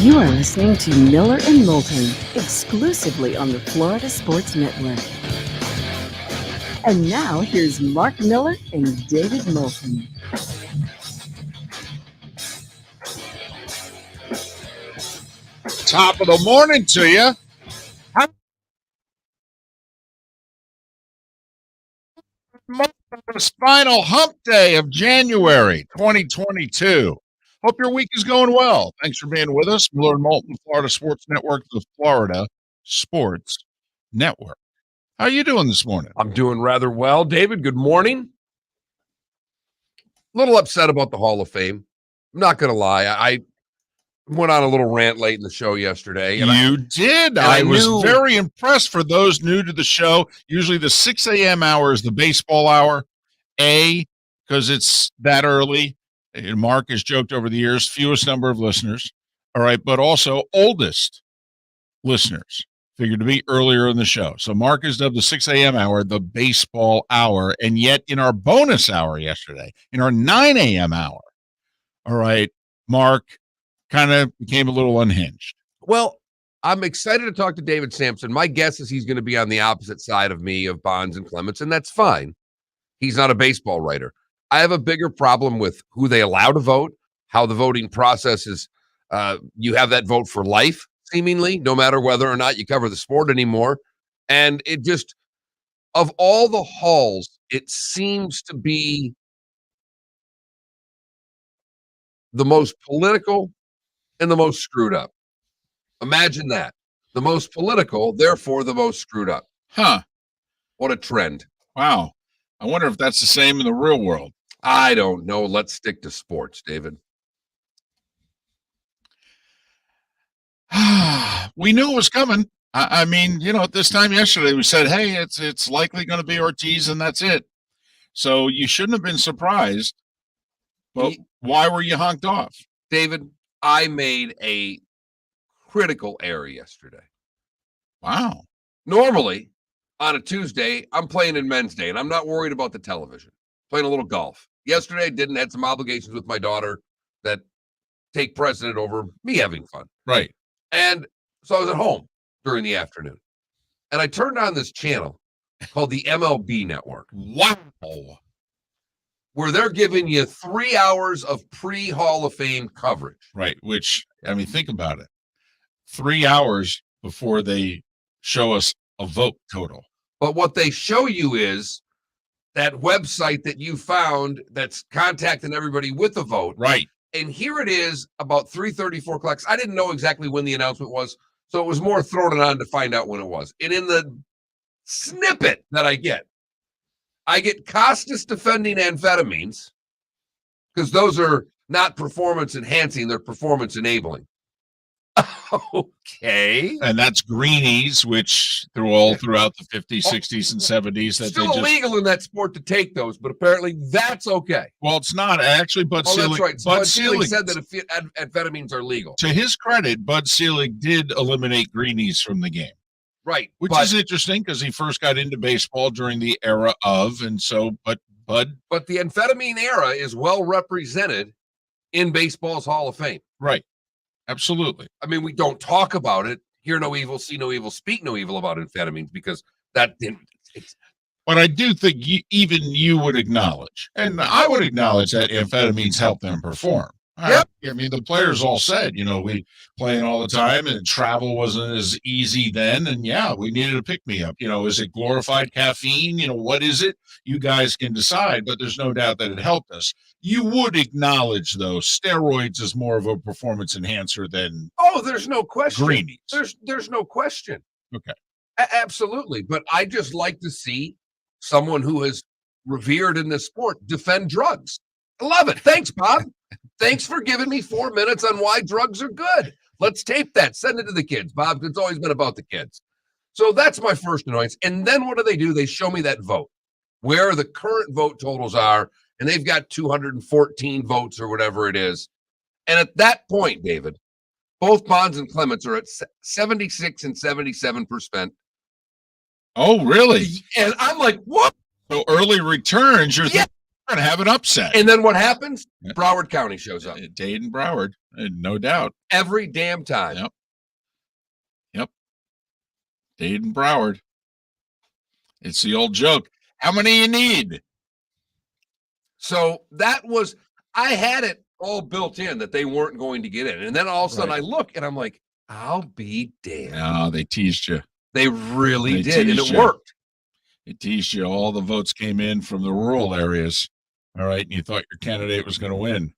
You are listening to Miller and Moulton, exclusively on the Florida Sports Network. And now, here's Mark Miller and David Moulton. Top of the morning to you. This final hump day of January 2022. Hope your week is going well. Thanks for being with us. Miller and Moulton, Florida Sports Network, the Florida Sports Network. How are you doing this morning? I'm doing rather well. David, good morning. A little upset about the Hall of Fame. I'm not going to lie. I went on a little rant late in the show yesterday. And you did. I was very impressed. For those new to the show, usually the 6 a.m. hour is the baseball hour. Because it's that early. And Mark has joked over the years, fewest number of listeners. All right, but also oldest listeners. Figured to be earlier in the show. So Mark has dubbed the 6 a.m. hour the baseball hour. And yet in our bonus hour yesterday, in our 9 a.m. hour, all right, Mark kind of became a little unhinged. Well, I'm excited to talk to David Samson. My guess is he's going to be on the opposite side of me of Bonds and Clements, and that's fine. He's not a baseball writer. I have a bigger problem with who they allow to vote, how the voting process is. You have that vote for life, seemingly, no matter whether or not you cover the sport anymore. And it just, of all the halls, it seems to be the most political and the most screwed up. Imagine that. The most political, therefore the most screwed up. Huh. What a trend. Wow. I wonder if that's the same in the real world. I don't know. Let's stick to sports, David. We knew it was coming. I mean, at this time yesterday, we said, hey, it's likely going to be Ortiz, and that's it. So you shouldn't have been surprised. But why were you honked off? David, I made a critical error yesterday. Wow. Normally, on a Tuesday, I'm playing in Men's Day, and I'm not worried about the television. Playing a little golf. Yesterday, I had some obligations with my daughter that take precedent over me having fun. Right. And so I was at home during the afternoon. And I turned on this channel called the MLB Network. Wow. Where they're giving you 3 hours of pre-Hall of Fame coverage. Right, which, I mean, think about it. 3 hours before they show us a vote total. But what they show you is that website that you found that's contacting everybody with a vote. Right. And here it is about 3:30, 4 o'clock. I didn't know exactly when the announcement was, so it was more throwing it on to find out when it was. And in the snippet that I get Costas defending amphetamines, because those are not performance enhancing, they're performance enabling. Okay. And that's greenies, which throughout the 50s, 60s, and 70s. That still illegal in that sport to take those, but apparently that's okay. Well, it's not. Actually, Bud Selig. That's right. Bud Selig said that amphetamines are legal. To his credit, Bud Selig did eliminate greenies from the game. Right. Which is interesting because he first got into baseball during the era of, and so, but Bud. But the amphetamine era is well represented in baseball's Hall of Fame. Right. Absolutely. I mean, we don't talk about it. Hear no evil, see no evil, speak no evil about amphetamines because that didn't. But I do think even you would acknowledge, and I would acknowledge that amphetamines help them perform. Yep. I mean, the players all said, we playing all the time and travel wasn't as easy then. And yeah, we needed a pick-me-up. Is it glorified caffeine? What is it? You guys can decide, but there's no doubt that it helped us. You would acknowledge, though, steroids is more of a performance enhancer than there's no question. Greenies. There's no question. Okay. Absolutely. But I just like to see someone who is revered in this sport defend drugs. I love it. Thanks, Bob. Thanks for giving me 4 minutes on why drugs are good. Let's tape that. Send it to the kids, Bob. It's always been about the kids. So that's my first annoyance. And then what do? They show me that vote, where the current vote totals are, and they've got 214 votes or whatever it is. And at that point, David, both Bonds and Clements are at 76 and 77%. Oh, really? And I'm like, what? So early returns, you're We're going to have an upset. And then what happens? Broward County shows up. Dade and Broward, no doubt. Every damn time. Yep. Dade and Broward. It's the old joke. How many you need? So I had it all built in that they weren't going to get in. And then all of a sudden I look and I'm like, I'll be damned. No, they teased you. They really did. And it worked. It teased you. All the votes came in from the rural areas. All right. And you thought your candidate was going to win.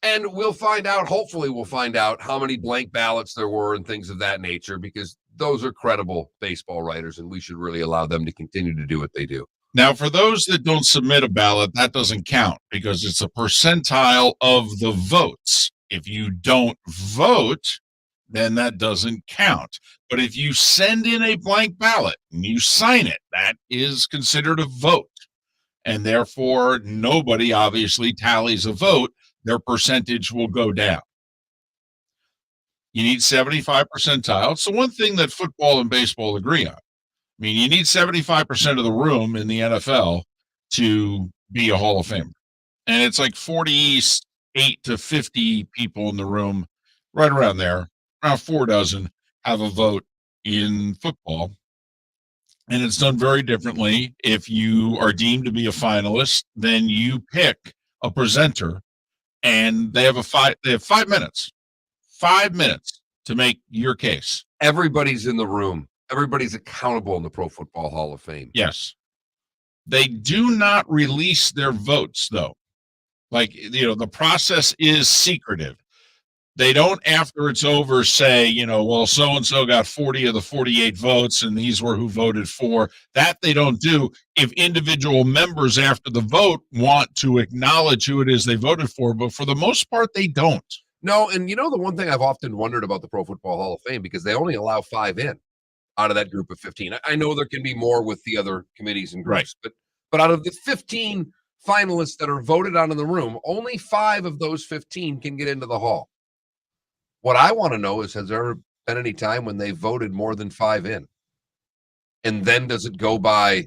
And we'll find out, hopefully we'll find out how many blank ballots there were and things of that nature, because those are credible baseball writers and we should really allow them to continue to do what they do. Now, for those that don't submit a ballot, that doesn't count because it's a percentile of the votes. If you don't vote, then that doesn't count. But if you send in a blank ballot and you sign it, that is considered a vote. And therefore, nobody obviously tallies a vote. Their percentage will go down. You need 75 percentile. It's the one thing that football and baseball agree on. I mean, you need 75% of the room in the NFL to be a Hall of Famer. And it's like 48 to 50 people in the room, right around there. Around 4 dozen have a vote in football. And it's done very differently. If you are deemed to be a finalist, then you pick a presenter. And they have 5 minutes. 5 minutes to make your case. Everybody's in the room. Everybody's accountable in the Pro Football Hall of Fame. Yes. They do not release their votes, though. Like, the process is secretive. They don't, after it's over, say, well, so-and-so got 40 of the 48 votes, and these were who voted for. That they don't do. If individual members after the vote want to acknowledge who it is they voted for, but for the most part, they don't. No, and the one thing I've often wondered about the Pro Football Hall of Fame, because they only allow 5 in out of that group of 15. I know there can be more with the other committees and groups, but out of the 15 finalists that are voted on in the room, only 5 of those 15 can get into the hall. What I want to know is, has there ever been any time when they voted more than 5 in? And then does it go by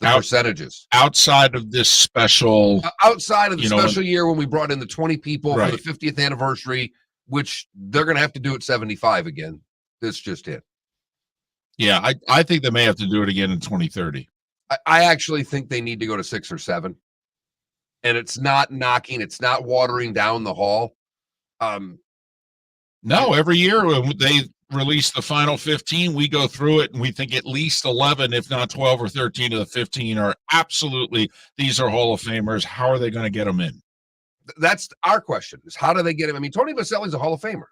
the percentages? Outside of this special... outside of the special year when we brought in the 20 people for the 50th anniversary, which they're going to have to do at 75 again. That's just it. Yeah, I think they may have to do it again in 2030. I actually think they need to go to 6 or 7. And it's not watering down the hall. No, every year when they release the final 15, we go through it and we think at least 11, if not 12 or 13 of the 15 are absolutely, these are Hall of Famers. How are they going to get them in? That's our question, is how do they get him? I mean, Tony Baselli's a Hall of Famer.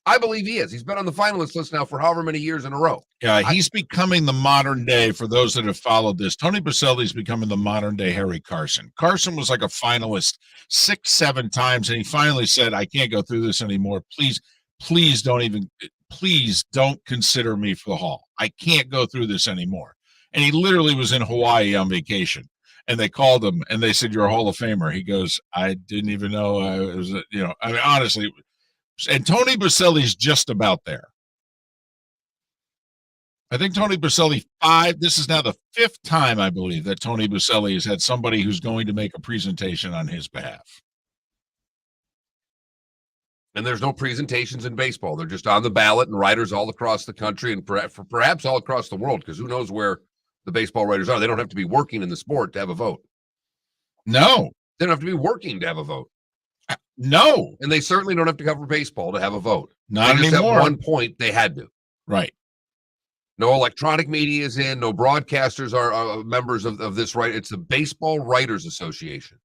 I believe he is. He's been on the finalist list now for however many years in a row. Yeah, he's becoming the modern day, for those that have followed this, Tony Baselli's becoming the modern day Harry Carson. Carson was like a finalist 6-7 times, and he finally said, I can't go through this anymore. Please don't consider me for the Hall. I can't go through this anymore. And he literally was in Hawaii on vacation. And they called him and they said, you're a Hall of Famer. He goes, I didn't even know I was, I mean, honestly. And Tony Baselli's just about there. I think Tony Baselli, this is now the 5th time, I believe, that Tony Baselli has had somebody who's going to make a presentation on his behalf. And there's no presentations in baseball. They're just on the ballot, and writers all across the country and perhaps all across the world, because who knows where the baseball writers are. They don't have to be working in the sport to have a vote. No. They don't have to be working to have a vote. No. And they certainly don't have to cover baseball to have a vote. Not anymore. At one point, they had to. Right. No electronic media is in. No broadcasters are members of this right. It's the Baseball Writers Association,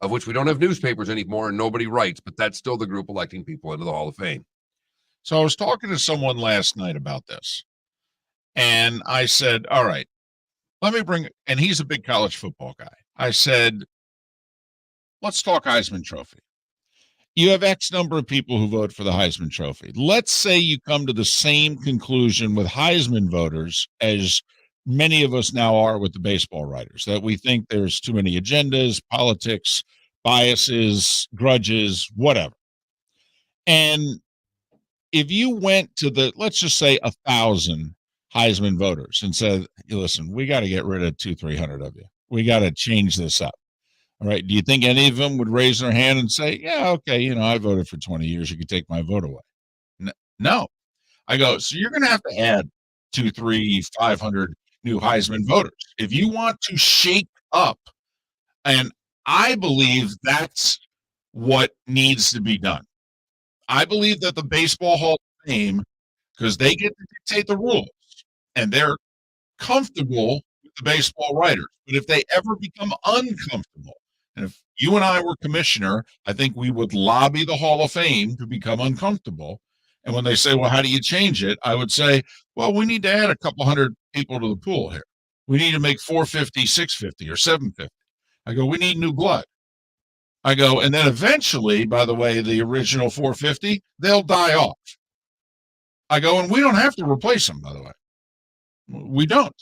of which we don't have newspapers anymore and nobody writes, but that's still the group electing people into the Hall of Fame. So I was talking to someone last night about this, and I said, all right, and he's a big college football guy. I said, let's talk Heisman Trophy. You have X number of people who vote for the Heisman Trophy. Let's say you come to the same conclusion with Heisman voters as many of us now are with the baseball writers, that we think there's too many agendas, politics, biases, grudges, whatever. And if you went to let's just say 1,000 Heisman voters and said, listen, we got to get rid of 200-300 of you. we got to change this up. All right. Do you think any of them would raise their hand and say, yeah, okay, I voted for 20 years. You could take my vote away? No. I go, so you're going to have to add 2, 3, 500 new Heisman voters. If you want to shake up, and I believe that's what needs to be done. I believe that the Baseball Hall of Fame, because they get to dictate the rules, and they're comfortable with the baseball writers. But if they ever become uncomfortable, and if you and I were commissioner, I think we would lobby the Hall of Fame to become uncomfortable. And when they say, well, how do you change it? I would say, well, we need to add a couple hundred people to the pool here. We need to make 450, 650, or 750. I go, we need new blood. I go, and then eventually, by the way, the original 450, they'll die off. I go, and we don't have to replace them, by the way. We don't.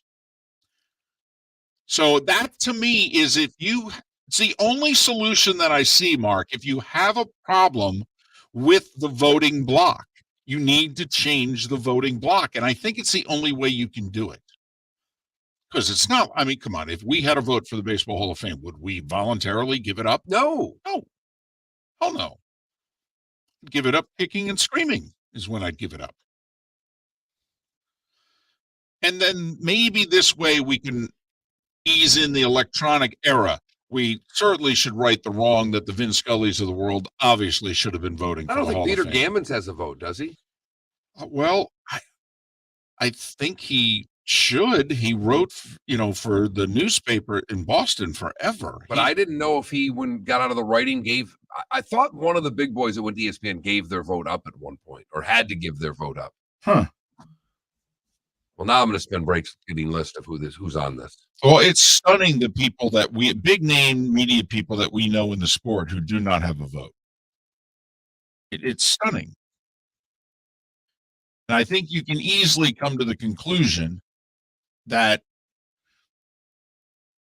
So that to me is it's the only solution that I see, Mark. If you have a problem with the voting block, you need to change the voting block. And I think it's the only way you can do it. Because it's not, I mean, come on, if we had a vote for the Baseball Hall of Fame, would we voluntarily give it up? No. No. Oh, no. Give it up kicking and screaming is when I'd give it up. And then maybe this way we can ease in the electronic era. We certainly should right the wrong that the Vin Scullys of the world obviously should have been voting for the Hall of Fame. I don't think Peter Gammons has a vote, does he? Well, I think he should. He wrote, for the newspaper in Boston forever. But I didn't know if he, when got out of the writing, I thought one of the big boys that went to ESPN gave their vote up at one point, or had to give their vote up. Huh. Well, now I'm going to spend breaks getting a list of who's on this. Well, it's stunning the people that big name media people that we know in the sport who do not have a vote. It's stunning. And I think you can easily come to the conclusion that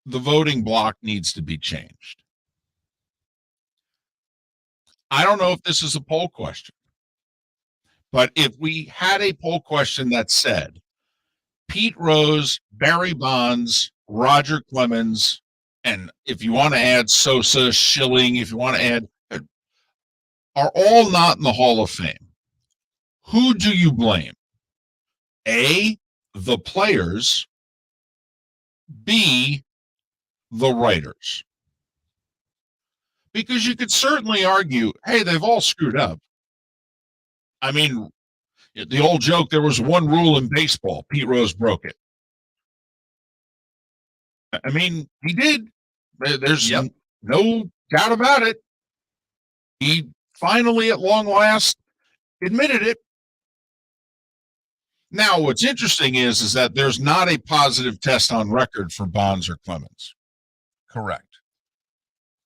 the voting block needs to be changed. I don't know if this is a poll question, but if we had a poll question that said, Pete Rose, Barry Bonds, Roger Clemens, and if you want to add Sosa, Schilling, if you want to add, are all not in the Hall of Fame. Who do you blame? A, the players, B, the writers. Because you could certainly argue, hey, they've all screwed up. I mean, the old joke, there was one rule in baseball. Pete Rose broke it. I mean, he did. There's no doubt about it. He finally, at long last, admitted it. Now, what's interesting is that there's not a positive test on record for Bonds or Clemens. Correct.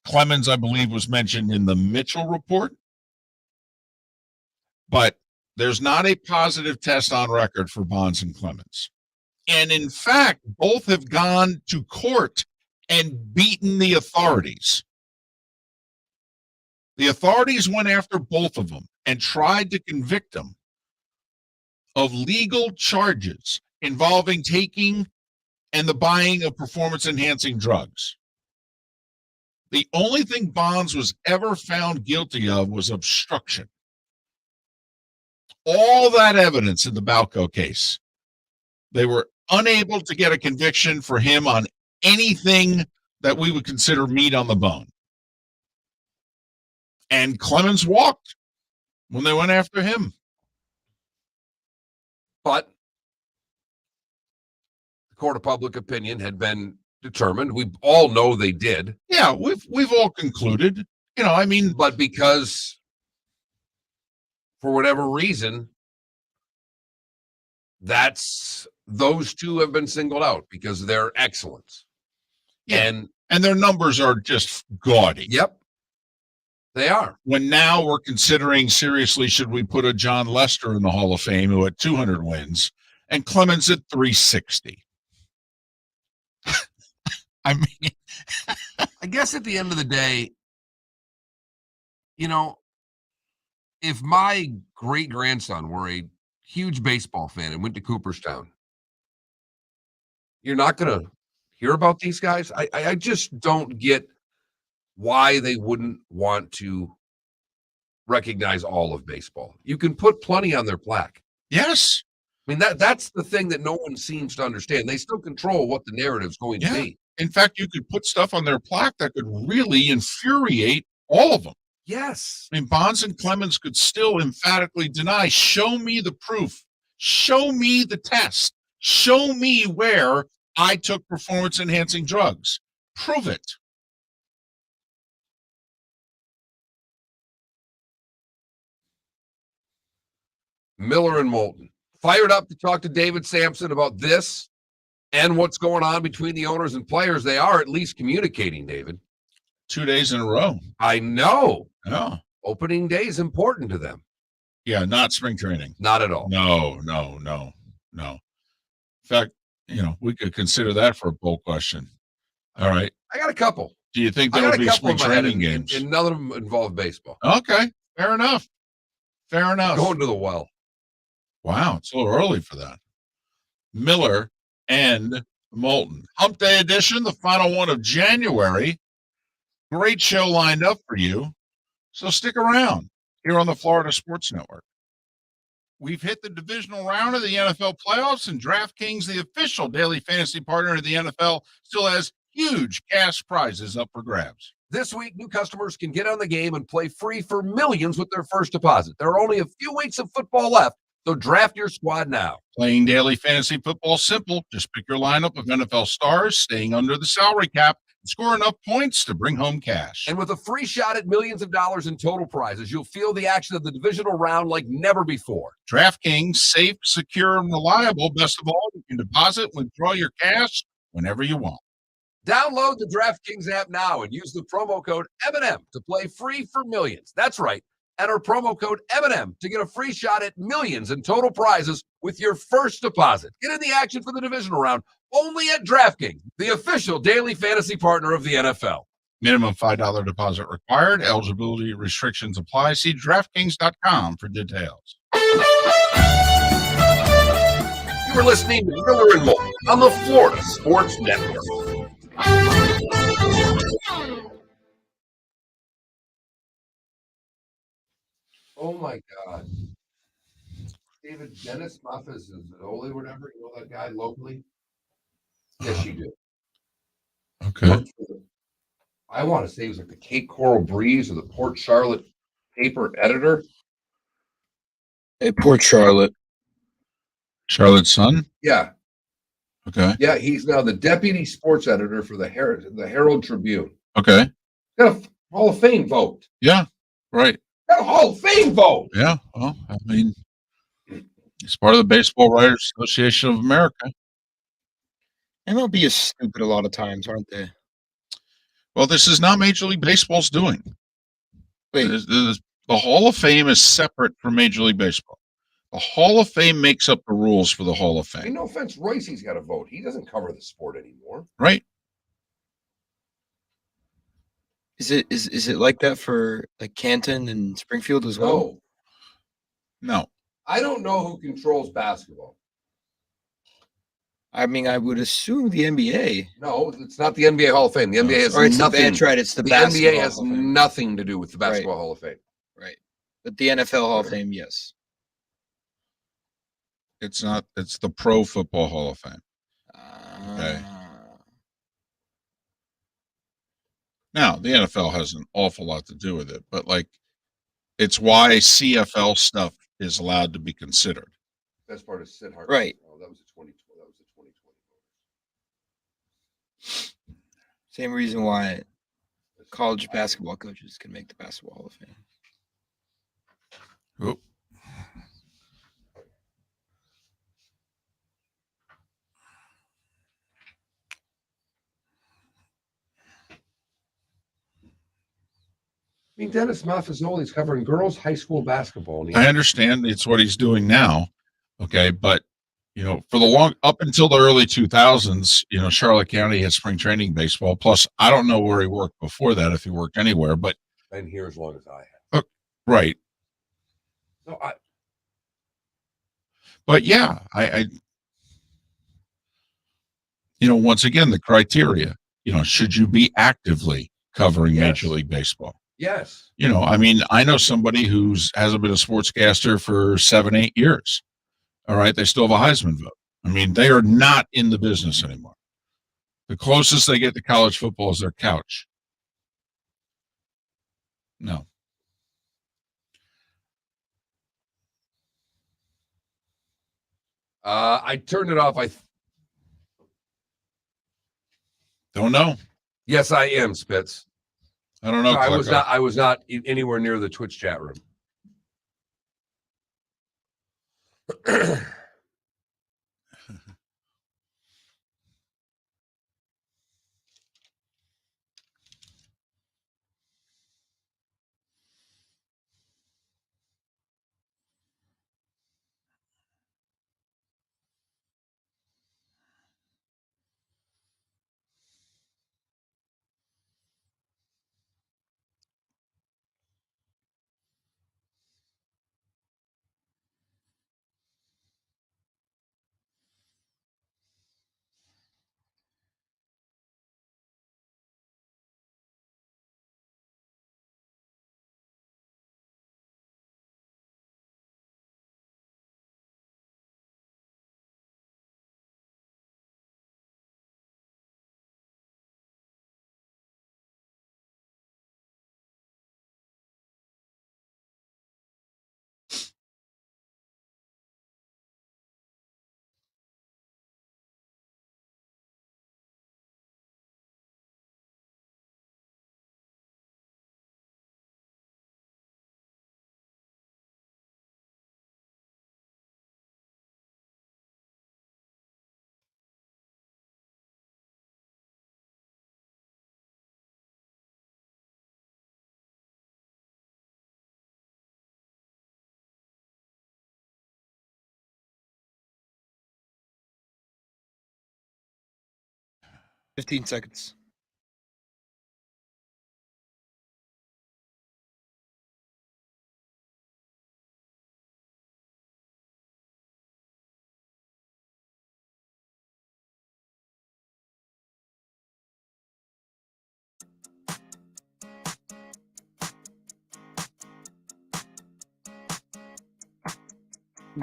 Clemens, I believe, was mentioned in the Mitchell report, but there's not a positive test on record for Bonds and Clemens. And in fact, both have gone to court and beaten the authorities. The authorities went after both of them and tried to convict them of legal charges involving taking and the buying of performance-enhancing drugs. The only thing Bonds was ever found guilty of was obstruction. All that evidence in the Balco case, they were unable to get a conviction for him on anything that we would consider meat on the bone. And Clemens walked when they went after him. But the court of public opinion had been determined. We all know they did. Yeah, we've all concluded. But because for whatever reason, those two have been singled out because of their excellence. Yeah. And their numbers are just gaudy. Yep. They are. When now we're considering seriously, should we put a John Lester in the Hall of Fame who had 200 wins and Clemens at 360? I mean, I guess at the end of the day, if my great-grandson were a huge baseball fan and went to Cooperstown, you're not going to hear about these guys? I just don't get why they wouldn't want to recognize all of baseball. You can put plenty on their plaque. Yes. I mean, that's the thing that no one seems to understand. They still control what the narrative's going to be. In fact, you could put stuff on their plaque that could really infuriate all of them. Yes. I mean, Bonds and Clemens could still emphatically deny, show me the proof, show me the test, show me where I took performance-enhancing drugs. Prove it. Miller and Moulton. Fired up to talk to David Samson about this and what's going on between the owners and players. They are at least communicating, David. 2 days in a row. I know. Yeah. Opening day is important to them. Yeah, not spring training. Not at all. No. In fact, we could consider that for a poll question. All right. I got a couple. Do you think there will be spring training games? And none of them involve baseball. Okay. Fair enough. Going to the well. Wow, it's a little early for that. Miller and Moulton. Hump Day edition, the final one of January. Great show lined up for you. So stick around here on the Florida Sports Network. We've hit the divisional round of the NFL playoffs, and DraftKings, the official daily fantasy partner of the NFL, still has huge cash prizes up for grabs. This week, new customers can get on the game and play free for millions with their first deposit. There are only a few weeks of football left, so draft your squad now. Playing daily fantasy football simple. Just pick your lineup of NFL stars, staying under the salary cap, and score enough points to bring home cash. And with a free shot at millions of dollars in total prizes, you'll feel the action of the divisional round like never before. DraftKings, safe, secure, and reliable. Best of all, you can deposit and withdraw your cash whenever you want. Download the DraftKings app now and use the promo code M&M to play free for millions. That's right. Enter promo code M&M to get a free shot at millions in total prizes with your first deposit. Get in the action for the divisional round only at DraftKings, the official daily fantasy partner of the NFL. Minimum $5 deposit required. Eligibility restrictions apply. See DraftKings.com for details. You are listening to Miller and Moulton on the Florida Sports Network. Oh my God. David, Dennis Muffis is it Oli or whatever? You know that guy locally? Yes, you do. Okay. I want to say he was like the Cape Coral Breeze or the Port Charlotte paper editor. Hey, Port Charlotte. Charlotte's son? Yeah. Okay. Yeah, he's now the deputy sports editor for the Herald Tribune. Okay. Got a Hall of Fame vote. Yeah, right. Got a Hall of Fame vote. Yeah, well, I mean, he's part of the Baseball Writers Association of America. MLB is stupid a lot of times, aren't they? Well, this is not Major League Baseball's doing. Wait. The Hall of Fame is separate from Major League Baseball. The Hall of Fame makes up the rules for the Hall of I mean, Fame. no offense, Royce's got a vote. He doesn't cover the sport anymore. Right? Is it like that for like Canton and Springfield as well? No. I don't know who controls basketball. I mean, I would assume the NBA. No, it's not the NBA Hall of Fame. The NBA has Or it's nothing. that's right. It's the The basketball NBA has Hall of Fame. nothing to do with the Basketball Hall of Fame. Right. But the NFL Hall of Fame, yes. It's not. It's the Pro Football Hall of Fame. Okay. Now, the NFL has an awful lot to do with it, but like, it's why CFL stuff is allowed to be considered. Best part is Sid Hart. Right. Oh, that was the 2020. That was the 2020. Same reason why college basketball coaches can make the Basketball Hall of Fame. Oop. I mean, Dennis Maffezoli is covering girls' high school basketball. I understand it's what he's doing now. Okay. But, for the up until the early 2000s, Charlotte County had spring training baseball. Plus, I don't know where he worked before that, if he worked anywhere, but. Been here as long as I have. Right. So But yeah, I Once again, the criteria, should you be actively covering Yes. Major League Baseball? Yes. I know somebody hasn't been a sportscaster for 7-8 years. All right. They still have a Heisman vote. They are not in the business anymore. The closest they get to college football is their couch. No. I turned it off. Don't know. Yes, I am, Spitz. I don't know. No, I was not anywhere near the Twitch chat room. 15 seconds.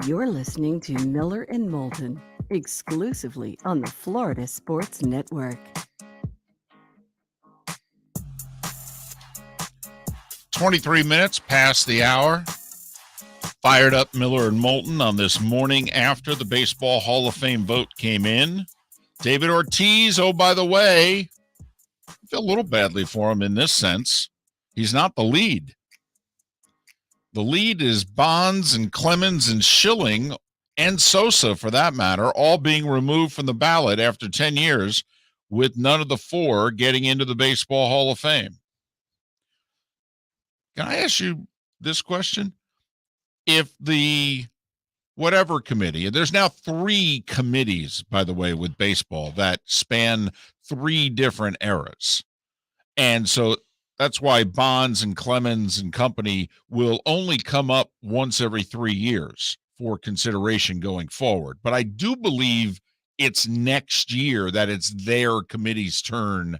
You're listening to Miller and Moulton, exclusively on the Florida Sports Network. 23 minutes past the hour. Fired up Miller and Moulton on this morning after the Baseball Hall of Fame vote came in. David Ortiz, oh, by the way, I feel a little badly for him in this sense. He's not the lead. The lead is Bonds and Clemens and Schilling and Sosa, for that matter, all being removed from the ballot after 10 years, with none of the four getting into the Baseball Hall of Fame. Can I ask you this question? If the whatever committee, and there's now 3 committees, by the way, with baseball that span 3 different eras. And so that's why Bonds and Clemens and company will only come up once every 3 years for consideration going forward. But I do believe it's next year that it's their committee's turn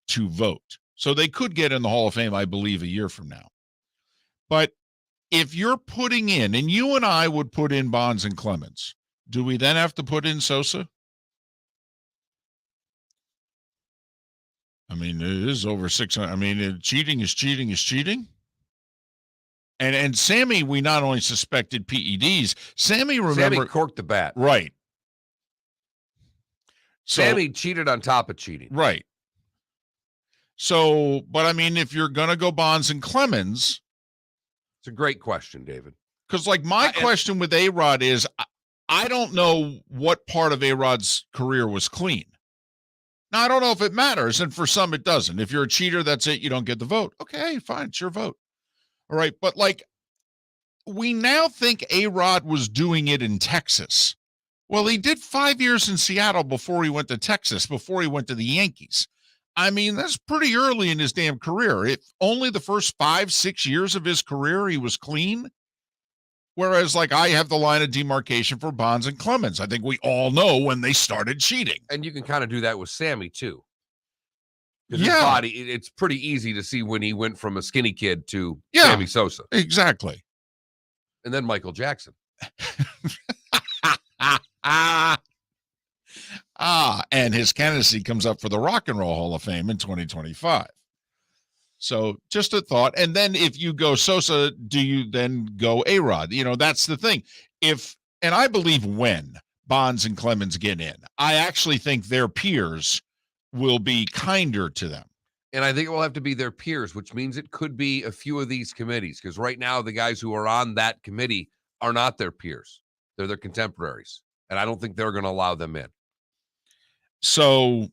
to vote. So they could get in the Hall of Fame, I believe, a year from now. But if you're putting in, and you and I would put in Bonds and Clemens, do we then have to put in Sosa? It is over 600. Cheating is cheating is cheating. And Sammy, we not only suspected PEDs, Sammy corked the bat. Right. So, Sammy cheated on top of cheating. Right. So, but if you're going to go Bonds and Clemens. It's a great question, David. Because my question with A-Rod is, I don't know what part of A-Rod's career was clean. Now, I don't know if it matters, and for some it doesn't. If you're a cheater, that's it. You don't get the vote. Okay, fine, it's your vote. All right, but we now think A-Rod was doing it in Texas. Well, he did 5 years in Seattle before he went to Texas, before he went to the Yankees. That's pretty early in his damn career. If only the first 5-6 years of his career he was clean. Whereas, like, I have the line of demarcation for Bonds and Clemens. I think we all know when they started cheating. And you can kind of do that with Sammy, too. Yeah. His body, it's pretty easy to see when he went from a skinny kid to Sammy Sosa. Exactly. And then Michael Jackson. And his candidacy comes up for the Rock and Roll Hall of Fame in 2025. So just a thought. And then if you go Sosa, do you then go A-Rod? That's the thing. And I believe when Bonds and Clemens get in, I actually think their peers will be kinder to them. And I think it will have to be their peers, which means it could be a few of these committees, because right now the guys who are on that committee are not their peers. They're their contemporaries. And I don't think they're going to allow them in. So,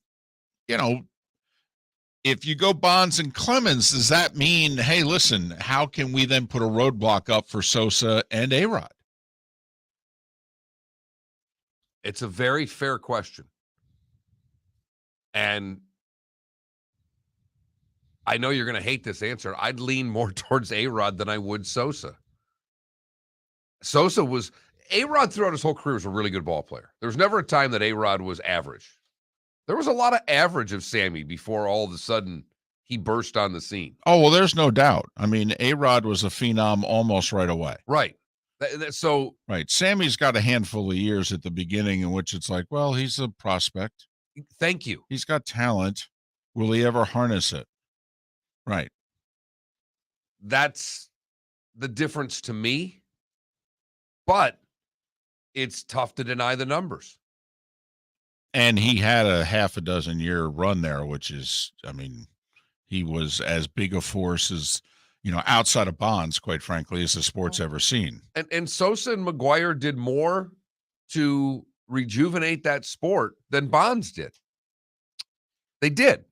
if you go Bonds and Clemens, does that mean, hey, listen, how can we then put a roadblock up for Sosa and A-Rod? It's a very fair question. And I know you're going to hate this answer. I'd lean more towards A-Rod than I would Sosa. A-Rod throughout his whole career was a really good ball player. There was never a time that A-Rod was average. There was a lot of average of Sammy before all of a sudden he burst on the scene. Oh, well, there's no doubt. I mean, A-Rod was a phenom almost right away. Right. Right. Sammy's got a handful of years at the beginning in which it's like, well, he's a prospect. Thank you. He's got talent. Will he ever harness it? Right. That's the difference to me. But it's tough to deny the numbers. And he had a half a dozen year run there, which is, he was as big a force as, outside of Bonds, quite frankly, as the sport's ever seen. And Sosa and McGuire did more to rejuvenate that sport than Bonds did. They did.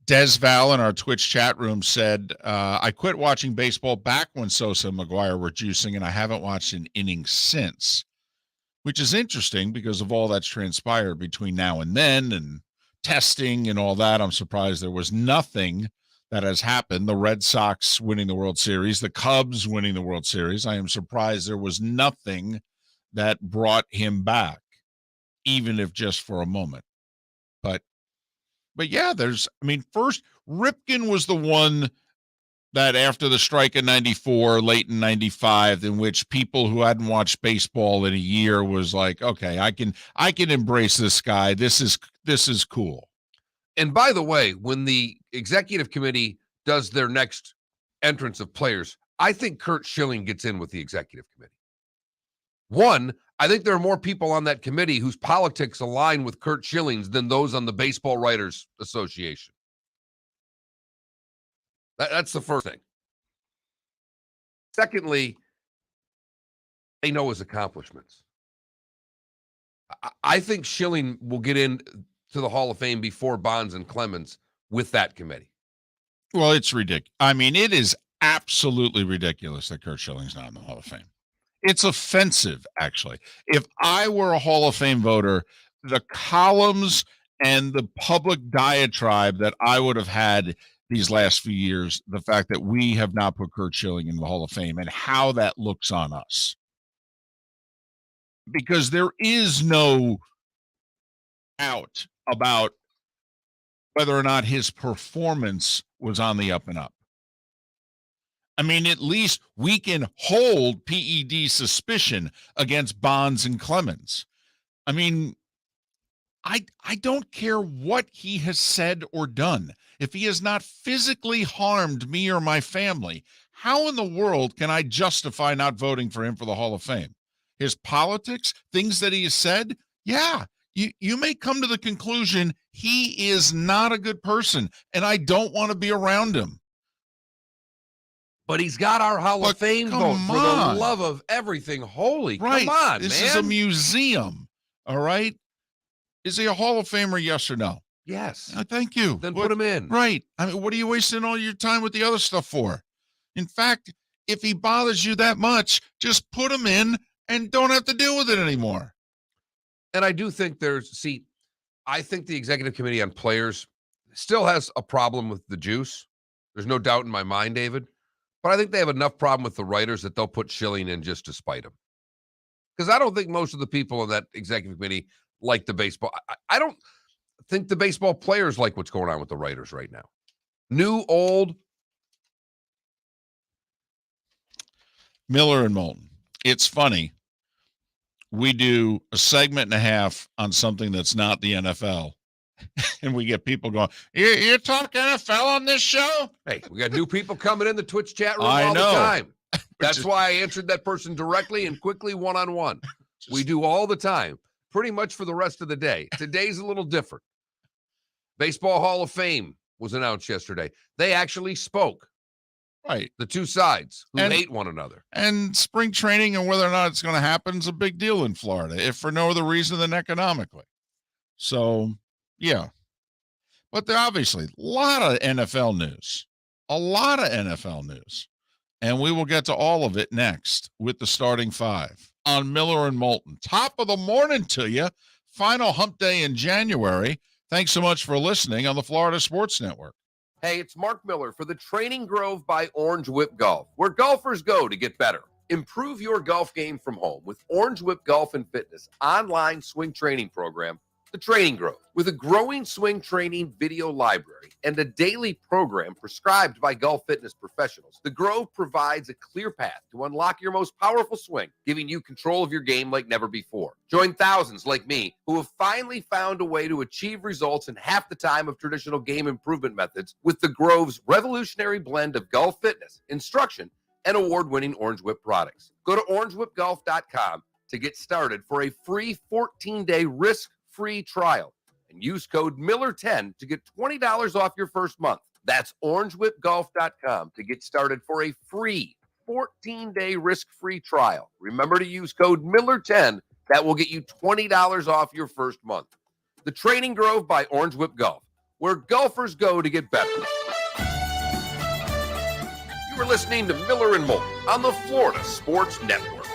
Des Val in our Twitch chat room said, I quit watching baseball back when Sosa and McGuire were juicing, and I haven't watched an inning since. Which is interesting because of all that's transpired between now and then and testing and all that. I'm surprised there was nothing that has happened. The Red Sox winning the World Series, the Cubs winning the World Series. I am surprised there was nothing that brought him back, even if just for a moment. But yeah, first Ripken was the one that after the strike in 94, late in 95, in which people who hadn't watched baseball in a year was like, okay, I can embrace this guy. This is cool. And by the way, when the executive committee does their next entrance of players, I think Curt Schilling gets in with the executive committee. One, I think there are more people on that committee whose politics align with Curt Schilling's than those on the Baseball Writers Association. That's the first thing. Secondly, they know his accomplishments. I think Schilling will get into the Hall of Fame before Bonds and Clemens with that committee. Well, it's ridiculous. It is absolutely ridiculous that Curt Schilling's not in the Hall of Fame. It's offensive, actually. If I were a Hall of Fame voter, the columns and the public diatribe that I would have had these last few years, the fact that we have not put Curt Schilling in the Hall of Fame and how that looks on us. Because there is no doubt about whether or not his performance was on the up and up. At least we can hold PED suspicion against Bonds and Clemens. I don't care what he has said or done. If he has not physically harmed me or my family, how in the world can I justify not voting for him for the Hall of Fame? His politics, things that he has said, yeah, you may come to the conclusion he is not a good person, and I don't want to be around him. But he's got our Hall of Fame vote for the love of everything holy. Right. Come on, this man. Is a museum, all right? Is he a Hall of Famer, yes or no? Yes. Thank you. Then put him in. Right. What are you wasting all your time with the other stuff for? In fact, if he bothers you that much, just put him in and don't have to deal with it anymore. And I do think I think the executive committee on players still has a problem with the juice. There's no doubt in my mind, David. But I think they have enough problem with the writers that they'll put Schilling in just to spite him. Because I don't think most of the people on that executive committee like the baseball. I don't think the baseball players like what's going on with the writers right now. New, old. Miller and Moulton. It's funny. We do a segment and a half on something that's not the NFL. And we get people going, you're talking NFL on this show? Hey, we got new people coming in the Twitch chat room all the time. That's why I answered that person directly and quickly one-on-one. We do all the time, pretty much for the rest of the day. Today's a little different. Baseball Hall of Fame was announced yesterday. They actually spoke. Right. The two sides who hate one another. And spring training and whether or not it's going to happen is a big deal in Florida, if for no other reason than economically. So, yeah. But there obviously a lot of NFL news. A lot of NFL news. And we will get to all of it next with the starting five on Miller and Moulton. Top of the morning to you. Final hump day in January. Thanks so much for listening on the Florida Sports Network. Hey, it's Mark Miller for the Training Grove by Orange Whip Golf, where golfers go to get better. Improve your golf game from home with Orange Whip Golf and Fitness online swing training program, the Training Grove. With a growing swing training video library and a daily program prescribed by golf fitness professionals, the Grove provides a clear path to unlock your most powerful swing, giving you control of your game like never before. Join thousands like me who have finally found a way to achieve results in half the time of traditional game improvement methods with the Grove's revolutionary blend of golf fitness, instruction, and award-winning Orange Whip products. Go to orangewhipgolf.com to get started for a free 14-day risk-free trial and use code Miller10 to get $20 off your first month. That's orangewhipgolf.com to get started for a free 14-day risk-free trial. Remember to use code Miller10. That will get you $20 off your first month. The Training Grove by Orange Whip Golf, where golfers go to get better. You are listening to Miller and Moulton on the Florida Sports Network.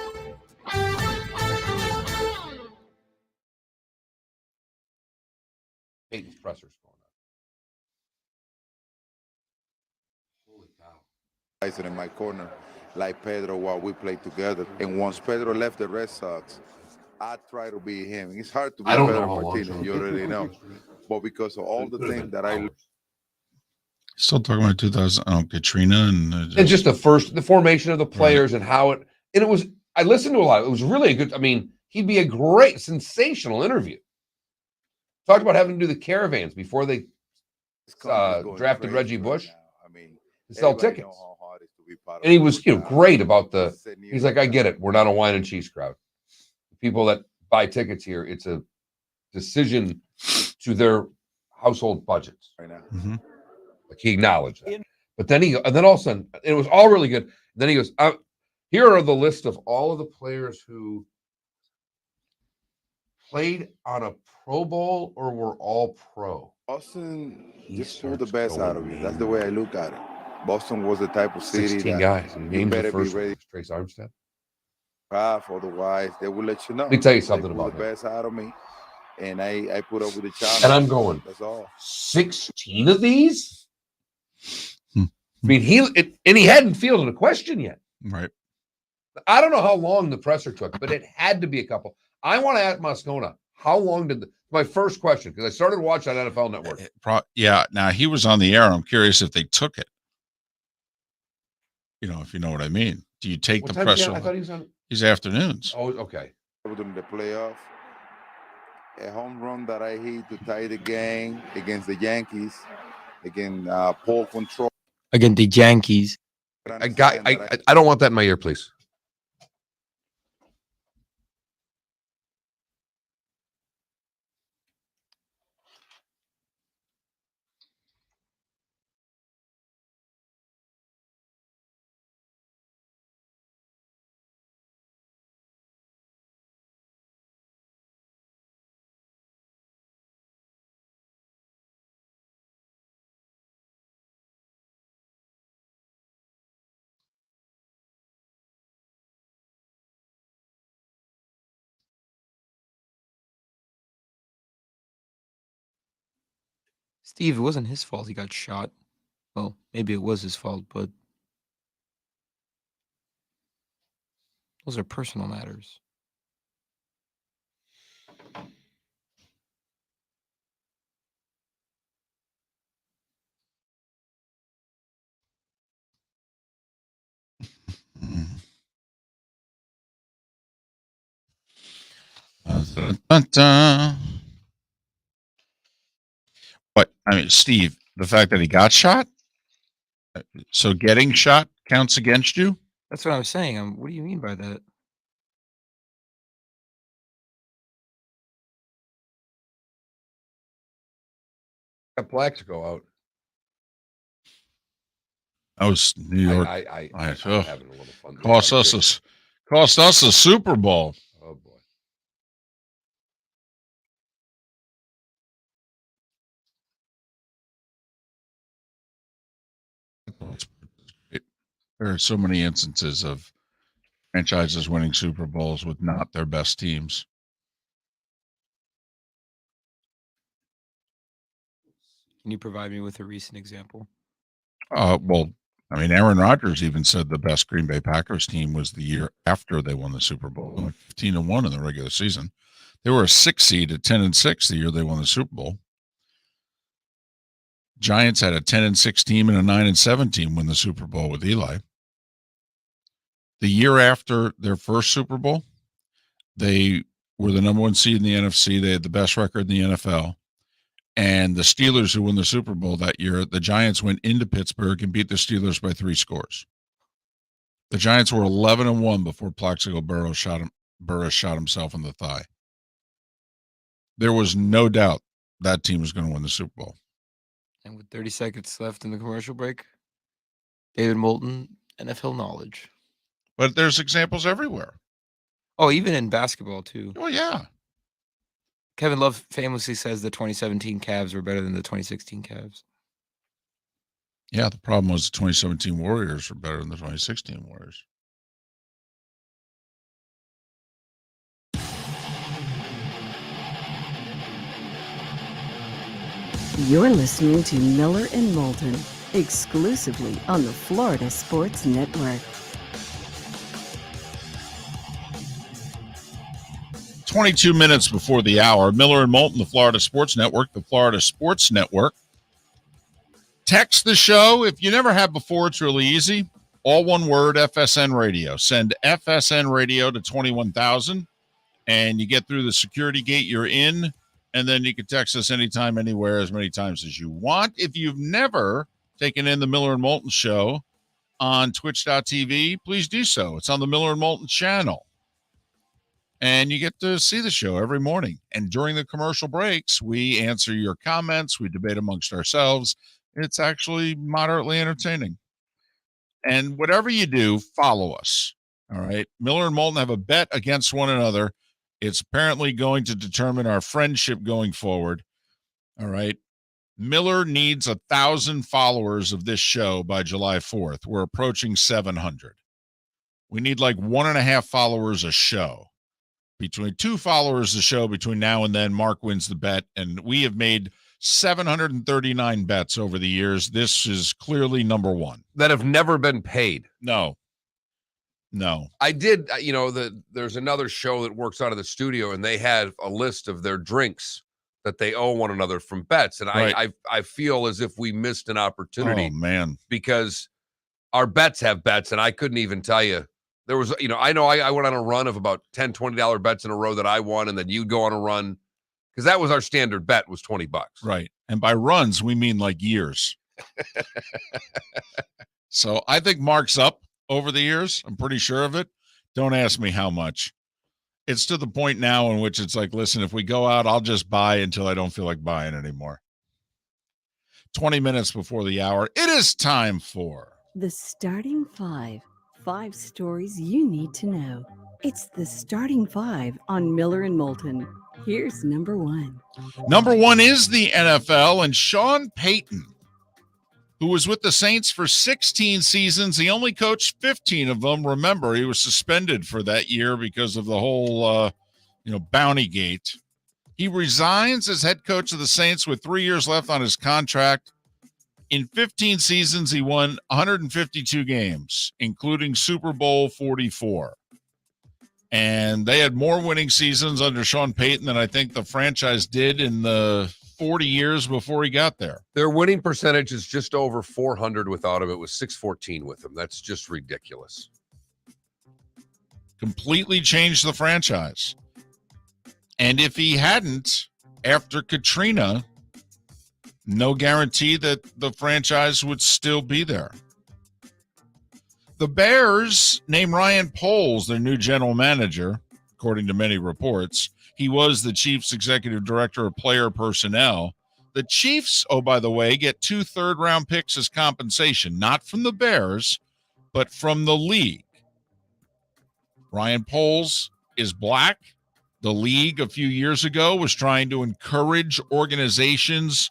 Peyton's presser's going on. Holy cow. In my corner, like Pedro, while we played together. And once Pedro left the Red Sox, I try to be him. It's hard to be Pedro Martinez, you already know. But because of all the things that I... Still talking about 2000, Katrina and just the formation of the players and how it, and it was, I listened to a lot. It was really a good, I mean, he'd be a great, sensational interview. Talked about having to do the caravans before they drafted Reggie Bush to sell tickets. And he was, great about he's like, I get it. We're not a wine and cheese crowd. The people that buy tickets here, it's a decision to their household budgets. Right now. Mm-hmm. Like he acknowledged that. But then and then all of a sudden, it was all really good. Then he goes, here are the list of all of the players who played on a Pro Bowl or were all pro. Boston just pulled the best out of you. That's the way I look at it. Boston was the type of city 16 that guys. And you better be ready. Trace Armstead. Otherwise, they will let you know. Let me tell you something about the best out of me, and I put up with the challenge. And I'm going, that's all. 16 of these? I mean, he hadn't fielded a question yet. Right. I don't know how long the presser took, but it had to be a couple. I want to ask Moscona, how long did my first question, because I started watching on NFL Network. Yeah. Now he was on the air. I'm curious if they took it. If you know what I mean. Do you take the pressure? I thought he was on. He's afternoons. Oh, okay. In the playoff, a home run that I hit to tie the game against the Yankees, against Paul Control. Against the Yankees. I don't want that in my ear, please. Steve, it wasn't his fault he got shot. Well, maybe it was his fault, but Those are personal matters. But I mean, Steve, the fact that he got shot, so getting shot counts against you? That's what I'm saying. What do you mean by that? Got Plaxico out. That was New York. I'm having a little fun. Cost us a Super Bowl. Oh boy. There are so many instances of franchises winning Super Bowls with not their best teams. Can you provide me with a recent example? Well, I mean, Aaron Rodgers even said the best Green Bay Packers team was the year after they won the Super Bowl, 15-1 in the regular season. They were a 6 seed at 10-6 the year they won the Super Bowl. Giants had a 10-6 team and a 9-7 team win the Super Bowl with Eli. The year after their first Super Bowl, they were the number 1 seed in the NFC. They had the best record in the NFL. And the Steelers, who won the Super Bowl that year, the Giants went into Pittsburgh and beat the Steelers by 3 scores. The Giants were 11-1 before Plaxico Burress shot himself in the thigh. There was no doubt that team was going to win the Super Bowl. And with 30 seconds left in the commercial break, David Moulton, NFL knowledge. But there's examples everywhere. Oh, even in basketball, too. Oh, yeah. Kevin Love famously says the 2017 Cavs were better than the 2016 Cavs. Yeah, the problem was the 2017 Warriors were better than the 2016 Warriors. You're listening to Miller and Moulton, exclusively on the Florida Sports Network. 22 minutes before the hour. Miller and Moulton, the Florida Sports Network, the Florida Sports Network. Text the show. If you never have before, it's really easy. All one word, FSN Radio. Send FSN Radio to 21,000, and you get through the security gate you're in, and then you can text us anytime, anywhere, as many times as you want. If you've never taken in the Miller and Moulton show on twitch.tv, please do so. It's on the Miller and Moulton channel. And you get to see the show every morning. And during the commercial breaks, we answer your comments. We debate amongst ourselves. It's actually moderately entertaining. And whatever you do, follow us. All right. Miller and Moulton have a bet against one another. It's apparently going to determine our friendship going forward. All right. Miller needs 1,000 followers of this show by July 4th. We're approaching 700. We need like 1.5 followers a show. Between 2 followers a show between now and then, Mark wins the bet. And we have made 739 bets over the years. This is clearly number 1. That have never been paid. No. I did, there's another show that works out of the studio, and they had a list of their drinks that they owe one another from bets. And right. I feel as if we missed an opportunity. Oh, man. Because our bets have bets, and I couldn't even tell you. There was, I know I went on a run of about $10, $20 bets in a row that I won, and then you'd go on a run, because that was our standard bet, was $20. Right. And by runs, we mean like years. So I think Mark's up over the years. I'm pretty sure of it. Don't ask me how much. It's to the point now in which it's like, listen, if we go out, I'll just buy until I don't feel like buying anymore. 20 minutes before the hour, it is time for The Starting Five. 5 stories you need to know. It's the Starting 5 on Miller and Moulton. Here's number 1. Number 1 is the NFL, and Sean Payton, who was with the Saints for 16 seasons. He only coached 15 of them. Remember, he was suspended for that year because of the whole, bounty gate. He resigns as head coach of the Saints with 3 years left on his contract. In 15 seasons, he won 152 games, including Super Bowl 44. And they had more winning seasons under Sean Payton than I think the franchise did in the 40 years before he got there. Their winning percentage is just over 400 without him. It was 614 with him. That's just ridiculous. Completely changed the franchise. And if he hadn't, after Katrina, no guarantee that the franchise would still be there. The Bears named Ryan Poles their new general manager, according to many reports. He was the Chiefs' executive director of player personnel. The Chiefs, oh, by the way, get 2 third-round picks as compensation, not from the Bears, but from the league. Ryan Poles is black. The league a few years ago was trying to encourage organizations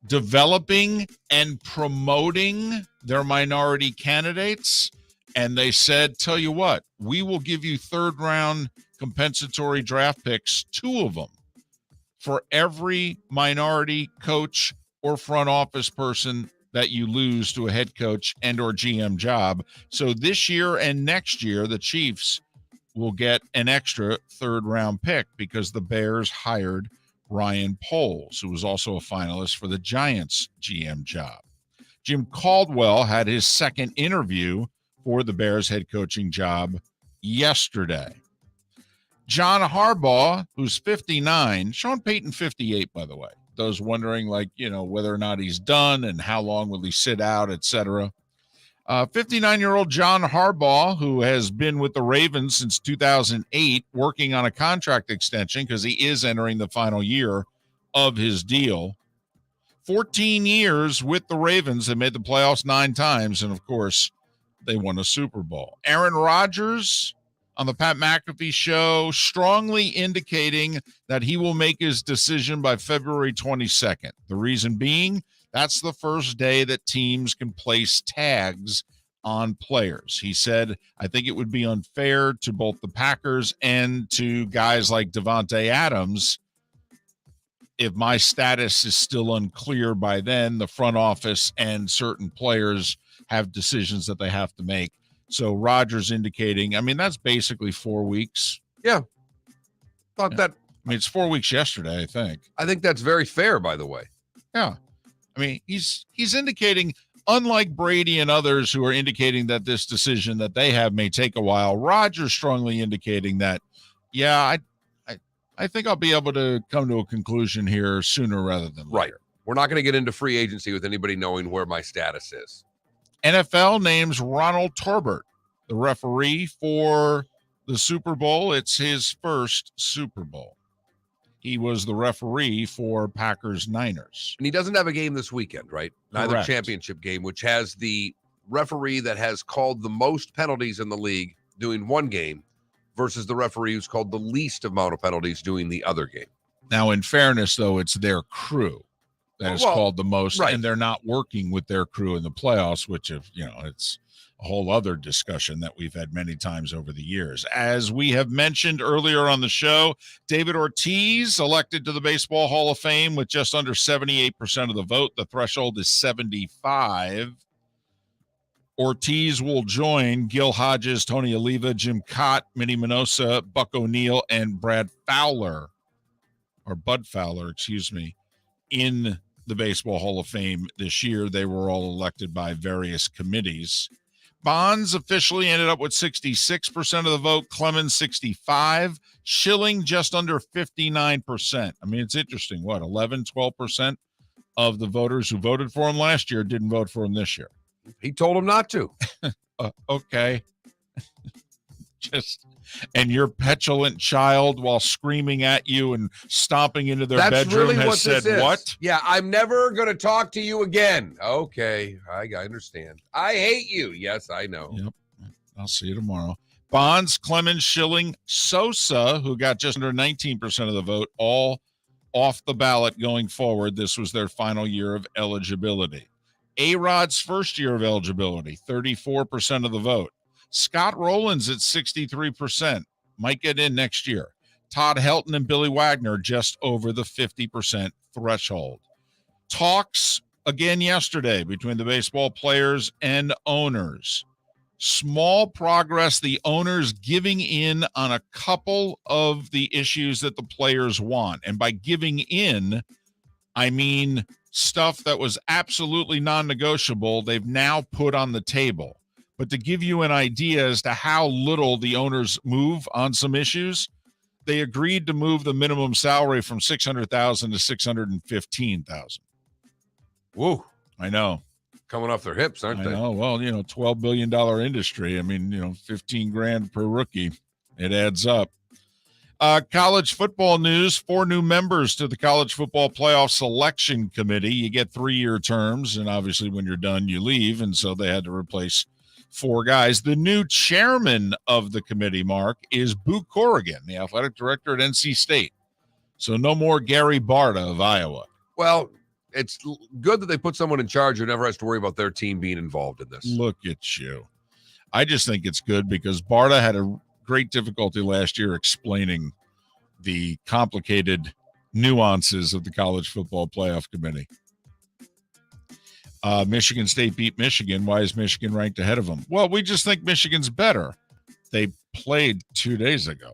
developing and promoting their minority candidates. And they said, tell you what, we will give you third-round compensatory draft picks, 2 of them, for every minority coach or front office person that you lose to a head coach and or GM job. So this year and next year, the Chiefs will get an extra third-round pick because the Bears hired Ryan Poles, who was also a finalist for the Giants GM job. Jim Caldwell had his second interview for the Bears head coaching job yesterday. John Harbaugh, who's 59, Sean Payton 58, by the way. Those wondering, whether or not he's done and how long will he sit out, etc. 59-year-old John Harbaugh, who has been with the Ravens since 2008, working on a contract extension because he is entering the final year of his deal. 14 years with the Ravens. They made the playoffs 9 times, and, of course, they won a Super Bowl. Aaron Rodgers on the Pat McAfee show strongly indicating that he will make his decision by February 22nd. The reason being, that's the first day that teams can place tags on players. He said, I think it would be unfair to both the Packers and to guys like Devontae Adams if my status is still unclear by then. The front office and certain players have decisions that they have to make. So Rodgers indicating, that's basically 4 weeks. Yeah. It's 4 weeks yesterday, I think. I think that's very fair, by the way. Yeah. He's indicating, unlike Brady and others who are indicating that this decision that they have may take a while, Rodgers strongly indicating that, I think I'll be able to come to a conclusion here sooner rather than later. Right. We're not going to get into free agency with anybody knowing where my status is. NFL names Ronald Torbert the referee for the Super Bowl. It's his first Super Bowl. He was the referee for Packers-Niners. And he doesn't have a game this weekend, right? Neither Correct. championship game, which has the referee that has called the most penalties in the league doing one game versus the referee who's called the least amount of penalties doing the other game. Now, in fairness, though, it's their crew that is called the most, right. And they're not working with their crew in the playoffs, which, it's a whole other discussion that we've had many times over the years. As we have mentioned earlier on the show, David Ortiz elected to the Baseball Hall of Fame with just under 78% of the vote. The threshold is 75. Ortiz will join Gil Hodges, Tony Oliva, Jim Cott, Minnie Minosa, Buck O'Neill, and Bud Fowler, in the Baseball Hall of Fame this year. They were all elected by various committees. Bonds officially ended up with 66% of the vote, Clemens 65%, Schilling just under 59%. It's interesting, 11, 12% of the voters who voted for him last year didn't vote for him this year. He told him not to. Okay. And your petulant child, while screaming at you and stomping into their bedroom, really has said what? Yeah, I'm never going to talk to you again. Okay, I understand. I hate you. Yes, I know. Yep. I'll see you tomorrow. Bonds, Clemens, Schilling, Sosa, who got just under 19% of the vote, all off the ballot going forward. This was their final year of eligibility. A-Rod's first year of eligibility, 34% of the vote. Scott Rowland's at 63%, might get in next year. Todd Helton and Billy Wagner just over the 50% threshold. Talks again yesterday between the baseball players and owners. Small progress, the owners giving in on a couple of the issues that the players want. And by giving in, I mean stuff that was absolutely non-negotiable, they've now put on the table. But to give you an idea as to how little the owners move on some issues, they agreed to move the minimum salary from $600,000 to $615,000. Whoa. I know. Coming off their hips, aren't they? I know. Well, $12 billion industry. I mean, $15,000 per rookie. It adds up. College football news, 4 new members to the College Football Playoff Selection Committee. You get 3-year terms, and obviously when you're done, you leave, and so they had to replace 4 guys. The new chairman of the committee, Mark, is Boo Corrigan, the athletic director at NC State. So no more Gary Barta of Iowa. Well, it's good that they put someone in charge who never has to worry about their team being involved in this. Look at you. I just think it's good because Barta had a great difficulty last year explaining the complicated nuances of the College Football Playoff Committee. Michigan State beat Michigan. Why is Michigan ranked ahead of them? Well, we just think Michigan's better. They played 2 days ago.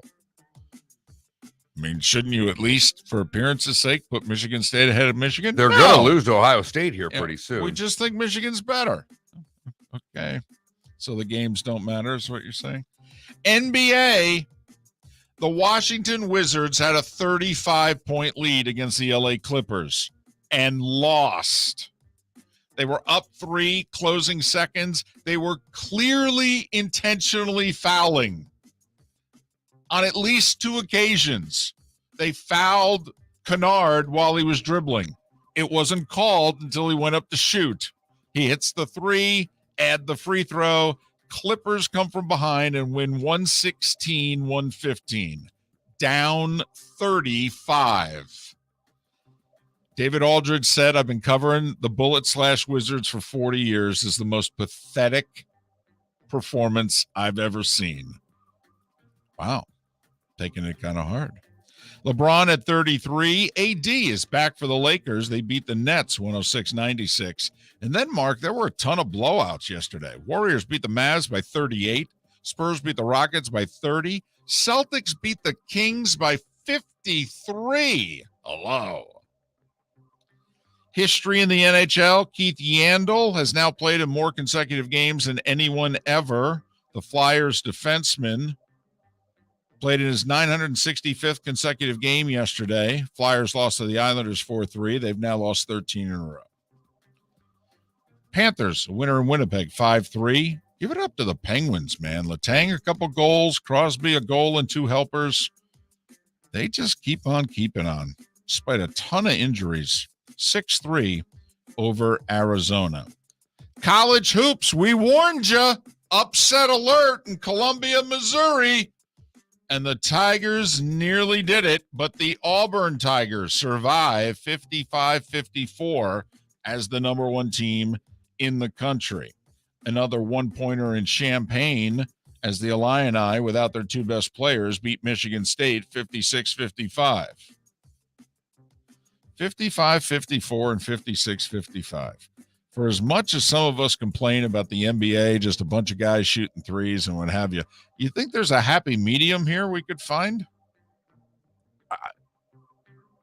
I mean, shouldn't you at least, for appearance's sake, put Michigan State ahead of Michigan? They're going to lose to Ohio State here pretty soon. We just think Michigan's better. Okay. So the games don't matter is what you're saying? NBA, the Washington Wizards had a 35-point lead against the LA Clippers and lost. They were up 3 closing seconds. They were clearly intentionally fouling. On at least 2 occasions, they fouled Kennard while he was dribbling. It wasn't called until he went up to shoot. He hits the 3, add the free throw. Clippers come from behind and win 116-115. Down 35. David Aldridge said, I've been covering the Bullets/Wizards for 40 years. This is the most pathetic performance I've ever seen. Wow. Taking it kind of hard. LeBron at 33. AD is back for the Lakers. They beat the Nets 106-96. And then, Mark, there were a ton of blowouts yesterday. Warriors beat the Mavs by 38. Spurs beat the Rockets by 30. Celtics beat the Kings by 53. Hello. History in the NHL. Keith Yandel has now played in more consecutive games than anyone ever. The Flyers defenseman played in his 965th consecutive game yesterday. Flyers lost to the Islanders 4-3. They've now lost 13 in a row. Panthers, a winner in Winnipeg, 5-3. Give it up to the Penguins, man. Letang, a couple goals. Crosby, a goal and 2 helpers. They just keep on keeping on, despite a ton of injuries. 6-3 over Arizona. College hoops, we warned you. Upset alert in Columbia, Missouri. And the Tigers nearly did it, but the Auburn Tigers survive 55-54 as the number 1 team in the country. Another 1-pointer in Champaign as the Illini, without their 2 best players, beat Michigan State 56-55. 55-54 and 56-55. For as much as some of us complain about the NBA, just a bunch of guys shooting threes and what have you, you think there's a happy medium here we could find?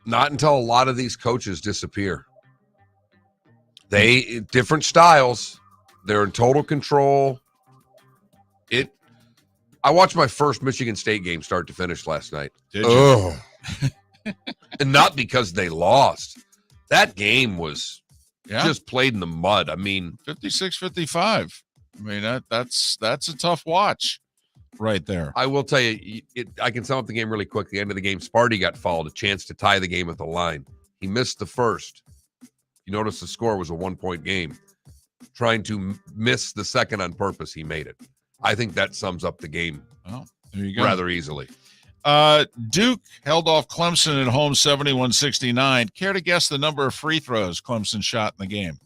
Not until a lot of these coaches disappear. They different styles. They're in total control. I watched my first Michigan State game start to finish last night. Did you? And not because they lost. That game was just played in the mud. I mean, 56-55. I mean, that's a tough watch right there. I will tell you, I can sum up the game really quick. The end of the game, Sparty got fouled, a chance to tie the game at the line. He missed the first. You notice the score was a 1-point game. Trying to miss the second on purpose, he made it. I think that sums up the game there you go. rather easily. Duke held off Clemson at home 71-69. Care to guess the number of free throws Clemson shot in the game?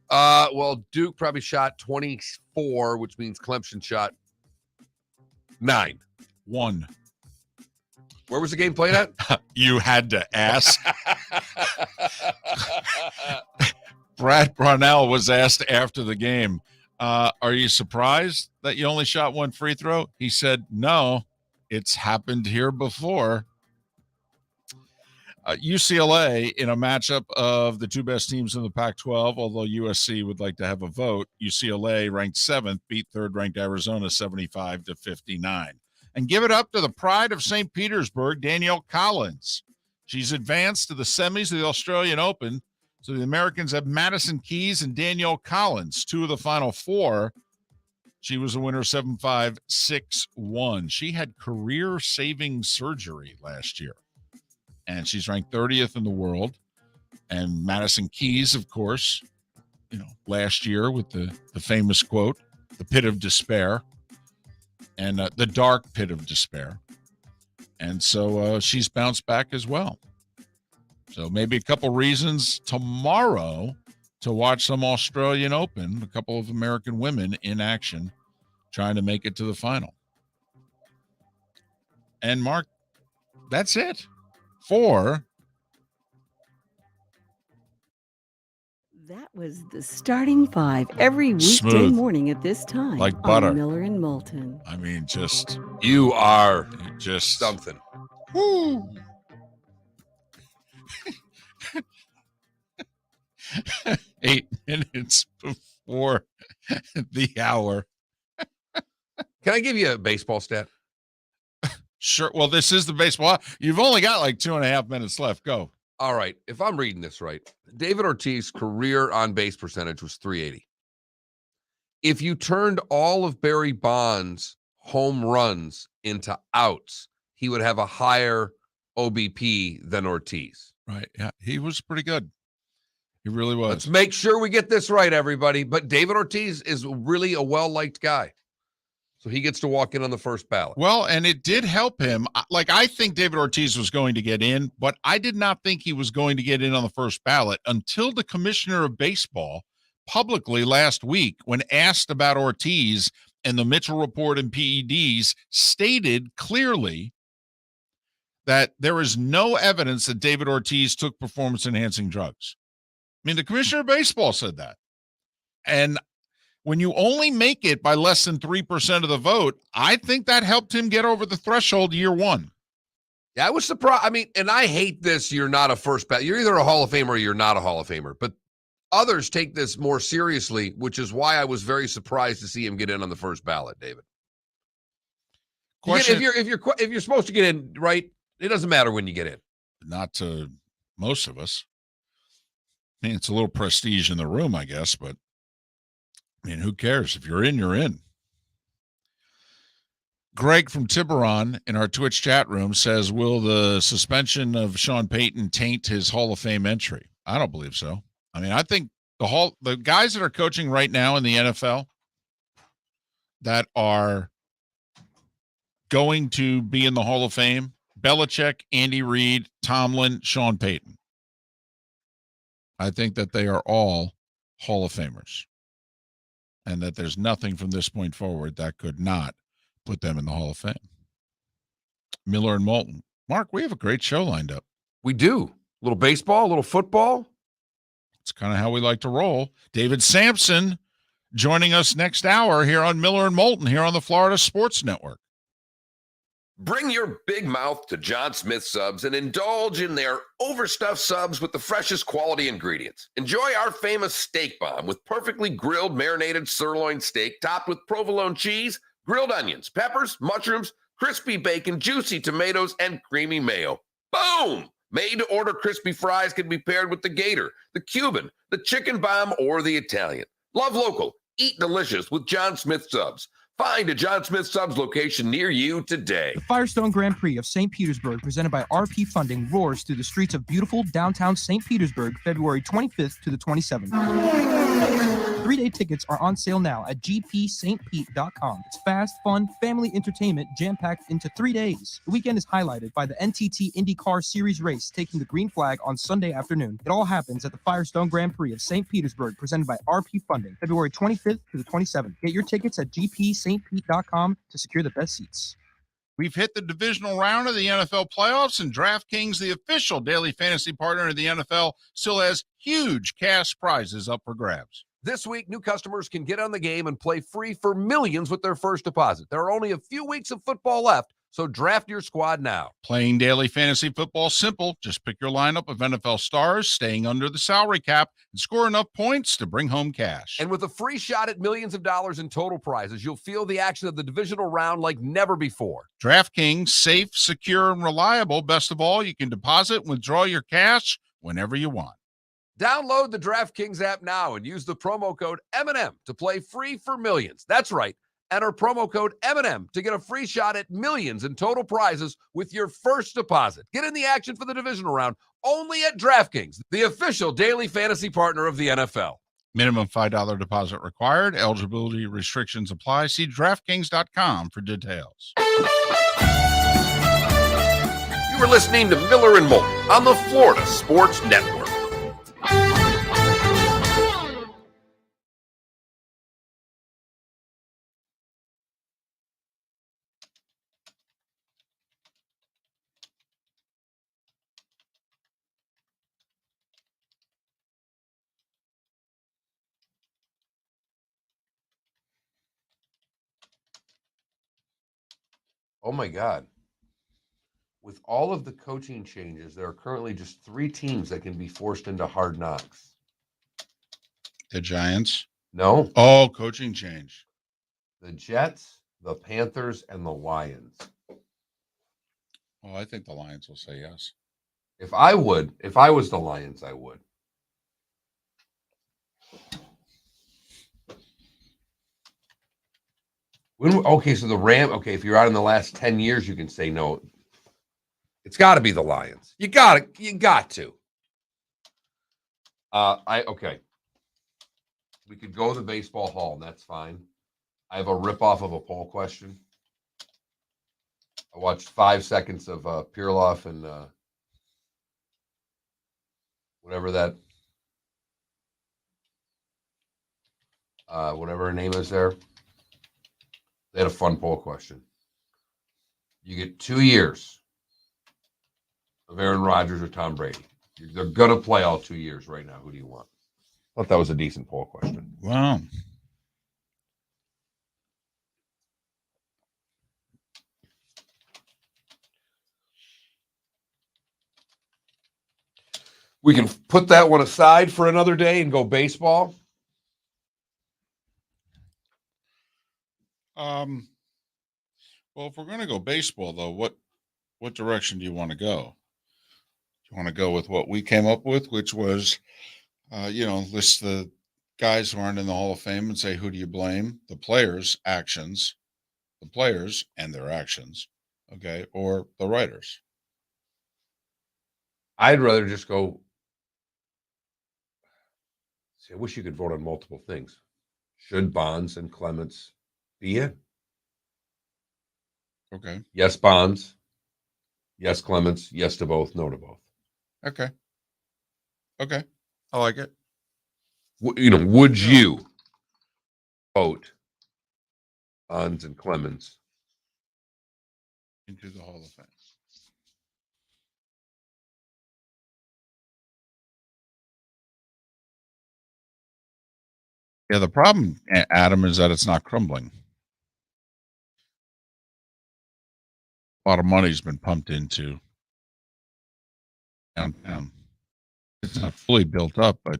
Well, Duke probably shot 24, which means Clemson shot 9. 1. Where was the game played at? You had to ask. Brad Brownell was asked after the game, Are you surprised that you only shot one free throw? He said, no, it's happened here before. UCLA in a matchup of the two best teams in the Pac-12, although USC would like to have a vote. UCLA, ranked 7th, beat third-ranked Arizona 75-59. And give it up to the pride of St. Petersburg, Danielle Collins. She's advanced to the semis of the Australian Open. So the Americans have Madison Keys and Danielle Collins, two of the final four. She was a winner 7-5, 6-1. She had career-saving surgery last year. And she's ranked 30th in the world. And Madison Keys, of course, last year with the famous quote, the pit of despair, and the dark pit of despair. And so she's bounced back as well. So maybe a couple reasons tomorrow to watch some Australian Open, a couple of American women in action trying to make it to the final. And Mark, that's it. That was the starting five every weekday Smooth. Morning at this time. Like butter. On Miller and Moulton. I mean, You are just something. Woo. 8 minutes before the hour. Can I give you a baseball stat? Sure. Well, this is the baseball. You've only got like 2.5 minutes left. Go. All right. If I'm reading this right, David Ortiz's career on-base percentage was .380. If you turned all of Barry Bonds' home runs into outs, he would have a higher OBP than Ortiz. Right. Yeah. He was pretty good. He really was. Let's make sure we get this right, everybody. But David Ortiz is really a well-liked guy. So he gets to walk in on the first ballot. Well, and it did help him. Like, I think David Ortiz was going to get in, but I did not think he was going to get in on the first ballot until the commissioner of baseball publicly last week, when asked about Ortiz and the Mitchell report and PEDs, stated clearly that there is no evidence that David Ortiz took performance-enhancing drugs. I mean, the commissioner of baseball said that. And when you only make it by less than 3% of the vote, I think that helped him get over the threshold year one. Yeah, I was surprised. I mean, and I hate this. You're not a first ballot. You're either a Hall of Famer or you're not a Hall of Famer. But others take this more seriously, which is why I was very surprised to see him get in on the first ballot, David. Question, if you're supposed to get in, right, it doesn't matter when you get in. Not to most of us. I mean, it's a little prestige in the room, I guess, but I mean, who cares? If you're in, you're in. Greg from Tiburon in our Twitch chat room says, will the suspension of Sean Payton taint his Hall of Fame entry? I don't believe so. I mean, I think the guys that are coaching right now in the NFL that are going to be in the Hall of Fame, Belichick, Andy Reid, Tomlin, Sean Payton. I think that they are all Hall of Famers, and that there's nothing from this point forward that could not put them in the Hall of Fame. Miller and Moulton. Mark, we have a great show lined up. We do. A little baseball, a little football. It's kind of how we like to roll. David Samson joining us next hour here on Miller and Moulton here on the Florida Sports Network. Bring your big mouth to John Smith Subs and indulge in their overstuffed subs with the freshest quality ingredients. Enjoy our famous steak bomb with perfectly grilled marinated sirloin steak topped with provolone cheese, grilled onions, peppers, mushrooms, crispy bacon, juicy tomatoes, and creamy mayo. Boom! Made-to-order crispy fries can be paired with the Gator, the Cuban, the Chicken Bomb, or the Italian. Love local. Eat delicious with John Smith Subs. Find a John Smith Subs location near you today. The Firestone Grand Prix of St. Petersburg, presented by RP Funding, roars through the streets of beautiful downtown St. Petersburg, February 25th to the 27th. 3-day tickets are on sale now at gpstpete.com. It's fast, fun, family entertainment jam-packed into 3 days. The weekend is highlighted by the NTT IndyCar Series race taking the green flag on Sunday afternoon. It all happens at the Firestone Grand Prix of St. Petersburg, presented by RP Funding, February 25th to the 27th. Get your tickets at gpstpete.com to secure the best seats. We've hit the divisional round of the NFL playoffs, and DraftKings, the official daily fantasy partner of the NFL, still has huge cash prizes up for grabs. This week, new customers can get on the game and play free for millions with their first deposit. There are only a few weeks of football left, so draft your squad now. Playing daily fantasy football is simple. Just pick your lineup of NFL stars, staying under the salary cap, and score enough points to bring home cash. And with a free shot at millions of dollars in total prizes, you'll feel the action of the divisional round like never before. DraftKings, safe, secure, and reliable. Best of all, you can deposit and withdraw your cash whenever you want. Download the DraftKings app now and use the promo code M&M to play free for millions. That's right. Enter promo code M&M to get a free shot at millions in total prizes with your first deposit. Get in the action for the divisional round only at DraftKings, the official daily fantasy partner of the NFL. Minimum $5 deposit required. Eligibility restrictions apply. See DraftKings.com for details. You were listening to Miller and Moulton on the Florida Sports Network. Oh, my God. With all of the coaching changes, there are currently just 3 teams that can be forced into hard knocks. The Giants? No. Oh, coaching change. The Jets, the Panthers, and the Lions. Well, I think the Lions will say yes. If I was the Lions, I would. So the if you're out in the last 10 years, you can say no. It's got to be the Lions. You got to. Okay. We could go to the baseball hall, and that's fine. I have a ripoff of a poll question. I watched 5 seconds of Pirloff and whatever her name is there. They had a fun poll question. You get 2 years of Aaron Rodgers or Tom Brady. They're going to play all 2 years right now. Who do you want? I thought that was a decent poll question. Wow. We can put that one aside for another day and go baseball. Well, if we're going to go baseball, though, what direction do you want to go? Do you want to go with what we came up with, which was, list the guys who aren't in the Hall of Fame and say, who do you blame? The players' actions, the players and their actions, okay, or the writers? I'd rather just go. See, I wish you could vote on multiple things. Should Bonds and Clements be in? Okay. Yes, Bonds. Yes, Clements. Yes to both. No to both. Okay. I like it. Would you vote Bonds and Clements into the Hall of Fame? Yeah, the problem, Adam, is that it's not crumbling. A lot of money's been pumped into downtown. It's not fully built up, but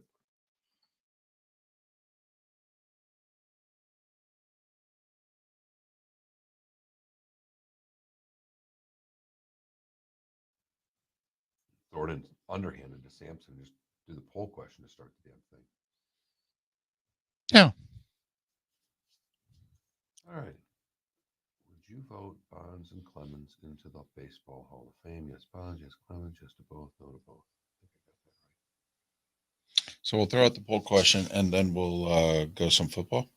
Jordan underhanded to Samson. Just do the poll question to start the damn thing. Yeah. All right. Would you vote Bonds and Clements into the Baseball Hall of Fame? Yes, Bonds. Yes, Clements. Yes to both. No to both. I think I got that right. So we'll throw out the poll question and then we'll go some football.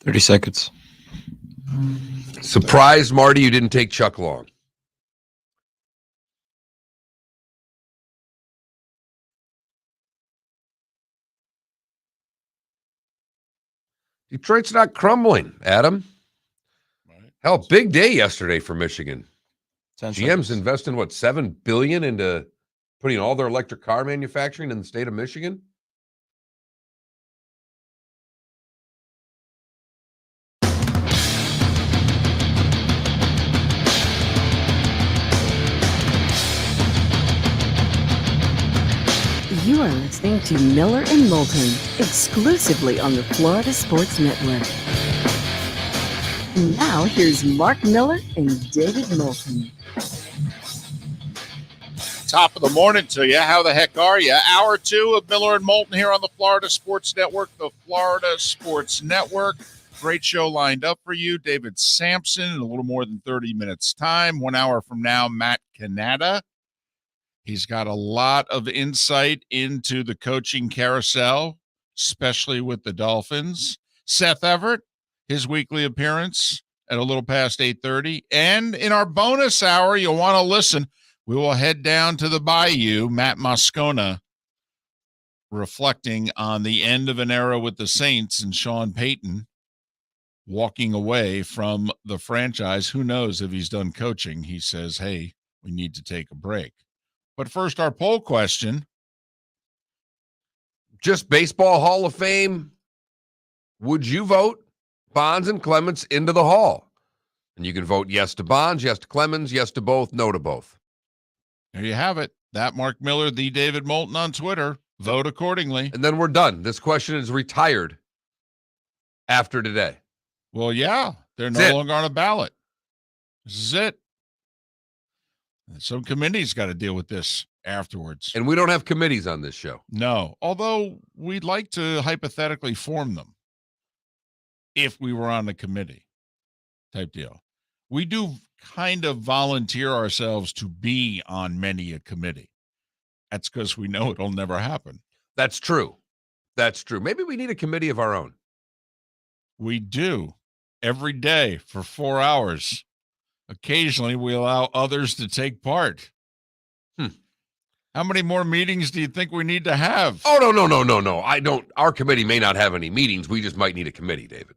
30 seconds. Surprised, Marty, you didn't take Chuck Long. Detroit's not crumbling, Adam. Right. Hell, big day yesterday for Michigan. GM's investing what, $7 billion into putting all their electric car manufacturing in the state of Michigan? You are listening to Miller and Moulton, exclusively on the Florida Sports Network. And now, here's Mark Miller and David Moulton. Top of the morning to you. How the heck are you? Hour 2 of Miller and Moulton here on the Florida Sports Network. The Florida Sports Network. Great show lined up for you. David Samson in a little more than 30 minutes time. 1 hour from now, Matt Cannata. He's got a lot of insight into the coaching carousel, especially with the Dolphins. Seth Everett, his weekly appearance at a little past 8:30. And in our bonus hour, you'll want to listen. We will head down to the Bayou, Matt Moscona, reflecting on the end of an era with the Saints and Sean Payton walking away from the franchise. Who knows if he's done coaching? He says, hey, we need to take a break. But first, our poll question. Just Baseball Hall of Fame. Would you vote Bonds and Clemens into the Hall? And you can vote yes to Bonds, yes to Clemens, yes to both, no to both. There you have it. That Mark Miller, the David Moulton on Twitter. Vote accordingly. And then we're done. This question is retired after today. Well, yeah, they're no longer on a ballot. This is it. Some committee's got to deal with this afterwards. And we don't have committees on this show. No, although we'd like to hypothetically form them if we were on the committee type deal. We do kind of volunteer ourselves to be on many a committee. That's because we know it'll never happen. That's true. That's true. Maybe we need a committee of our own. We do every day for 4 hours. Occasionally, we allow others to take part. How many more meetings do you think we need to have? Oh, no. I don't. Our committee may not have any meetings. We just might need a committee, David.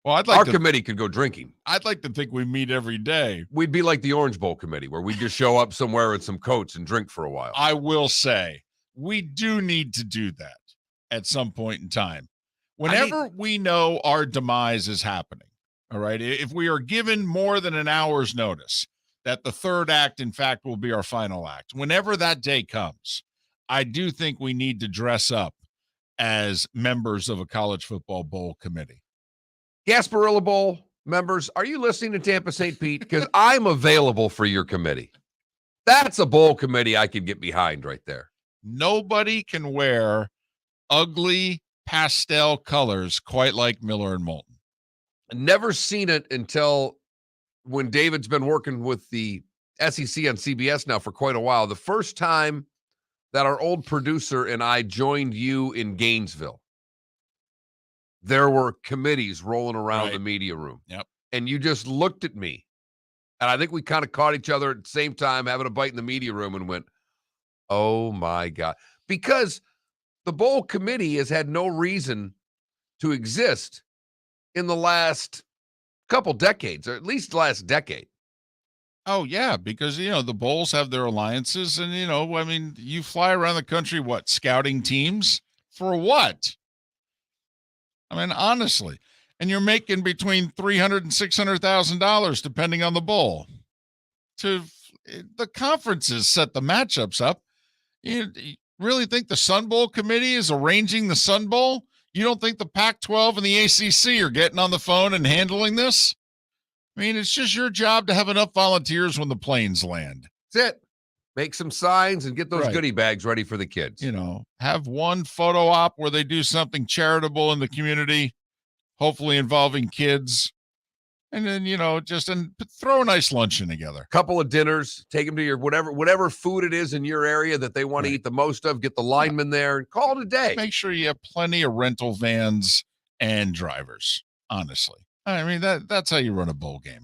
Well, our committee could go drinking. I'd like to think we meet every day. We'd be like the Orange Bowl committee, where we just show up somewhere in some coats and drink for a while. I will say, we do need to do that at some point in time. Whenever we know our demise is happening, all right, if we are given more than an hour's notice that the third act, in fact, will be our final act, whenever that day comes, I do think we need to dress up as members of a college football bowl committee. Gasparilla Bowl members, are you listening to Tampa St. Pete? Because I'm available for your committee. That's a bowl committee I could get behind right there. Nobody can wear ugly pastel colors quite like Miller and Moulton. Never seen it until when David's been working with the SEC on CBS now for quite a while. The first time that our old producer and I joined you in Gainesville, there were committees rolling around the media room. Yep. And you just looked at me. And I think we kind of caught each other at the same time having a bite in the media room and went, oh, my God. Because the bowl committee has had no reason to exist in the last couple decades, or at least the last decade. Oh, yeah, because, the bowls have their alliances. And, you fly around the country, scouting teams? For what? I mean, honestly. And you're making between $300,000 and $600,000, depending on the bowl. The conferences set the matchups up. You really think the Sun Bowl committee is arranging the Sun Bowl? You don't think the Pac-12 and the ACC are getting on the phone and handling this? I mean, it's just your job to have enough volunteers when the planes land. That's it. Make some signs and get those goodie bags ready for the kids. Have one photo op where they do something charitable in the community, hopefully involving kids. And then, throw a nice luncheon together. Couple of dinners, take them to your whatever food it is in your area that they want to eat the most of, get the linemen there and call it a day. Make sure you have plenty of rental vans and drivers, honestly. I mean, that's how you run a bowl game.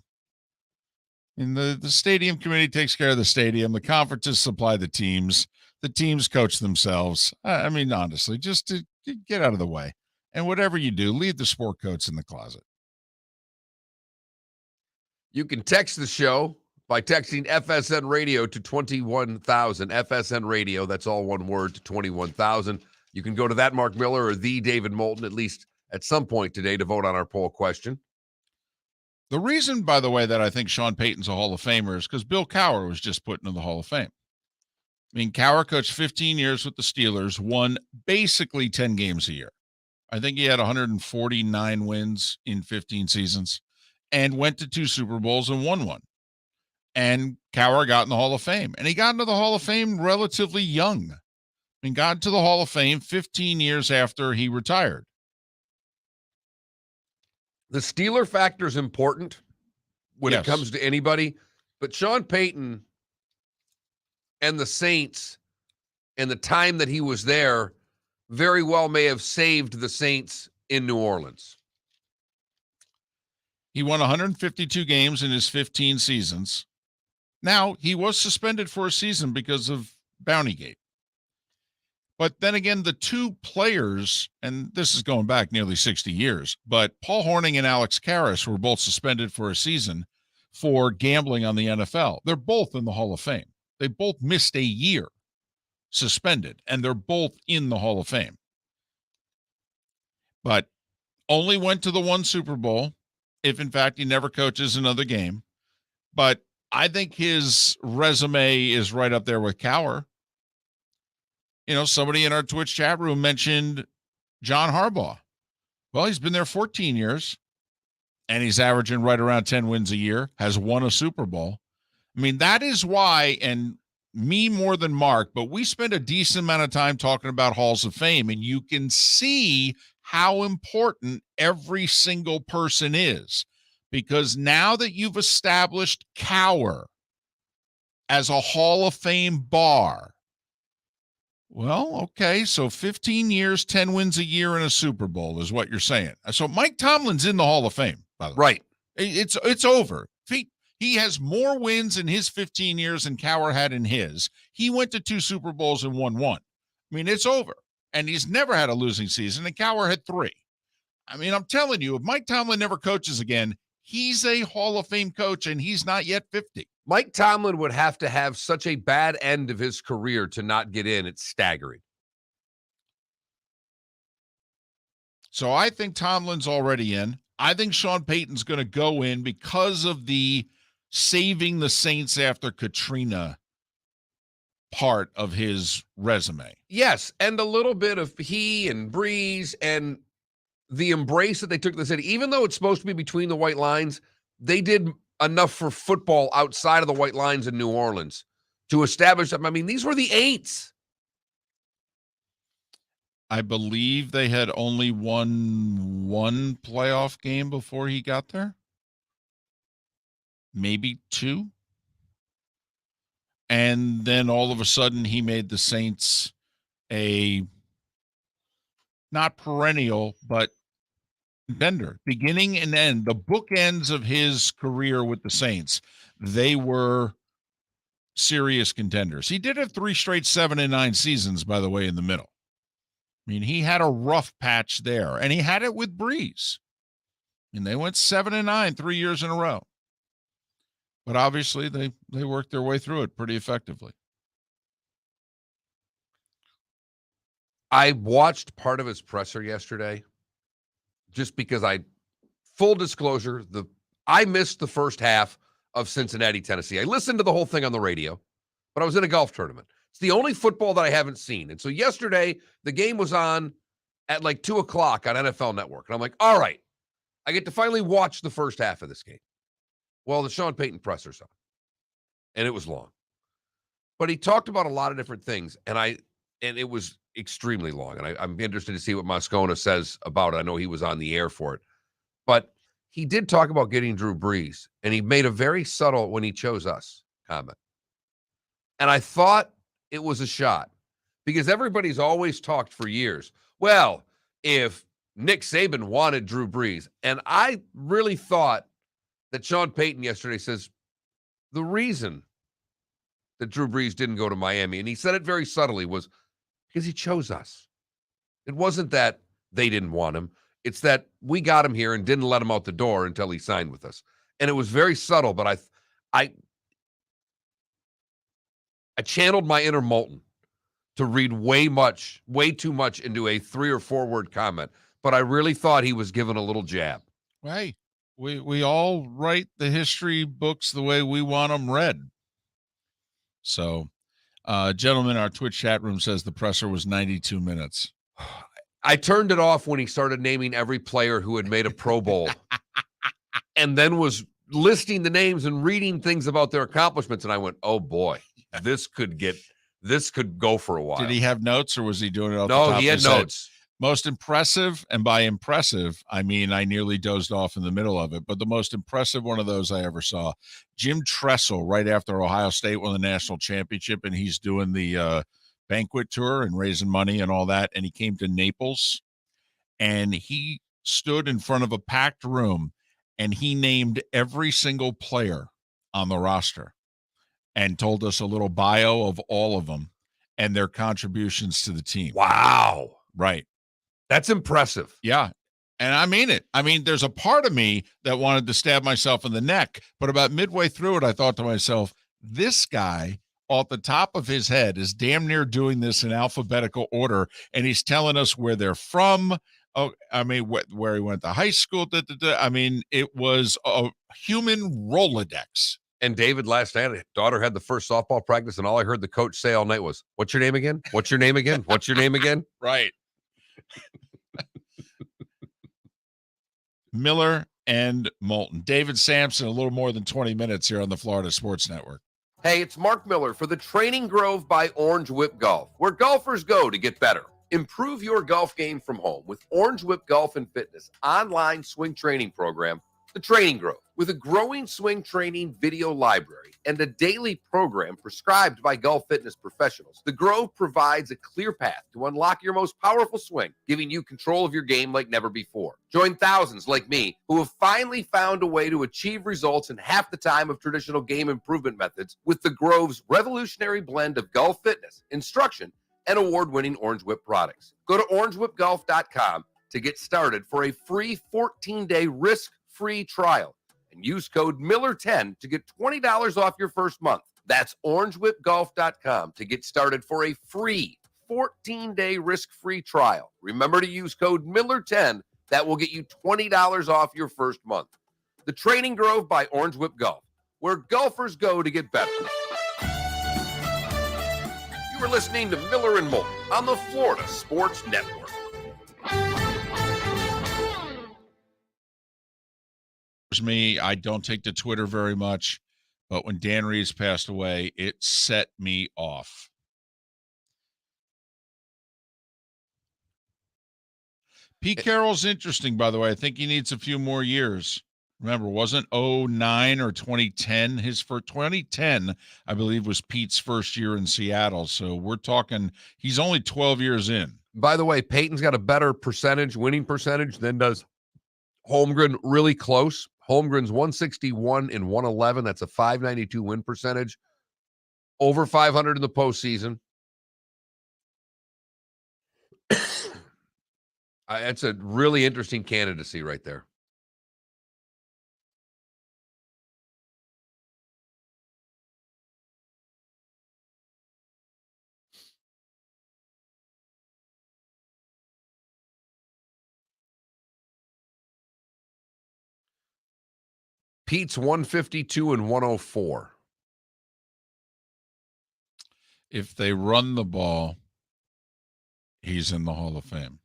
And the stadium committee takes care of the stadium. The conferences supply the teams. The teams coach themselves. I mean, honestly, just to get out of the way. And whatever you do, leave the sport coats in the closet. You can text the show by texting FSN Radio to 21,000. FSN Radio, that's all one word, to 21,000. You can go to that Mark Miller or the David Moulton at least at some point today to vote on our poll question. The reason, by the way, that I think Sean Payton's a Hall of Famer is because Bill Cowher was just put into the Hall of Fame. I mean, Cowher coached 15 years with the Steelers, won basically 10 games a year. I think he had 149 wins in 15 seasons and went to 2 Super Bowls and won one. And Cowher got in the Hall of Fame. And he got into the Hall of Fame relatively young. I mean, got into the Hall of Fame 15 years after he retired. The Steeler factor is important when it comes to anybody, but Sean Payton and the Saints and the time that he was there very well may have saved the Saints in New Orleans. He won 152 games in his 15 seasons. Now, he was suspended for a season because of Bountygate. But then again, the 2 players, and this is going back nearly 60 years, but Paul Hornung and Alex Karras were both suspended for a season for gambling on the NFL. They're both in the Hall of Fame. They both missed a year suspended, and they're both in the Hall of Fame. But only went to the 1 Super Bowl, if in fact he never coaches another game. But I think his resume is right up there with Cowher. You know, somebody in our Twitch chat room mentioned John Harbaugh. Well, he's been there 14 years, and he's averaging right around 10 wins a year, has won a Super Bowl. I mean, that is why, and me more than Mark, but we spend a decent amount of time talking about Halls of Fame, and you can see how important every single person is. Because now that you've established Cowher as a Hall of Fame bar, well, okay, so 15 years, 10 wins a year in a Super Bowl is what you're saying. So Mike Tomlin's in the Hall of Fame, by the way. Right. It's over. He has more wins in his 15 years than Cowher had in his. He went to 2 Super Bowls and won 1. I mean, it's over. And he's never had a losing season, and Cowher had 3. I mean, I'm telling you, if Mike Tomlin never coaches again, he's a Hall of Fame coach, and he's not yet 50. Mike Tomlin would have to have such a bad end of his career to not get in. It's staggering. So I think Tomlin's already in. I think Sean Payton's going to go in because of the saving the Saints after Katrina part of his resume. Yes, and a little bit of he and Breeze and the embrace that they took to the city. Even though it's supposed to be between the white lines, they did enough for football outside of the white lines in New Orleans to establish them. I mean, these were the 8s. I believe they had only won 1 playoff game before he got there. Maybe 2. And then all of a sudden he made the Saints a not perennial, but contender, beginning and end, the bookends of his career with the Saints. They were serious contenders. He did have 3 straight 7-9 seasons, by the way, in the middle. I mean, he had a rough patch there, and he had it with Breeze. And they went 7-9 3 years in a row. But obviously they worked their way through it pretty effectively. I watched part of his presser yesterday just because full disclosure, I missed the first half of Cincinnati, Tennessee. I listened to the whole thing on the radio, but I was in a golf tournament. It's the only football that I haven't seen. And so yesterday, the game was on at like 2 o'clock on NFL Network. And I'm like, all right, I get to finally watch the first half of this game. Well, the Sean Payton presser's on, and it was long. But he talked about a lot of different things, and it was extremely long. And I'm interested to see what Moscona says about it. I know he was on the air for it. But he did talk about getting Drew Brees, and he made a very subtle when he chose us comment. And I thought it was a shot because everybody's always talked for years. Well, if Nick Saban wanted Drew Brees, and I really thought that Sean Payton yesterday says the reason that Drew Brees didn't go to Miami, and he said it very subtly, was because he chose us. It wasn't that they didn't want him. It's that we got him here and didn't let him out the door until he signed with us. And it was very subtle, but I channeled my inner Moulton to read way too much into a 3 or 4 word comment, but I really thought he was giving a little jab. Right. We all write the history books the way we want them read. So, gentleman, our Twitch chat room says the presser was 92 minutes. I turned it off when he started naming every player who had made a Pro Bowl and then was listing the names and reading things about their accomplishments. And I went, oh boy, this could go for a while. Did he have notes or was he doing it off the top of his head? No, he had notes. Most impressive, and by impressive, I mean I nearly dozed off in the middle of it, but the most impressive one of those I ever saw, Jim Tressel, right after Ohio State won the national championship, and he's doing the banquet tour and raising money and all that, and he came to Naples, and he stood in front of a packed room, and he named every single player on the roster and told us a little bio of all of them and their contributions to the team. Wow. Right. That's impressive. Yeah. And I mean it. I mean, there's a part of me that wanted to stab myself in the neck, but about midway through it, I thought to myself, this guy off the top of his head is damn near doing this in alphabetical order, and he's telling us where they're from. Oh, I mean, where he went to high school. I mean, it was a human Rolodex. And David, last night, daughter had the first softball practice, and all I heard the coach say all night was, "What's your name again? What's your name again? What's your name again?" Right. Miller and Moulton. David Samson, a little more than 20 minutes here on the Florida Sports Network. Hey, it's Mark Miller for the Training Grove by Orange Whip Golf, where golfers go to get better. Improve your golf game from home with Orange Whip Golf and Fitness online swing training program, The Training Grove. With a growing swing training video library and a daily program prescribed by golf fitness professionals, The Grove provides a clear path to unlock your most powerful swing, giving you control of your game like never before. Join thousands like me who have finally found a way to achieve results in half the time of traditional game improvement methods with The Grove's revolutionary blend of golf fitness, instruction, and award-winning Orange Whip products. Go to orangewhipgolf.com to get started for a free 14-day risk-free trial. And use code Miller10 to get $20 off your first month. That's orangewhipgolf.com to get started for a free 14-day risk-free trial. Remember to use code Miller10. That will get you $20 off your first month. The Training Grove by Orange Whip Golf, where golfers go to get better. You are listening to Miller and Moulton on the Florida Sports Network. Me, I don't take to Twitter very much, but when Dan Reeves passed away, it set me off. Pete Carroll's interesting, by the way. I think he needs a few more years. Remember, wasn't 09 or 2010 his first? 2010, I believe, was Pete's first year in Seattle. So we're talking, he's only 12 years in. By the way, Peyton's got a better winning percentage than does Holmgren, really close. Holmgren's 161 and 111. That's a 592 win percentage. Over 500 in the postseason. That's a really interesting candidacy right there. Pete's 152 and 104. If they run the ball, he's in the Hall of Fame.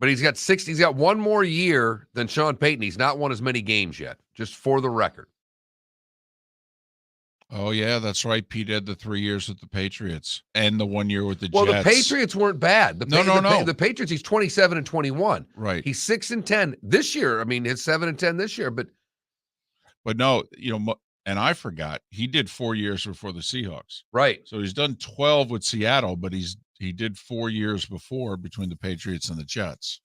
But he's got one more year than Sean Payton. He's not won as many games yet, just for the record. Oh, yeah, that's right. Pete had the 3 years with the Patriots and the 1 year with the Jets. Well, the Patriots weren't bad. No. The Patriots, he's 27 and 21. Right. He's 6-10 this year. I mean, it's 7-10 this year, but no, and I forgot, he did 4 years before the Seahawks. Right. So he's done 12 with Seattle, but he did 4 years before between the Patriots and the Jets.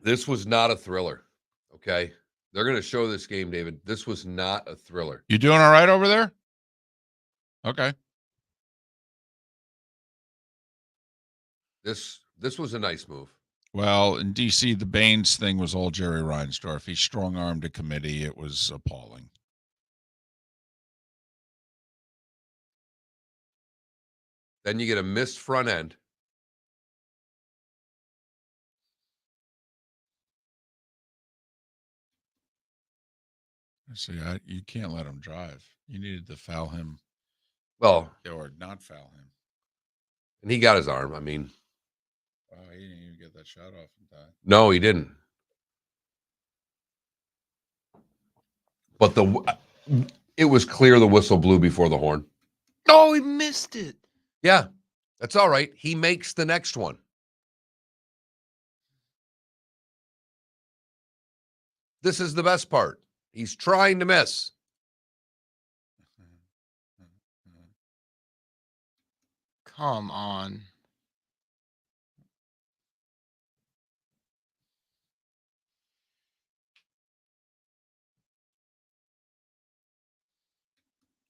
This was not a thriller. Okay. They're going to show this game, David. This was not a thriller. You doing all right over there? Okay. This was a nice move. Well, in D.C., the Baines thing was all Jerry Reinsdorf. He strong-armed a committee. It was appalling. Then you get a missed front end. See, you can't let him drive. You needed to foul him. Well, or not foul him. And he got his arm. I mean, wow, he didn't even get that shot off in time. No, he didn't. But it was clear the whistle blew before the horn. Oh, he missed it. Yeah, that's all right. He makes the next one. This is the best part. He's trying to miss. Come on.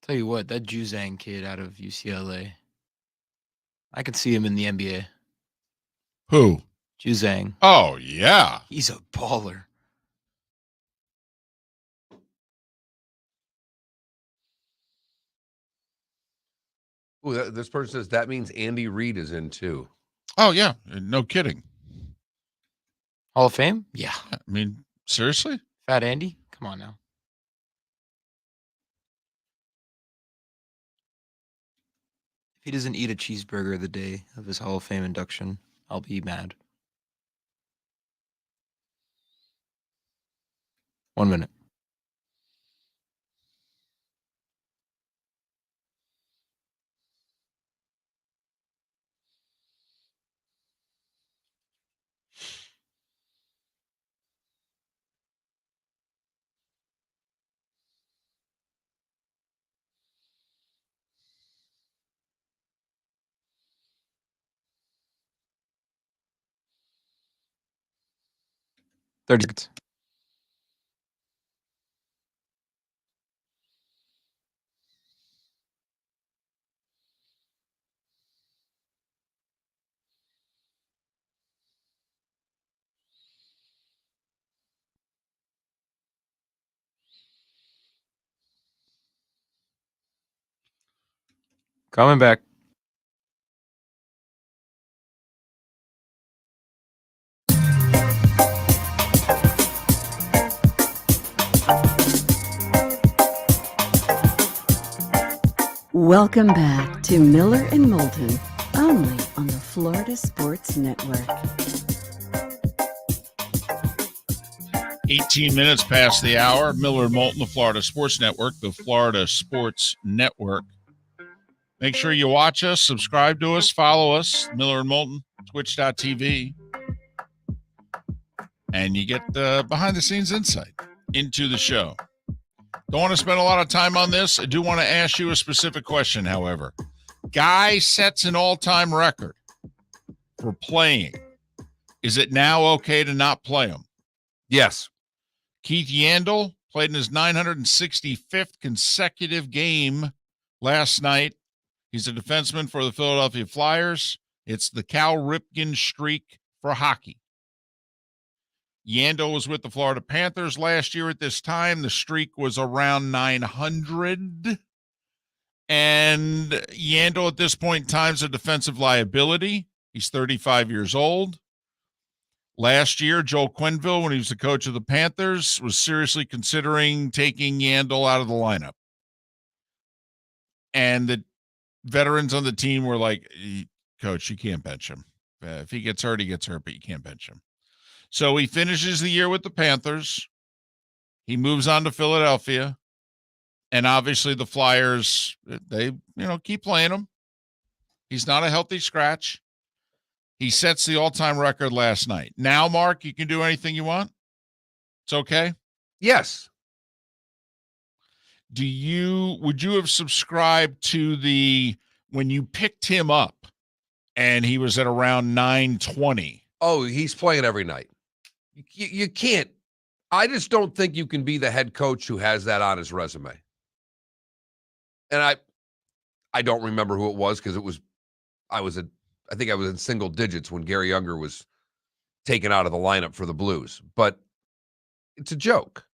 Tell you what, that Juzang kid out of UCLA, I could see him in the NBA. Who? Juzang. Oh, yeah. He's a baller. Ooh, this person says that means Andy Reid is in too. Oh, yeah. No kidding. Hall of Fame? Yeah. I mean, seriously? Fat Andy? Come on now. If he doesn't eat a cheeseburger the day of his Hall of Fame induction, I'll be mad. 1 minute. $30. Coming back. Welcome back to Miller and Moulton, only on the Florida Sports Network. 18 minutes past the hour. Miller and Moulton, the Florida Sports Network, the Florida Sports Network. Make sure you watch us, subscribe to us, follow us, Miller and Moulton, twitch.tv. And you get behind-the-scenes insight into the show. Don't want to spend a lot of time on this. I do want to ask you a specific question, however. Guy sets an all-time record for playing. Is it now okay to not play him? Yes. Keith Yandel played in his 965th consecutive game last night. He's a defenseman for the Philadelphia Flyers. It's the Cal Ripken streak for hockey. Yandel was with the Florida Panthers last year at this time. The streak was around 900. And Yandel at this point in time is a defensive liability. He's 35 years old. Last year, Joel Quenneville, when he was the coach of the Panthers, was seriously considering taking Yandel out of the lineup. And the veterans on the team were like, Coach, you can't bench him. If he gets hurt, he gets hurt, but you can't bench him. So he finishes the year with the Panthers. He moves on to Philadelphia. And obviously the Flyers, they, keep playing him. He's not a healthy scratch. He sets the all-time record last night. Now, Mark, you can do anything you want? It's okay? Yes. Would you have subscribed to when you picked him up and he was at around 920? Oh, he's playing every night. You can't. I just don't think you can be the head coach who has that on his resume. And I don't remember who it was because I think I was in single digits when Gary Younger was taken out of the lineup for the Blues. But it's a joke.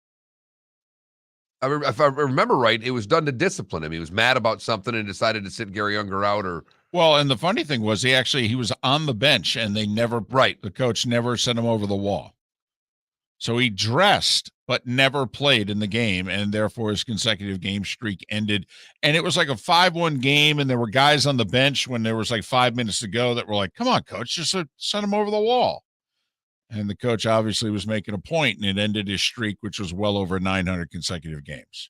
If I remember right, it was done to discipline him. He was mad about something and decided to sit Gary Younger out. Well, and the funny thing was he was on the bench and the coach never sent him over the wall. So he dressed but never played in the game, and therefore his consecutive game streak ended. And it was like a 5-1 game, and there were guys on the bench when there was like 5 minutes to go that were like, come on, coach, just send him over the wall. And the coach obviously was making a point, and it ended his streak, which was well over 900 consecutive games,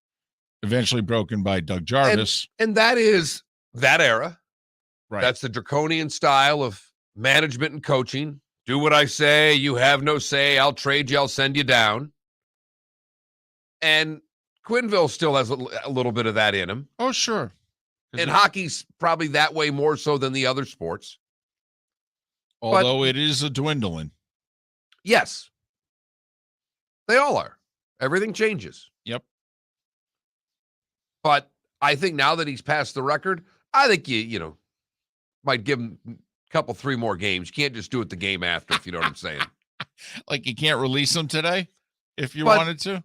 eventually broken by Doug Jarvis. And that is that era. Right. That's the draconian style of management and coaching. Do what I say. You have no say. I'll trade you. I'll send you down. And Quenneville still has a little bit of that in him. Oh, sure. And hockey's probably that way more so than the other sports. Although it is a dwindling. Yes. They all are. Everything changes. Yep. But I think now that he's passed the record, I think you might give him a couple, 3 more games. You can't just do it the game after, if you know what I'm saying. Like you can't release him today if you wanted to?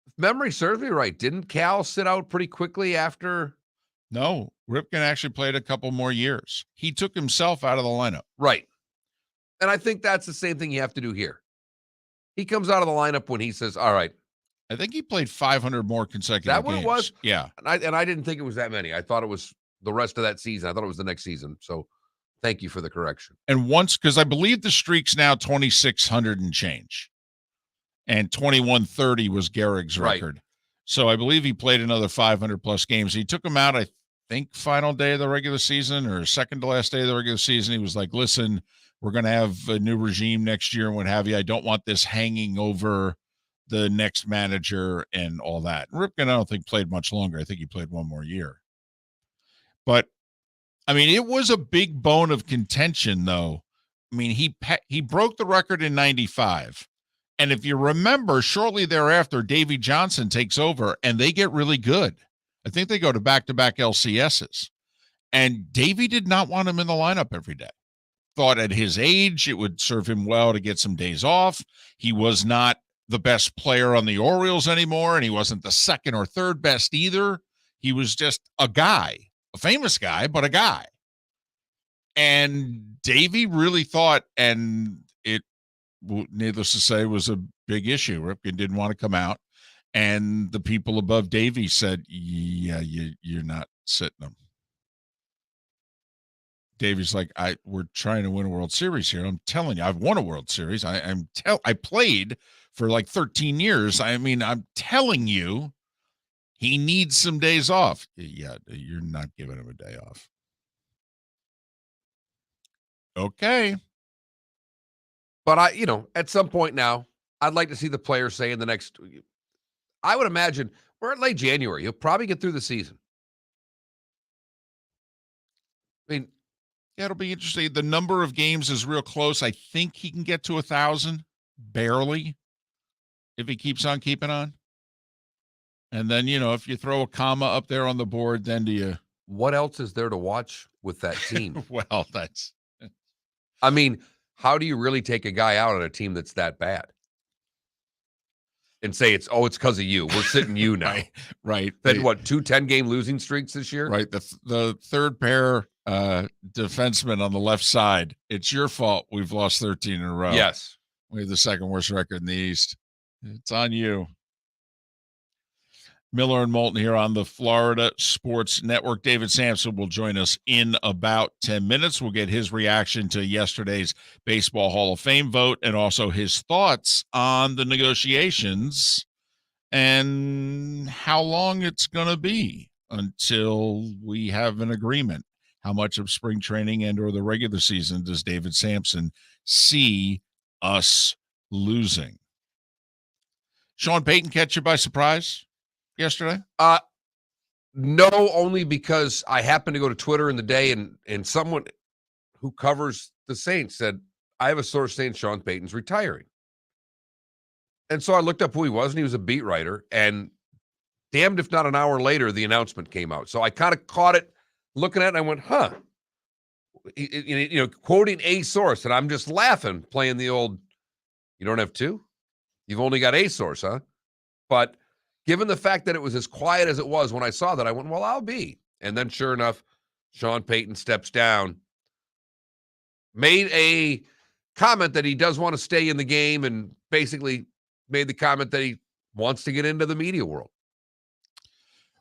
If memory serves me right, didn't Cal sit out pretty quickly after? No, Ripken actually played a couple more years. He took himself out of the lineup. Right. And I think that's the same thing you have to do here. He comes out of the lineup when he says, all right. I think he played 500 more consecutive games. That what it was? Yeah. And I didn't think it was that many. I thought it was the rest of that season. I thought it was the next season. So thank you for the correction. And because I believe the streak's now 2,600 and change. And 2,130 was Gehrig's record. So I believe he played another 500-plus games. He took him out, I think, final day of the regular season or second to last day of the regular season. He was like, listen, we're going to have a new regime next year and what have you. I don't want this hanging over the next manager and all that. Ripken, I don't think, played much longer. I think he played 1 more year. But, I mean, it was a big bone of contention, though. I mean, he broke the record in 95. And if you remember, shortly thereafter, Davey Johnson takes over, and they get really good. I think they go to back-to-back LCSs. And Davey did not want him in the lineup every day. Thought at his age, it would serve him well to get some days off. He was not the best player on the Orioles anymore, and he wasn't the second or third best either. He was just a guy, a famous guy, but a guy. And Davey really thought, and it, needless to say, was a big issue. Ripken didn't want to come out, and the people above Davey said, yeah, you're not sitting him. Davey's like, we're trying to win a World Series here. I'm telling you, I've won a World Series. I played for like 13 years. I mean, I'm telling you, he needs some days off. Yeah, you're not giving him a day off. Okay. But at some point now, I'd like to see the player say in the next, I would imagine we're at late January. He'll probably get through the season. I mean, yeah, it'll be interesting. The number of games is real close. I think he can get to 1,000, barely, if he keeps on keeping on. And then, if you throw a comma up there on the board, then do you? What else is there to watch with that team? Well, that's. I mean, how do you really take a guy out on a team that's that bad? And say it's because of you. We're sitting you now. Right. Then what, 2 10-game losing streaks this year? Right. The third pair defenseman on the left side. It's your fault we've lost 13 in a row. Yes. We have the second worst record in the East. It's on you. Miller and Moulton here on the Florida Sports Network. David Samson will join us in about 10 minutes. We'll get his reaction to yesterday's Baseball Hall of Fame vote and also his thoughts on the negotiations and how long it's going to be until we have an agreement. How much of spring training and or the regular season does David Samson see us losing? Sean Payton catch you by surprise yesterday? No, only because I happened to go to Twitter in the day and someone who covers the Saints said, I have a source saying Sean Payton's retiring. And so I looked up who he was, and he was a beat writer, and damned if not an hour later, the announcement came out. So I kind of caught it looking at it, and I went, huh. Quoting a source, and I'm just laughing, playing the old, you don't have two? You've only got a source, huh? But given the fact that it was as quiet as it was when I saw that, I went, well, I'll be. And then sure enough, Sean Payton steps down, made a comment that he does want to stay in the game, and basically made the comment that he wants to get into the media world.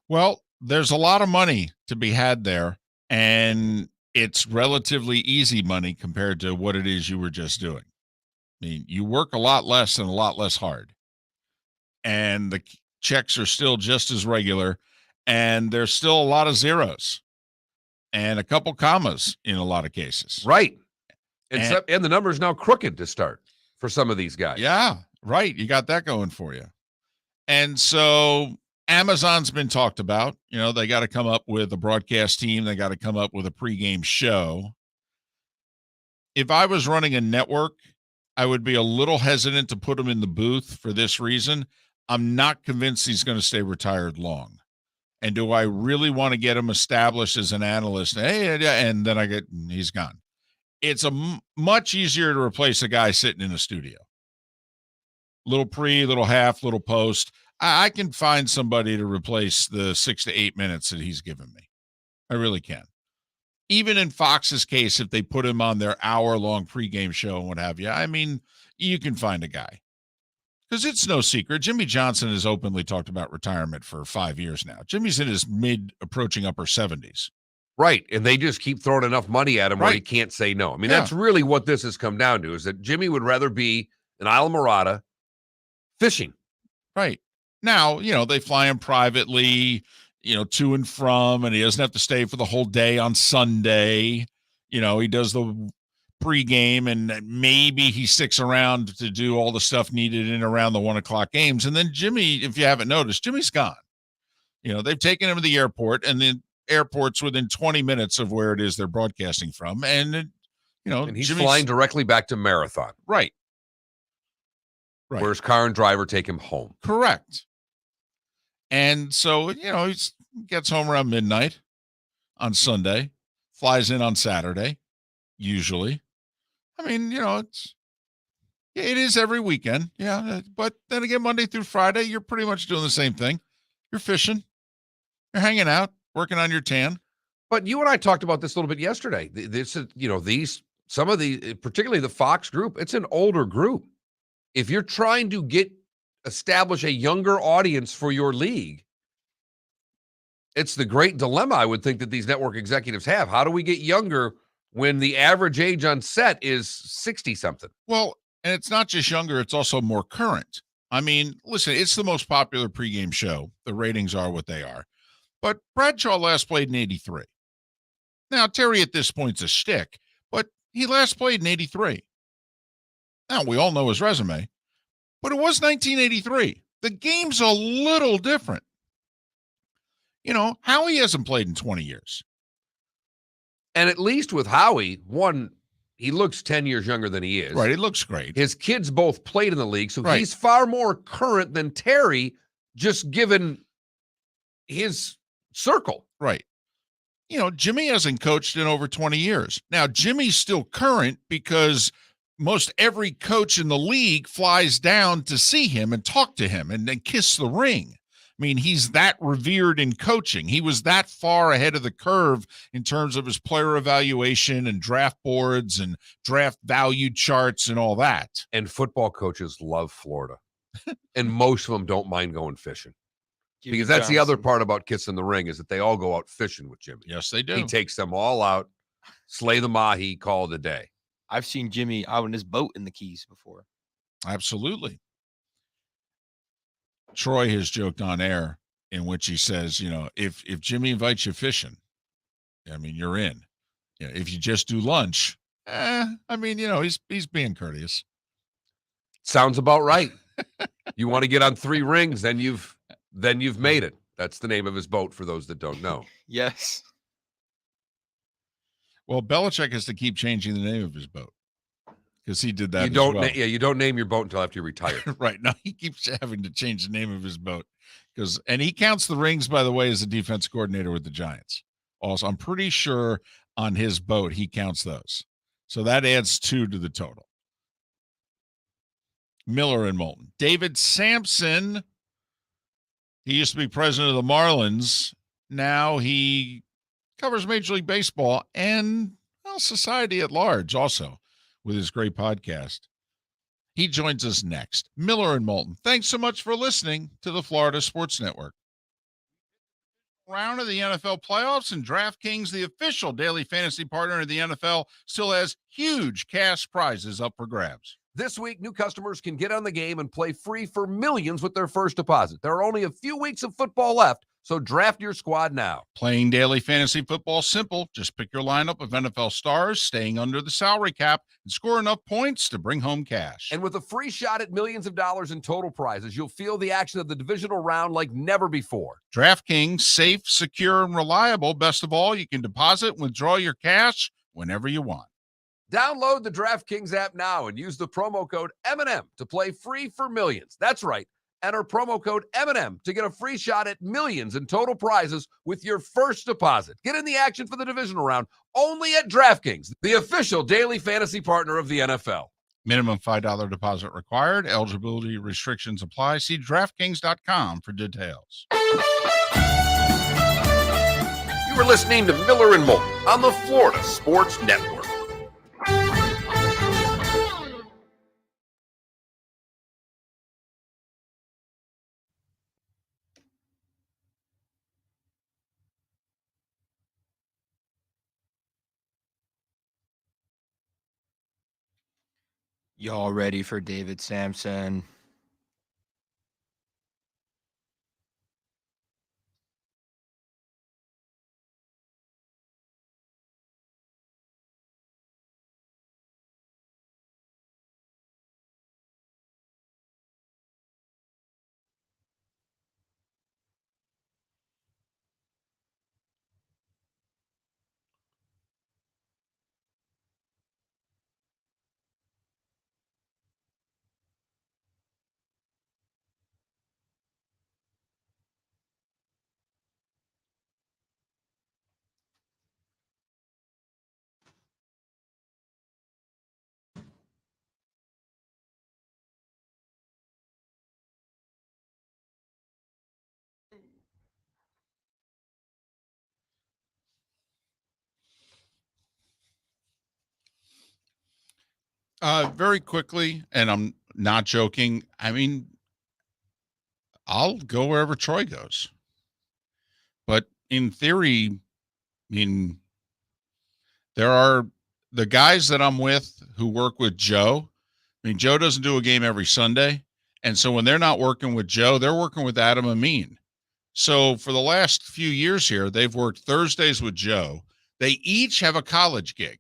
Well, there's a lot of money to be had there, and it's relatively easy money compared to what it is you were just doing. I mean, you work a lot less and a lot less hard, and the checks are still just as regular, and there's still a lot of zeros and a couple commas in a lot of cases. Right. And the number's now crooked to start for some of these guys. Yeah, right. You got that going for you. And so Amazon's been talked about. They got to come up with a broadcast team. They got to come up with a pregame show. If I was running a network, I would be a little hesitant to put him in the booth for this reason. I'm not convinced he's going to stay retired long. And do I really want to get him established as an analyst? And then he's gone. It's much easier to replace a guy sitting in a studio. Little pre, little half, little post. I can find somebody to replace the 6 to 8 minutes that he's given me. I really can. Even in Fox's case, if they put him on their hour-long pregame show and what have you, I mean, you can find a guy. Because it's no secret, Jimmy Johnson has openly talked about retirement for 5 years now. Jimmy's in his approaching upper 70s. Right, and they just keep throwing enough money at him where he can't say no. I mean, that's really what this has come down to, is that Jimmy would rather be in Isla Morada fishing. Right. Now, they fly him privately, to and from, and he doesn't have to stay for the whole day on Sunday. He does the pregame, and maybe he sticks around to do all the stuff needed in around the 1:00 games. And then Jimmy, if you haven't noticed, Jimmy's gone. They've taken him to the airport, and the airport's within 20 minutes of where it is they're broadcasting from. And, and he's flying directly back to Marathon. Right. Right. Where his car and driver take him home. Correct. And so, he gets home around midnight on Sunday, flies in on Saturday, usually. I mean, it is every weekend. Yeah. But then again, Monday through Friday, you're pretty much doing the same thing. You're fishing, you're hanging out, working on your tan. But you and I talked about this a little bit yesterday. This is, some of the, particularly the Fox group, it's an older group. If you're trying to establish a younger audience for your league, it's the great dilemma I would think that these network executives have. How do we get younger when the average age on set is 60-something? Well, and it's not just younger, it's also more current. I mean, listen, it's the most popular pregame show. The ratings are what they are. But Bradshaw last played in 83. Now, Terry at this point's a shtick, but he last played in 83. Now, we all know his resume, but it was 1983. The game's a little different. Howie hasn't played in 20 years. And at least with Howie, he looks 10 years younger than he is. Right, he looks great. His kids both played in the league, so he's far more current than Terry, just given his circle. Right. Jimmy hasn't coached in over 20 years. Now, Jimmy's still current because most every coach in the league flies down to see him and talk to him and then kiss the ring. I mean, he's that revered in coaching. He was that far ahead of the curve in terms of his player evaluation and draft boards and draft value charts and all that. And football coaches love Florida. And most of them don't mind going fishing. Because that's the other part about kissing the ring, is that they all go out fishing with Jimmy. Yes, they do. He takes them all out, slay the mahi, call it a day. I've seen Jimmy out on his boat in the Keys before. Absolutely. Troy has joked on air in which he says, if Jimmy invites you fishing, I mean, you're in. If you just do lunch, he's being courteous. Sounds about right. You want to get on 3 rings, then you've made it. That's the name of his boat for those that don't know. Yes. Well, Belichick has to keep changing the name of his boat because he did that. You don't name your boat until after you retire. Right. Now he keeps having to change the name of his boat and he counts the rings, by the way, as a defense coordinator with the Giants. Also, I'm pretty sure on his boat he counts those. So that adds 2 to the total. Miller and Moulton. David Samson, he used to be president of the Marlins. Now he covers Major League Baseball and, well, society at large also with his great podcast. He joins us next. Miller and Moulton, thanks so much for listening to the Florida Sports Network. Round of the NFL playoffs, and DraftKings, the official daily fantasy partner of the NFL, still has huge cash prizes up for grabs. This week, new customers can get on the game and play free for millions with their first deposit. There are only a few weeks of football left, so draft your squad now. Playing daily fantasy football is simple. Just pick your lineup of NFL stars, staying under the salary cap, and score enough points to bring home cash. And with a free shot at millions of dollars in total prizes, you'll feel the action of the divisional round like never before. DraftKings, safe, secure, and reliable. Best of all, you can deposit and withdraw your cash whenever you want. Download the DraftKings app now and use the promo code M&M to play free for millions. That's right. Enter promo code M&M to get a free shot at millions in total prizes with your first deposit. Get in the action for the divisional round only at DraftKings, the official daily fantasy partner of the NFL. Minimum $5 deposit required. Eligibility restrictions apply. See DraftKings.com for details. You were listening to Miller and Moulton on the Florida Sports Network. Y'all ready for David Samson? Very quickly, and I'm not joking. I mean, I'll go wherever Troy goes. But in theory, I mean, there are the guys that I'm with who work with Joe. I mean, Joe doesn't do a game every Sunday. And so when they're not working with Joe, they're working with Adam Amin. So for the last few years here, they've worked Thursdays with Joe. They each have a college gig.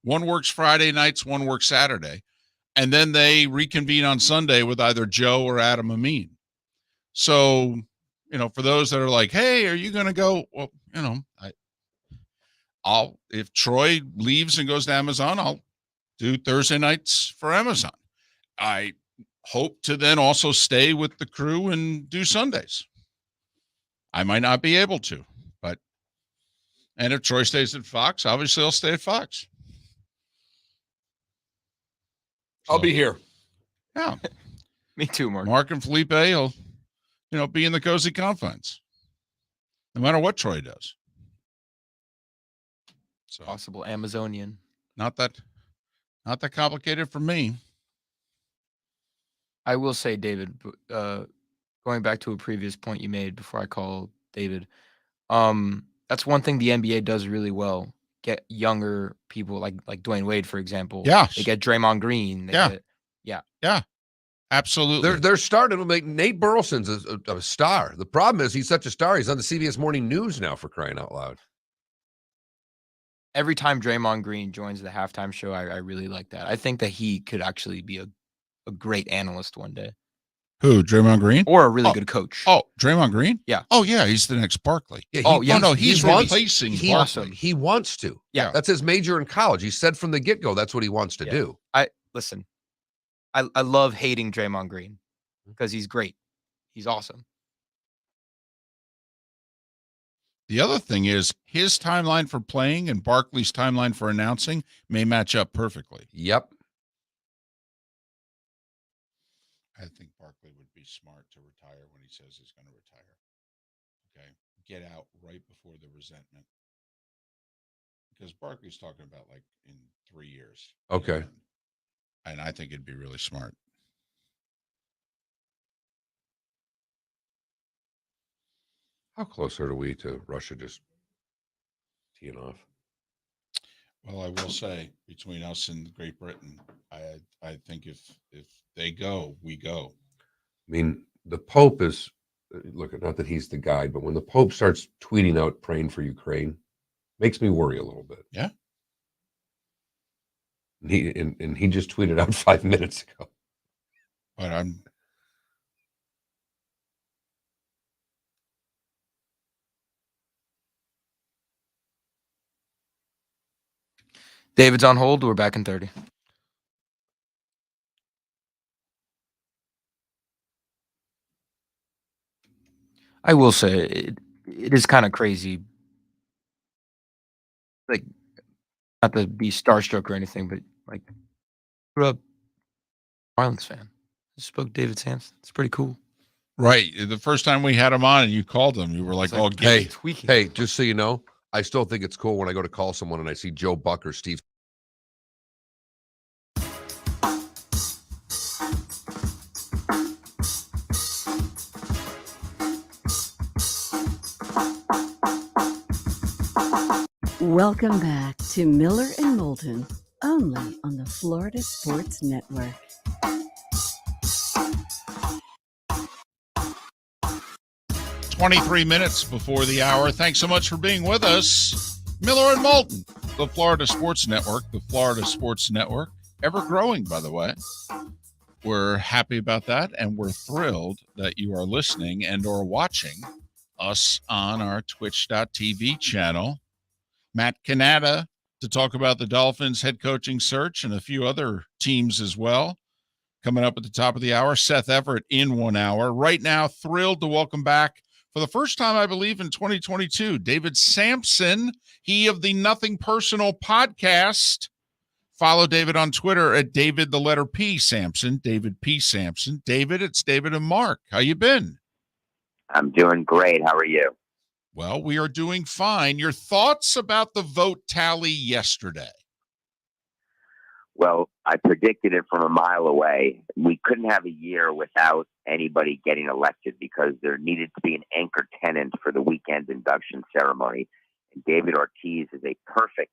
One works Friday nights, one works Saturday. And then they reconvene on Sunday with either Joe or Adam Amin. So, you know, for those that are like, hey, are you going to go? Well, you know, I'll, if Troy leaves and goes to Amazon, I'll do Thursday nights for Amazon. I hope to then also stay with the crew and do Sundays. I might not be able to, and if Troy stays at Fox, obviously I'll stay at Fox. I'll be here. Yeah. Me too, Mark. Mark and Felipe will, you know, be in the cozy confines, no matter what Troy does. So Possible Amazonian. not that complicated for me. I will say, David, going back to a previous point you made before I call David, that's one thing the NBA does really well. Get younger people like Dwayne Wade, for example. Yeah. They get Draymond Green. Yeah. Absolutely. They're starting to make Nate Burleson's a star. The problem is he's such a star. He's on the CBS Morning News now, for crying out loud. Every time Draymond Green joins the halftime show, I really like that. I think that he could actually be a great analyst one day. Who, Draymond Green? Or a really good coach. Oh, Draymond Green? Yeah. Oh, yeah, he's the next Barkley. Yeah, he's replacing Barkley. Awesome. He wants to. Yeah. That's his major in college. He said from the get-go that's what he wants to do. I love hating Draymond Green because he's great. He's awesome. The other thing is his timeline for playing and Barkley's timeline for announcing may match up perfectly. Yep. I think Barkley would be smart to retire when he says he's going to retire. Okay. Get out right before the resentment. Because Barkley's talking about like in 3 years. Okay. And I think it'd be really smart. How close are we to Russia just teeing off? Well, I will say between us and Great Britain, I think if they go, we go. I mean, the Pope is, look, not that he's the guy, but when the Pope starts tweeting out praying for Ukraine, makes me worry a little bit. Yeah. And he just tweeted out 5 minutes ago. But I'm David's on hold. We're back in 30. I will say it is kind of crazy. Like, not to be starstruck or anything, but like, grew up Marlins fan. I spoke David Samson. It's pretty cool. right. The first time we had him on and you called him, you were like, "Oh, hey, tweaking." Hey, just so you know, I still think it's cool when I go to call someone and I see Joe Buck or Steve. Welcome back to Miller and Moulton, only on the Florida Sports Network. "23 minutes before the hour. Thanks so much for being with us. Miller and Moulton, the Florida Sports Network, the Florida Sports Network, ever growing, by the way. We're happy about that, and we're thrilled that you are listening and or watching us on our twitch.tv channel. Matt Cannata to talk about the Dolphins head coaching search and a few other teams as well. Coming up at the top of the hour, Seth Everett in 1 hour. Right now, thrilled to welcome back for the first time, I believe, in 2022, David Samson, he of the Nothing Personal podcast. Follow David on Twitter at David the letter P Samson, David P Samson. David, it's David and Mark. How you been? I'm doing great. How are you? Well, we are doing fine. Your thoughts about the vote tally yesterday? Well, I predicted it from a mile away. We couldn't have a year without anybody getting elected because there needed to be an anchor tenant for the weekend induction ceremony. And David Ortiz is a perfect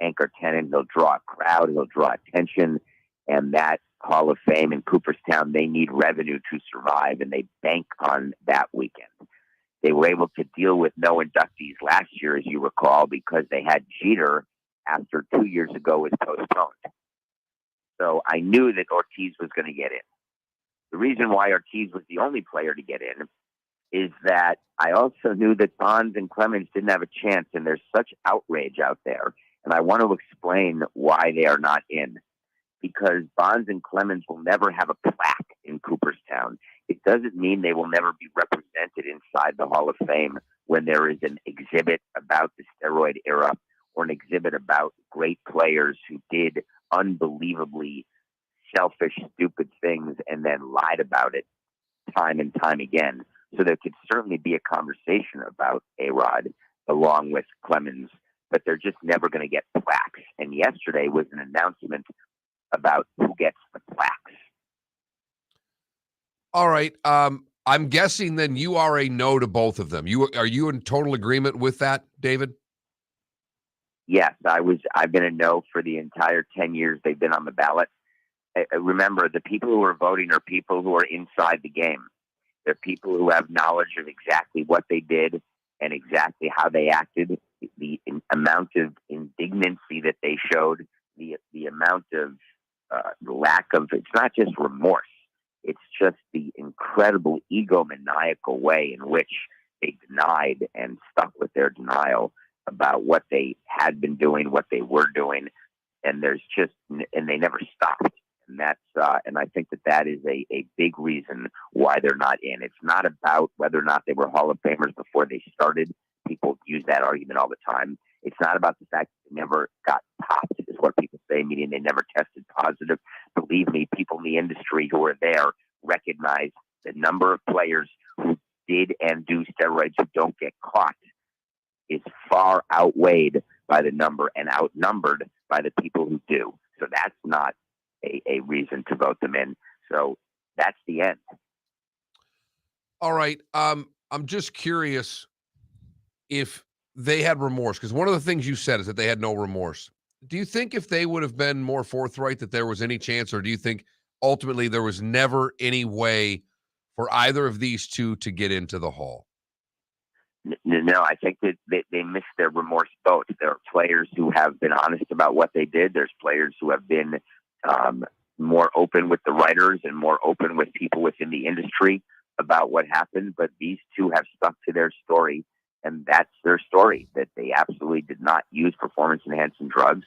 anchor tenant. He'll draw a crowd. He'll draw attention. And that Hall of Fame in Cooperstown, they need revenue to survive, and they bank on that weekend. They were able to deal with no inductees last year, as you recall, because they had Jeter after 2 years ago was postponed. So I knew that Ortiz was going to get in. The reason why Ortiz was the only player to get in is that I also knew that Bonds and Clemens didn't have a chance, and there's such outrage out there. And I want to explain why they are not in. Because Bonds and Clemens will never have a plaque in Cooperstown. It doesn't mean they will never be represented inside the Hall of Fame when there is an exhibit about the steroid era or an exhibit about great players who did unbelievably selfish, stupid things and then lied about it time and time again. So there could certainly be a conversation about A-Rod along with Clemens, but they're just never going to get plaques. And yesterday was an announcement about who gets the plaques. All right. I'm guessing then you are a no to both of them. Are you in total agreement with that, David? Yes, I've been a no for the entire 10 years they've been on the ballot. Remember, the people who are voting are people who are inside the game. They're people who have knowledge of exactly what they did and exactly how they acted, the amount of indignancy that they showed, the amount of lack of, it's not just remorse, it's just the incredible egomaniacal way in which they denied and stuck with their denial about what they had been doing, what they were doing, and they never stopped. And that's and I think that is a big reason why they're not in. It's not about whether or not they were Hall of Famers before they started. people use that argument all the time. It's not about the fact that they never got popped, is what people say, meaning they never tested positive. Believe me, people in the industry who are there recognize the number of players who did and do steroids who don't get caught is far outweighed by the number and outnumbered by the people who do. So that's not a reason to vote them in. So that's the end. All right. I'm just curious if they had remorse, because one of the things you said is that they had no remorse. Do you think if they would have been more forthright that there was any chance, or do you think ultimately there was never any way for either of these two to get into the Hall? No, I think that they missed their remorse boat. There are players who have been honest about what they did. There's players who have been more open with the writers and more open with people within the industry about what happened. But these two have stuck to their story, and that's their story, that they absolutely did not use performance-enhancing drugs,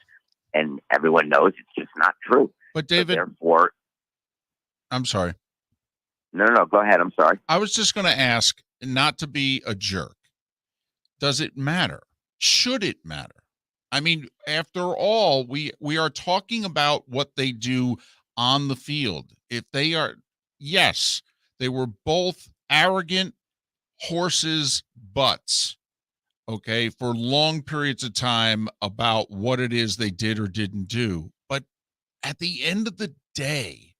and everyone knows it's just not true. But David, therefore, I'm sorry. No, go ahead. I'm sorry. I was just going to ask, not to be a jerk, does it matter? Should it matter? I mean, after all, we are talking about what they do on the field. If they are, yes, they were both arrogant horses' butts, okay, for long periods of time about what it is they did or didn't do. But at the end of the day,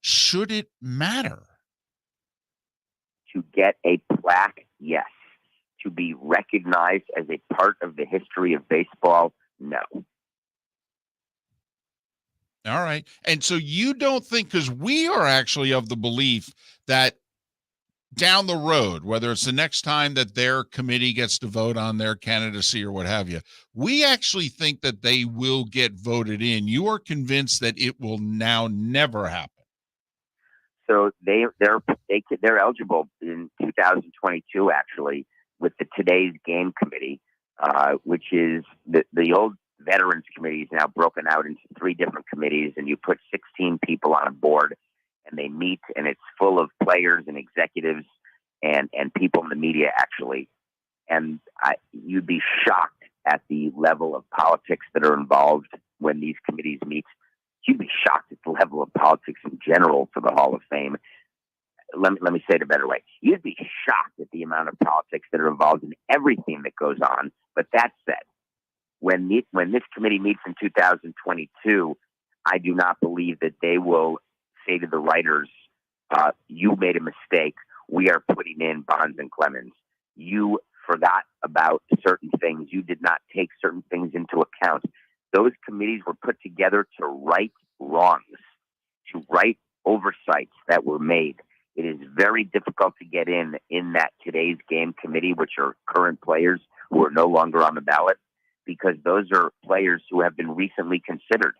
should it matter? To get a plaque, yes. To be recognized as a part of the history of baseball, no. All right. And so you don't think, because we are actually of the belief that down the road, whether it's the next time that their committee gets to vote on their candidacy or what have you, we actually think that they will get voted in. You are convinced that it will now never happen. So they're eligible in 2022, actually, with the Today's Game Committee, which is the old Veterans Committee is now broken out into 3 different committees, and you put 16 people on a board, and they meet, and it's full of players and executives and people in the media, actually. And you'd be shocked at the level of politics that are involved when these committees meet. You'd be shocked at the level of politics in general for the Hall of Fame. Let me say it a better way. You'd be shocked at the amount of politics that are involved in everything that goes on. But that said, when this committee meets in 2022, I do not believe that they will say to the writers, you made a mistake. We are putting in Bonds and Clemens. You forgot about certain things. You did not take certain things into account. Those committees were put together to right wrongs, to right oversights that were made. It is very difficult to get in that Today's Game Committee, which are current players who are no longer on the ballot, because those are players who have been recently considered.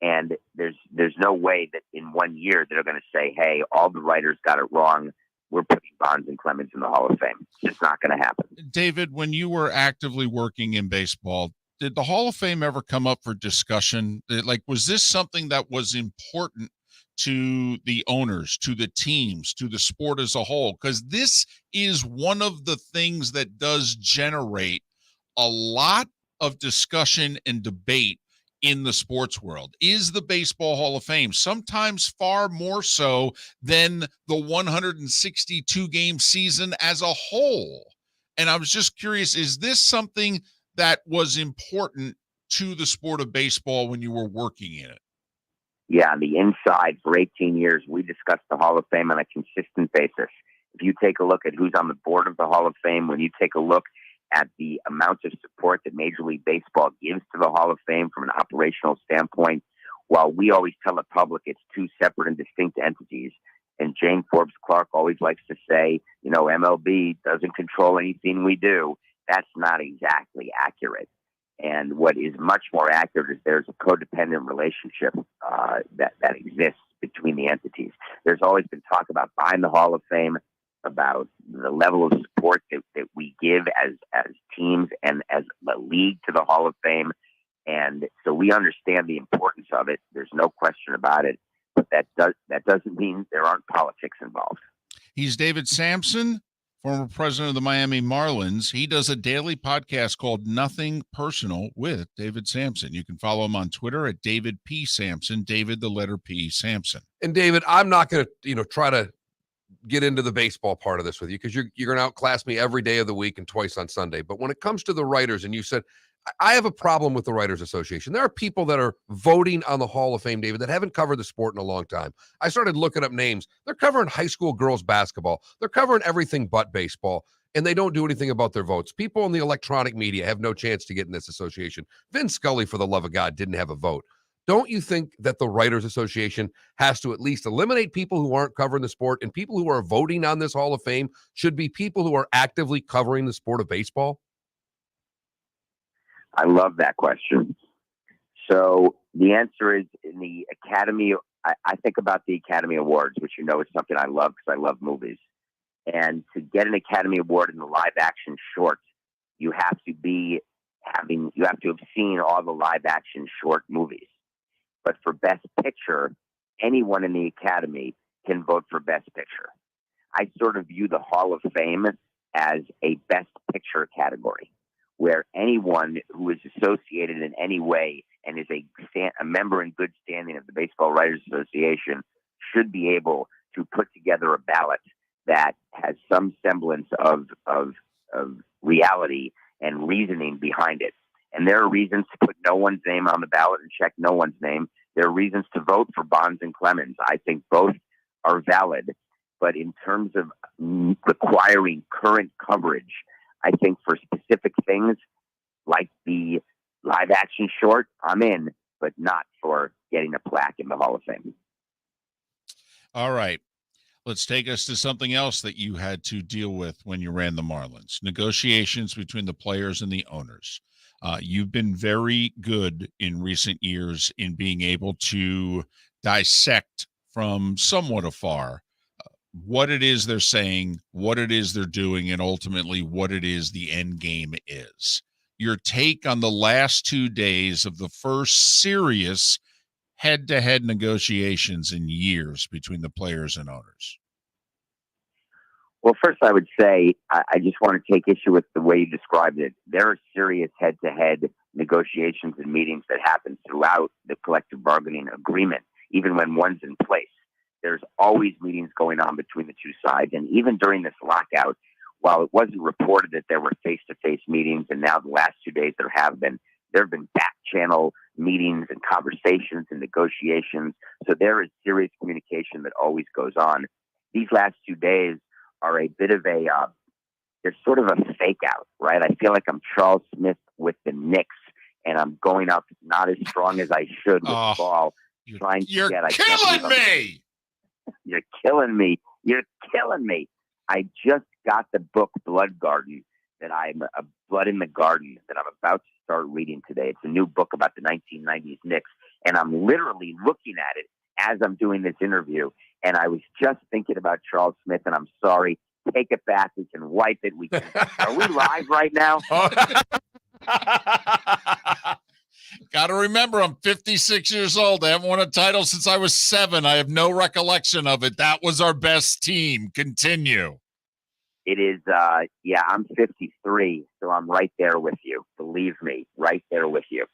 And there's no way that in 1 year they're going to say, hey, all the writers got it wrong. We're putting Bonds and Clemens in the Hall of Fame. It's just not going to happen. David, when you were actively working in baseball, did the Hall of Fame ever come up for discussion? Like, was this something that was important to the owners, to the teams, to the sport as a whole? Because this is one of the things that does generate a lot of discussion and debate in the sports world. Is the Baseball Hall of Fame, sometimes far more so than the 162 game season as a whole. And I was just curious, is this something that was important to the sport of baseball when you were working in it? Yeah, on the inside for 18 years, we discussed the Hall of Fame on a consistent basis. If you take a look at who's on the board of the Hall of Fame, when you take a look at the amount of support that Major League Baseball gives to the Hall of Fame from an operational standpoint, while we always tell the public it's 2 separate and distinct entities, and Jane Forbes Clark always likes to say, MLB doesn't control anything we do, that's not exactly accurate. And what is much more accurate is there's a codependent relationship that exists between the entities. There's always been talk about buying the Hall of Fame, about the level of support that we give as teams and as the league to the Hall of Fame. And so we understand the importance of it. There's no question about it. But that doesn't mean there aren't politics involved. He's David Samson, former president of the Miami Marlins. He does a daily podcast called Nothing Personal with David Samson. You can follow him on Twitter at David P. Samson, David the letter P. Samson. And David, I'm not going to, try to get into the baseball part of this with you because you're going to outclass me every day of the week and twice on Sunday. But when it comes to the writers, and you said, I have a problem with the Writers Association. There are people that are voting on the Hall of Fame, David, that haven't covered the sport in a long time. I started looking up names. They're covering high school girls basketball. They're covering everything but baseball, and they don't do anything about their votes. People in the electronic media have no chance to get in this association. Vin Scully, for the love of God, didn't have a vote. Don't you think that the Writers Association has to at least eliminate people who aren't covering the sport, and people who are voting on this Hall of Fame should be people who are actively covering the sport of baseball? I love that question. So the answer is in the Academy. I think about the Academy Awards, which is something I love because I love movies. And to get an Academy Award in the live action short, you have to have seen all the live action short movies. But for Best Picture, anyone in the Academy can vote for Best Picture. I sort of view the Hall of Fame as a Best Picture category, where anyone who is associated in any way and is a member in good standing of the Baseball Writers Association should be able to put together a ballot that has some semblance of reality and reasoning behind it. And there are reasons to put no one's name on the ballot and check no one's name. There are reasons to vote for Bonds and Clemens. I think both are valid. But in terms of requiring current coverage, I think for specific things like the live action short, I'm in, but not for getting a plaque in the Hall of Fame. All right. Let's take us to something else that you had to deal with when you ran the Marlins. Negotiations between the players and the owners. You've been very good in recent years in being able to dissect from somewhat afar what it is they're saying, what it is they're doing, and ultimately what it is the end game is. Your take on the last 2 days of the first serious head-to-head negotiations in years between the players and owners. Well, first I would say I just want to take issue with the way you described it. There are serious head-to-head negotiations and meetings that happen throughout the collective bargaining agreement, even when one's in place. There's always meetings going on between the two sides. And even during this lockout, while it wasn't reported that there were face-to-face meetings, and now the last 2 days there have been back-channel meetings and conversations and negotiations. So there is serious communication that always goes on. These last 2 days are a bit of they're sort of a fake out, right? I feel like I'm Charles Smith with the Knicks, and I'm going out not as strong as I should with the ball. Trying to get. Killing me! You're killing me. You're killing me. I just got the book Blood Garden Blood in the Garden that I'm about to start reading today. It's a new book about the 1990s Knicks, and I'm literally looking at it as I'm doing this interview. And I was just thinking about Charles Smith, and I'm sorry. Take it back. We can wipe it. Are we live right now? Got to remember, I'm 56 years old. I haven't won a title since I was 7. I have no recollection of it. That was our best team. Continue. It is, I'm 53, so I'm right there with you. Believe me, right there with you.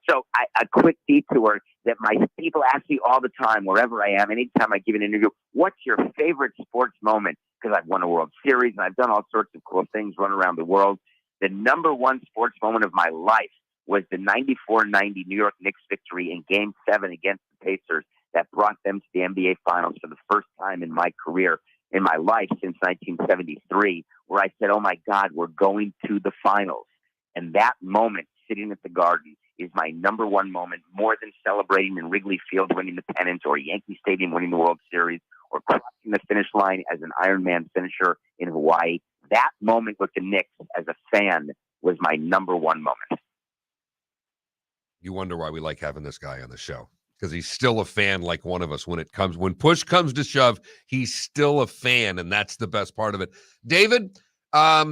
So a quick detour that my people ask me all the time, wherever I am, anytime I give an interview, what's your favorite sports moment? Because I've won a World Series and I've done all sorts of cool things, run around the world. The number one sports moment of my life was the 94-90 New York Knicks victory in Game 7 against the Pacers that brought them to the NBA Finals for the first time in my career, in my life since 1973, where I said, oh my God, we're going to the finals. And that moment, sitting at the Garden, is my number one moment, more than celebrating in Wrigley Field winning the pennant or Yankee Stadium winning the World Series or crossing the finish line as an Ironman finisher in Hawaii. That moment with the Knicks as a fan was my number one moment. You wonder why we like having this guy on the show, because he's still a fan like one of us. When push comes to shove, he's still a fan, and that's the best part of it. David, a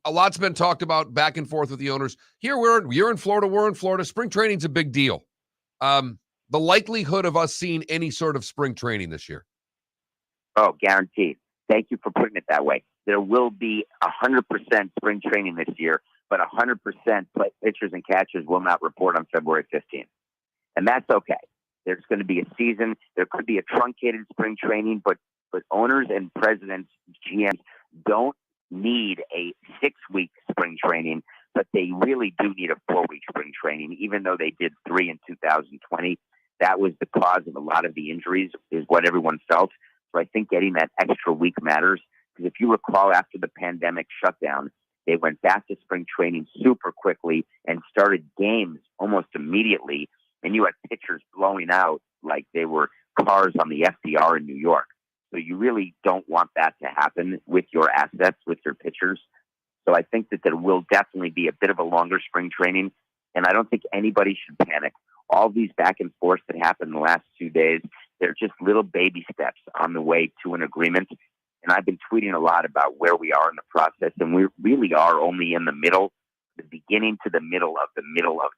lot's been talked about back and forth with the owners. Here you're in Florida, we're in Florida. Spring training's a big deal. The likelihood of us seeing any sort of spring training this year. Oh, guaranteed. Thank you for putting it that way. There will be 100% spring training this year, but 100% pitchers and catchers will not report on February 15th. And that's okay. There's going to be a season. There could be a truncated spring training, but owners and presidents, GMs, don't need a 6-week spring training, but they really do need a 4-week spring training, even though they did 3 in 2020. That was the cause of a lot of the injuries, is what everyone felt. So I think getting that extra week matters, because if you recall, after the pandemic shutdown, they went back to spring training super quickly and started games almost immediately, and you had pitchers blowing out like they were cars on the FDR in New York. So you really don't want that to happen with your assets, with your pitchers. So I think that there will definitely be a bit of a longer spring training, and I don't think anybody should panic. All these back and forth that happened in the last 2 days, they're just little baby steps on the way to an agreement. And I've been tweeting a lot about where we are in the process, and we really are only in the middle, the beginning to the middle of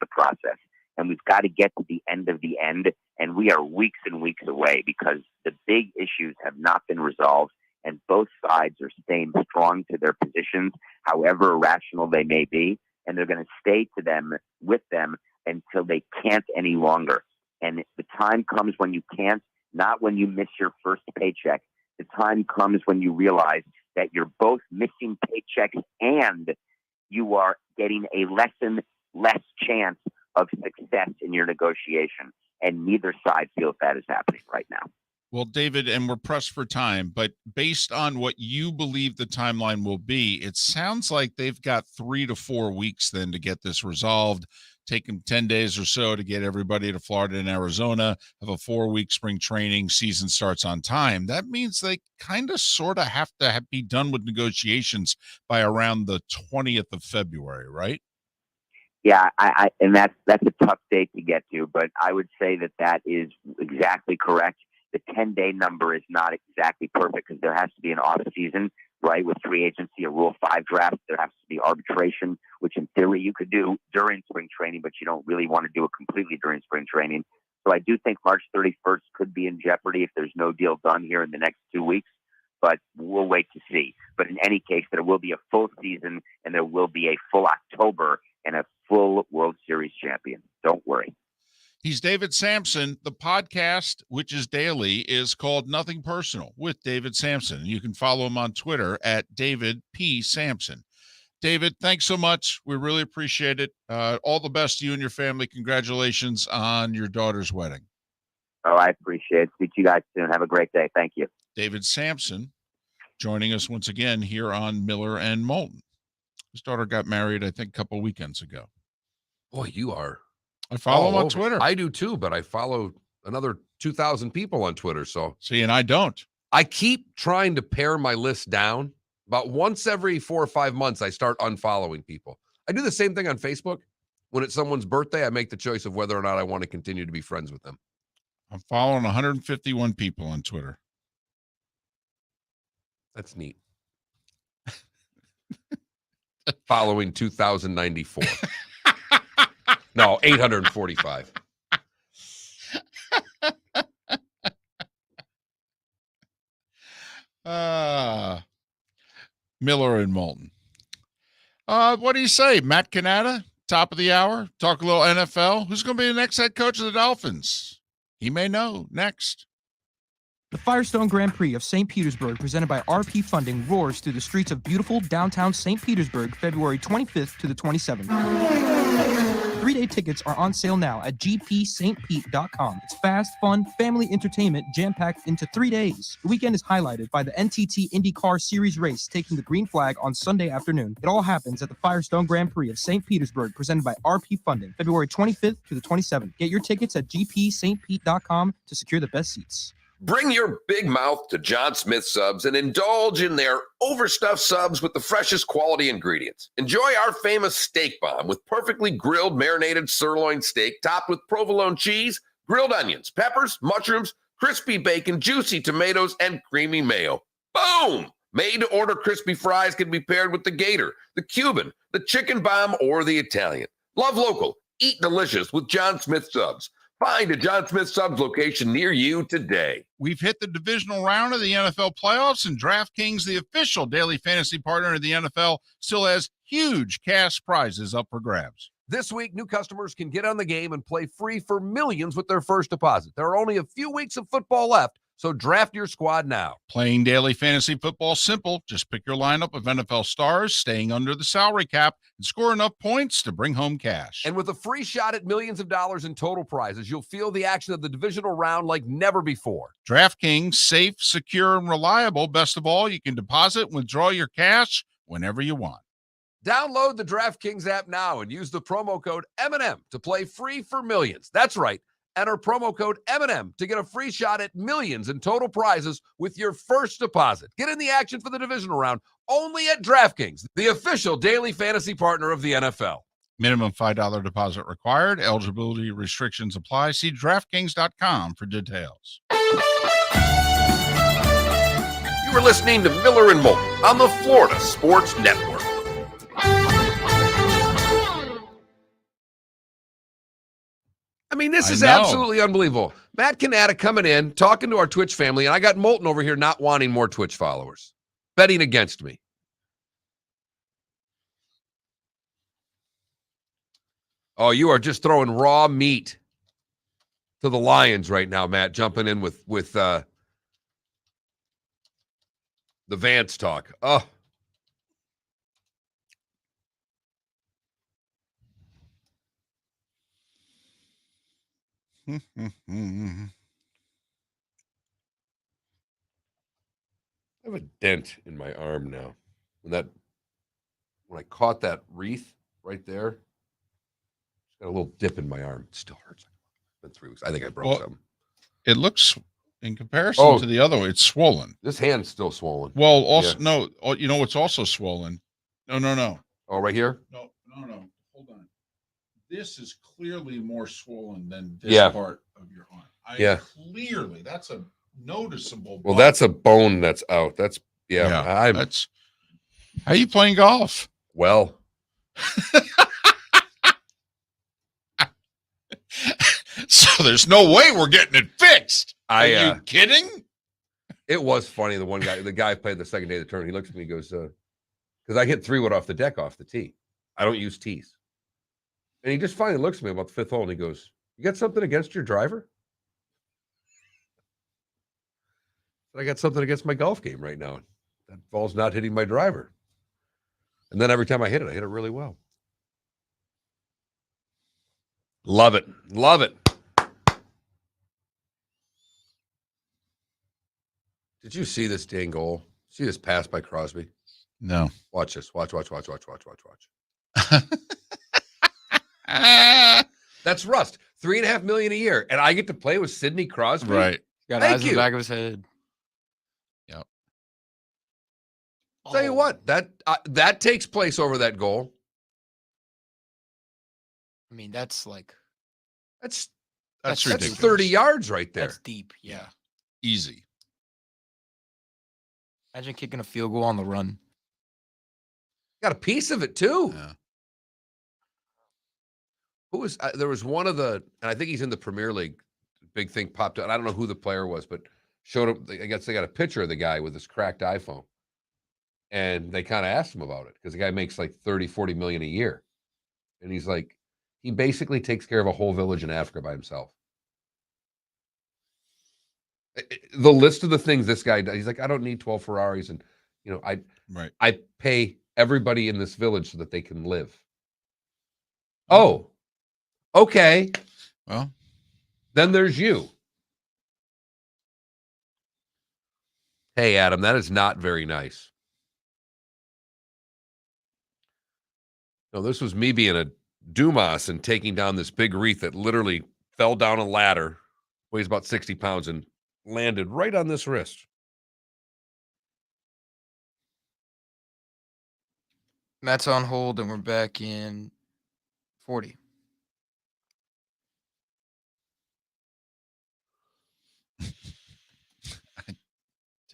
the process. And we've got to get to the end of the end, and we are weeks and weeks away because the big issues have not been resolved, and both sides are staying strong to their positions, however irrational they may be, and they're going to stay to them with them until they can't any longer. And the time comes when you can't, not when you miss your first paycheck. The time comes when you realize that you're both missing paychecks and you are getting a less chance of success in your negotiation. And neither side feels that is happening right now. Well, David, and we're pressed for time, but based on what you believe the timeline will be, it sounds like they've got 3 to 4 weeks then to get this resolved. Take them 10 days or so to get everybody to Florida and Arizona, have a 4-week spring training, season starts on time. That means they kind of sort of have to be done with negotiations by around the 20th of February, right? Yeah, and that's a tough date to get to, but I would say that is exactly correct. The 10-day number is not exactly perfect because there has to be an off season, right? With free agency, a Rule 5 draft, there has to be arbitration, which in theory you could do during spring training, but you don't really want to do it completely during spring training. So I do think March 31st could be in jeopardy if there's no deal done here in the next 2 weeks, but we'll wait to see. But in any case, there will be a full season and there will be a full October and a full World Series champion. Don't worry. He's David Samson. The podcast, which is daily, is called Nothing Personal with David Samson. You can follow him on Twitter at David P. Samson. David, thanks so much. We really appreciate it. All the best to you and your family. Congratulations on your daughter's wedding. Oh, I appreciate it. Speak to you guys soon. Have a great day. Thank you. David Samson joining us once again here on Miller and Moulton. His daughter got married, I think, a couple weekends ago. Boy, you are. I follow him on Twitter. I do too, but I follow another 2,000 people on Twitter. So see, and I don't. I keep trying to pare my list down. About once every 4 or 5 months, I start unfollowing people. I do the same thing on Facebook. When it's someone's birthday, I make the choice of whether or not I want to continue to be friends with them. I'm following 151 people on Twitter. That's neat. Following 2,094. No, 845. Miller and Moulton. What do you say? Matt Cannata, top of the hour. Talk a little NFL. Who's going to be the next head coach of the Dolphins? He may know next. The Firestone Grand Prix of St. Petersburg, presented by RP Funding, roars through the streets of beautiful downtown St. Petersburg, February 25th to the 27th. 3-day tickets are on sale now at gpstpete.com. It's fast, fun, family entertainment jam-packed into 3 days. The weekend is highlighted by the NTT IndyCar Series race taking the green flag on Sunday afternoon. It all happens at the Firestone Grand Prix of St. Petersburg, presented by RP Funding, February 25th to the 27th. Get your tickets at gpstpete.com to secure the best seats. Bring your big mouth to John Smith Subs and indulge in their overstuffed subs with the freshest quality ingredients. Enjoy our famous steak bomb with perfectly grilled marinated sirloin steak topped with provolone cheese, grilled onions, peppers, mushrooms, crispy bacon, juicy tomatoes, and creamy mayo. Boom! Made-to-order crispy fries can be paired with the Gator, the Cuban, the chicken bomb, or the Italian. Love local. Eat delicious with John Smith Subs. Find a John Smith Subs location near you today. We've hit the divisional round of the NFL playoffs, and DraftKings, the official daily fantasy partner of the NFL, still has huge cash prizes up for grabs. This week, new customers can get on the game and play free for millions with their first deposit. There are only a few weeks of football left, so draft your squad now. Playing daily fantasy football is simple. Just pick your lineup of NFL stars, staying under the salary cap, and score enough points to bring home cash. And with a free shot at millions of dollars in total prizes, you'll feel the action of the divisional round like never before. DraftKings, safe, secure, and reliable. Best of all, you can deposit and withdraw your cash whenever you want. Download the DraftKings app now and use the promo code M&M to play free for millions. That's right. Enter promo code M&M to get a free shot at millions in total prizes with your first deposit. Get in the action for the divisional round only at DraftKings, the official daily fantasy partner of the NFL. Minimum $5 deposit required. Eligibility restrictions apply. See DraftKings.com for details. You are listening to Miller and Moulton on the Florida Sports Network. I mean, this is absolutely unbelievable. Matt Cannata coming in, talking to our Twitch family, and I got Moulton over here not wanting more Twitch followers, betting against me. Oh, you are just throwing raw meat to the Lions right now, Matt, jumping in with the Vance talk. Oh. I have a dent in my arm now. When I caught that wreath right there, it's got a little dip in my arm. It still hurts. It's been 3 weeks. I think I broke something. It looks, in comparison to the other one, it's swollen. This hand's still swollen. Well, also, no, you know what's also swollen? No. Oh, right here? No. Hold on. This is clearly more swollen than this part of your arm. Clearly, that's a noticeable. Well, that's a bone that's out. That's that's. How are you playing golf? Well, so there's no way we're getting it fixed. Are you kidding? It was funny. The guy played the second day of the tournament. He looks at me and goes, because I hit 3-wood off the deck off the tee. I don't use tees. And he just finally looks at me about the fifth hole and he goes, "You got something against your driver?" I got something against my golf game right now. That ball's not hitting my driver. And then every time I hit it really well. Love it. Love it. Did you see this dang goal? See this pass by Crosby? No. Watch this. Watch. That's Rust. $3.5 million a year. And I get to play with Sidney Crosby. Right. Got eyes in the back of his head. Yep. Tell you what, that takes place over that goal. I mean, that's ridiculous. 30 yards right there. That's deep. Yeah. Easy. Imagine kicking a field goal on the run. Got a piece of it too. Yeah. Who was there was one of the, and I think he's in the Premier League. Big thing popped out. I don't know who the player was, but showed up. I guess they got a picture of the guy with his cracked iPhone, and they kind of asked him about it because the guy makes like 30-40 million a year, and he's like, he basically takes care of a whole village in Africa by himself. The list of the things this guy does, he's like, I don't need 12 Ferraris, and I pay everybody in this village so that they can live. Oh, okay. Well, then there's you. Hey, Adam, that is not very nice. No, this was me being a Dumas and taking down this big wreath that literally fell down a ladder, weighs about 60 pounds, and landed right on this wrist. Matt's on hold, and we're back in 40.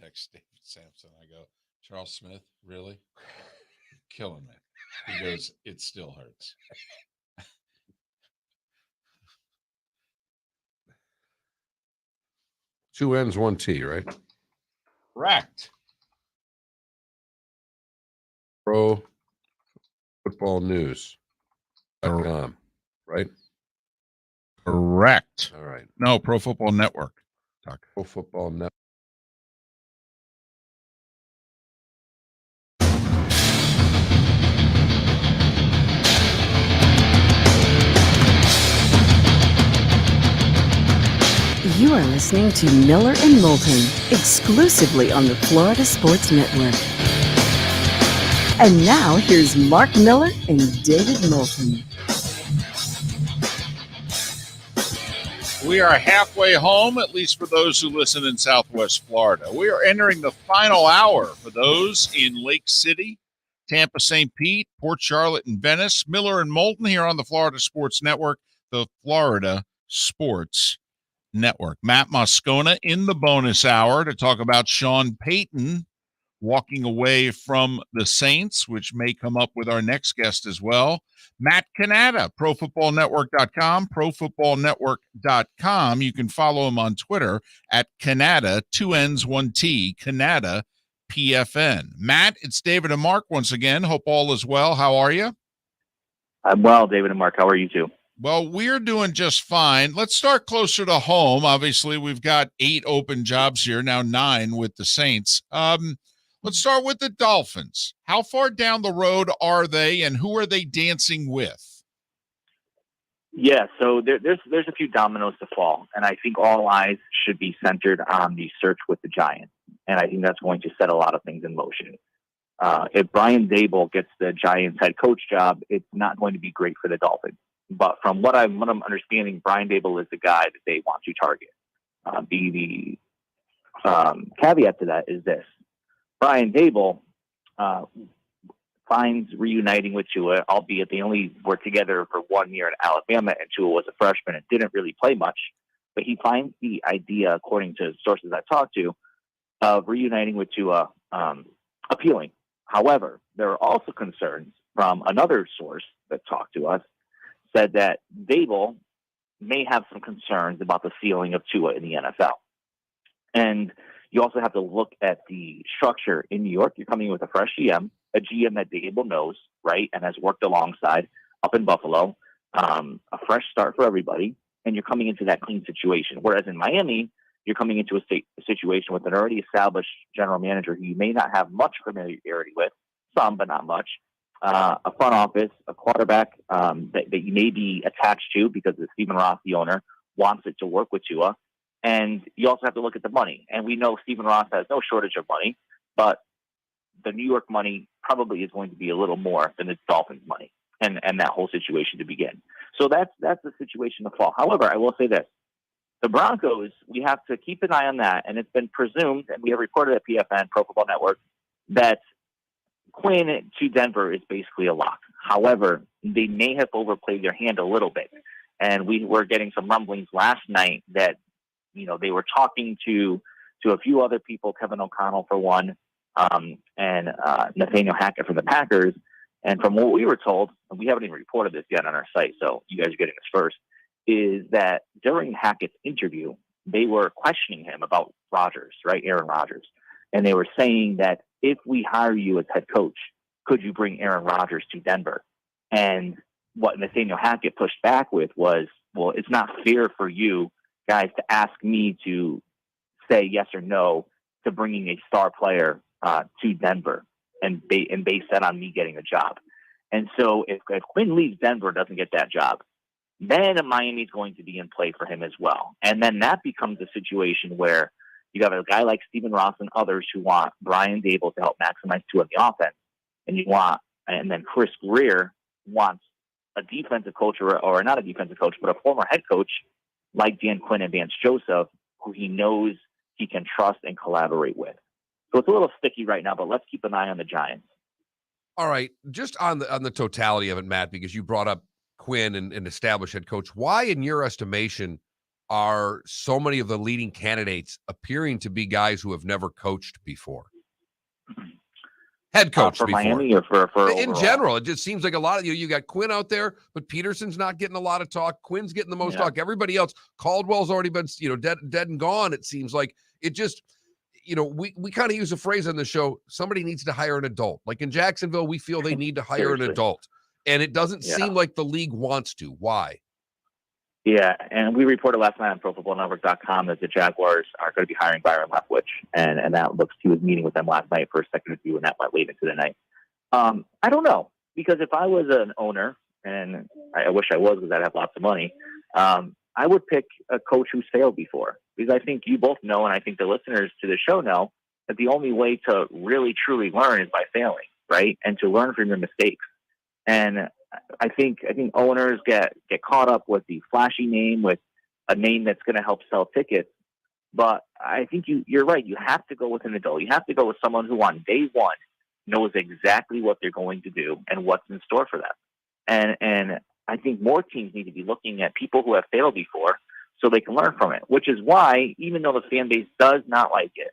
Text David Samson. I go, Charles Smith, really? Killing me. He goes, it still hurts. Two N's, one T, right? Correct. Pro Football News.com, right? Correct. All right. No, Pro Football Network. Pro Football Network. You are listening to Miller and Moulton, exclusively on the Florida Sports Network. And now here's Mark Miller and David Moulton. We are halfway home, at least for those who listen in Southwest Florida. We are entering the final hour for those in Lake City, Tampa, St. Pete, Port Charlotte, and Venice. Miller and Moulton here on the Florida Sports Network, the Florida Sports Network. Matt Moscona in the bonus hour to talk about Sean Payton walking away from the Saints, which may come up with our next guest as well. Matt Cannata, ProFootballNetwork.com, ProFootballNetwork.com. You can follow him on Twitter at Cannata, 2 N's, 1 T, Cannata, PFN. Matt, it's David and Mark once again. Hope all is well. How are you? I'm well, David and Mark. How are you two? Well, we're doing just fine. Let's start closer to home. Obviously, we've got 8 open jobs here, now 9 with the Saints. Let's start with the Dolphins. How far down the road are they, and who are they dancing with? Yeah, so there's a few dominoes to fall, and I think all eyes should be centered on the search with the Giants, and I think that's going to set a lot of things in motion. If Brian Daboll gets the Giants head coach job, it's not going to be great for the Dolphins. But from what I'm understanding, Brian Daboll is the guy that they want to target. The caveat to that is this. Brian Daboll finds reuniting with Tua, albeit they only were together for 1 year in Alabama, and Tua was a freshman and didn't really play much. But he finds the idea, according to sources I've talked to, of reuniting with Tua appealing. However, there are also concerns from another source that talked to us, said that Daboll may have some concerns about the ceiling of Tua in the NFL. And you also have to look at the structure in New York. You're coming in with a fresh GM, a GM that Daboll knows, right, and has worked alongside up in Buffalo, a fresh start for everybody, and you're coming into that clean situation. Whereas in Miami, you're coming into a situation with an already established general manager who you may not have much familiarity with, some, but not much, a front office, a quarterback that you may be attached to because Stephen Ross, the owner, wants it to work with Tua. And you also have to look at the money. And we know Stephen Ross has no shortage of money, but the New York money probably is going to be a little more than the Dolphins money and that whole situation to begin. So that's the situation to fall. However, I will say this. The Broncos, we have to keep an eye on that. And it's been presumed, and we have reported at PFN, Pro Football Network, that Quinn to Denver is basically a lock. However, they may have overplayed their hand a little bit. And we were getting some rumblings last night that, you know, they were talking to a few other people, Kevin O'Connell for one, and Nathaniel Hackett from the Packers. And from what we were told, and we haven't even reported this yet on our site, so you guys are getting this first, is that during Hackett's interview, they were questioning him about Rodgers, right, Aaron Rodgers. And they were saying that if we hire you as head coach, could you bring Aaron Rodgers to Denver? And what Nathaniel Hackett pushed back with was, well, it's not fair for you guys to ask me to say yes or no to bringing a star player to Denver and base that on me getting a job. And so if Quinn leaves Denver, doesn't get that job, then Miami's going to be in play for him as well. And then that becomes a situation where you have a guy like Stephen Ross and others who want Brian Daboll to help maximize Tua in the offense. And then Chris Greer wants a defensive coach or not a defensive coach, but a former head coach like Dan Quinn and Vance Joseph, who he knows he can trust and collaborate with. So it's a little sticky right now, but let's keep an eye on the Giants. All right, just on the totality of it, Matt, because you brought up Quinn and established head coach. Why, in your estimation, are so many of the leading candidates appearing to be guys who have never coached before? Head coach for before. Miami or for in overall? general. It just seems like a lot of you got Quinn out there, but Peterson's not getting a lot of talk. Quinn's getting the most talk. Everybody else, Caldwell's already been dead and gone. It seems like it just. We kind of use a phrase on the show. Somebody needs to hire an adult. Like in Jacksonville, we feel they need to hire an adult. And it doesn't seem like the league wants to. Why? Yeah, and we reported last night on ProFootballNetwork.com that the Jaguars are going to be hiring Byron Leftwich, and that looks. He was meeting with them last night for a second interview, and that went late into the night. I don't know, because if I was an owner, and I wish I was because I'd have lots of money, I would pick a coach who's failed before, because I think you both know, and I think the listeners to the show know, that the only way to really truly learn is by failing, right? And to learn from your mistakes. And I think owners get caught up with the flashy name, with a name that's going to help sell tickets. But I think you're right. You have to go with an adult. You have to go with someone who on day one knows exactly what they're going to do and what's in store for them. And I think more teams need to be looking at people who have failed before so they can learn from it, which is why, even though the fan base does not like it,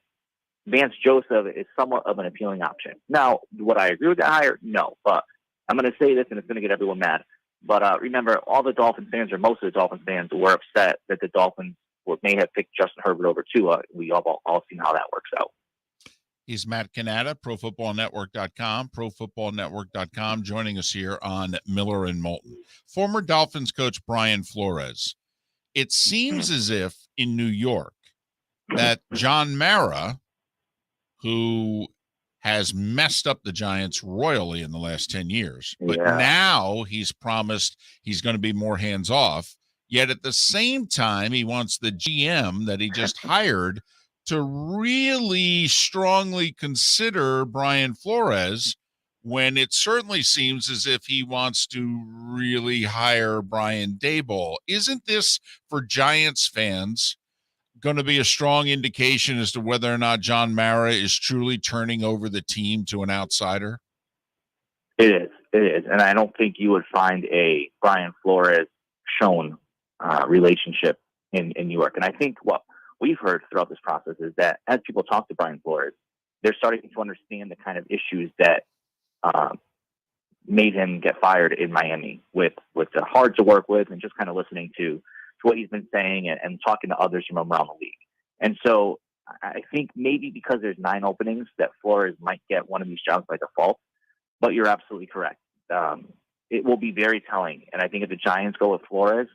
Vance Joseph is somewhat of an appealing option. Now, would I agree with that hire? No, but I'm going to say this, and it's going to get everyone mad. But remember, all the Dolphins fans, or most of the Dolphins fans, were upset that the Dolphins may have picked Justin Herbert over Tua. We all seen how that works out. He's Matt Cannata, ProFootballNetwork.com, ProFootballNetwork.com, joining us here on Miller and Moulton. Former Dolphins coach Brian Flores. It seems as if in New York that John Mara, who has messed up the Giants royally in the last 10 years, but now he's promised he's going to be more hands-off, yet at the same time he wants the GM that he just hired to really strongly consider Brian Flores, when it certainly seems as if he wants to really hire Brian Daboll. Isn't this, for Giants fans, going to be a strong indication as to whether or not John Mara is truly turning over the team to an outsider? It is. And I don't think you would find a Brian Flores shown relationship in New York. And I think what we've heard throughout this process is that as people talk to Brian Flores, they're starting to understand the kind of issues that made him get fired in Miami, with the hard to work with, and just kind of listening to what he's been saying and talking to others from around the league. And so I think maybe because there's 9 openings that Flores might get one of these jobs by default, but you're absolutely correct. It will be very telling. And I think if the Giants go with Flores,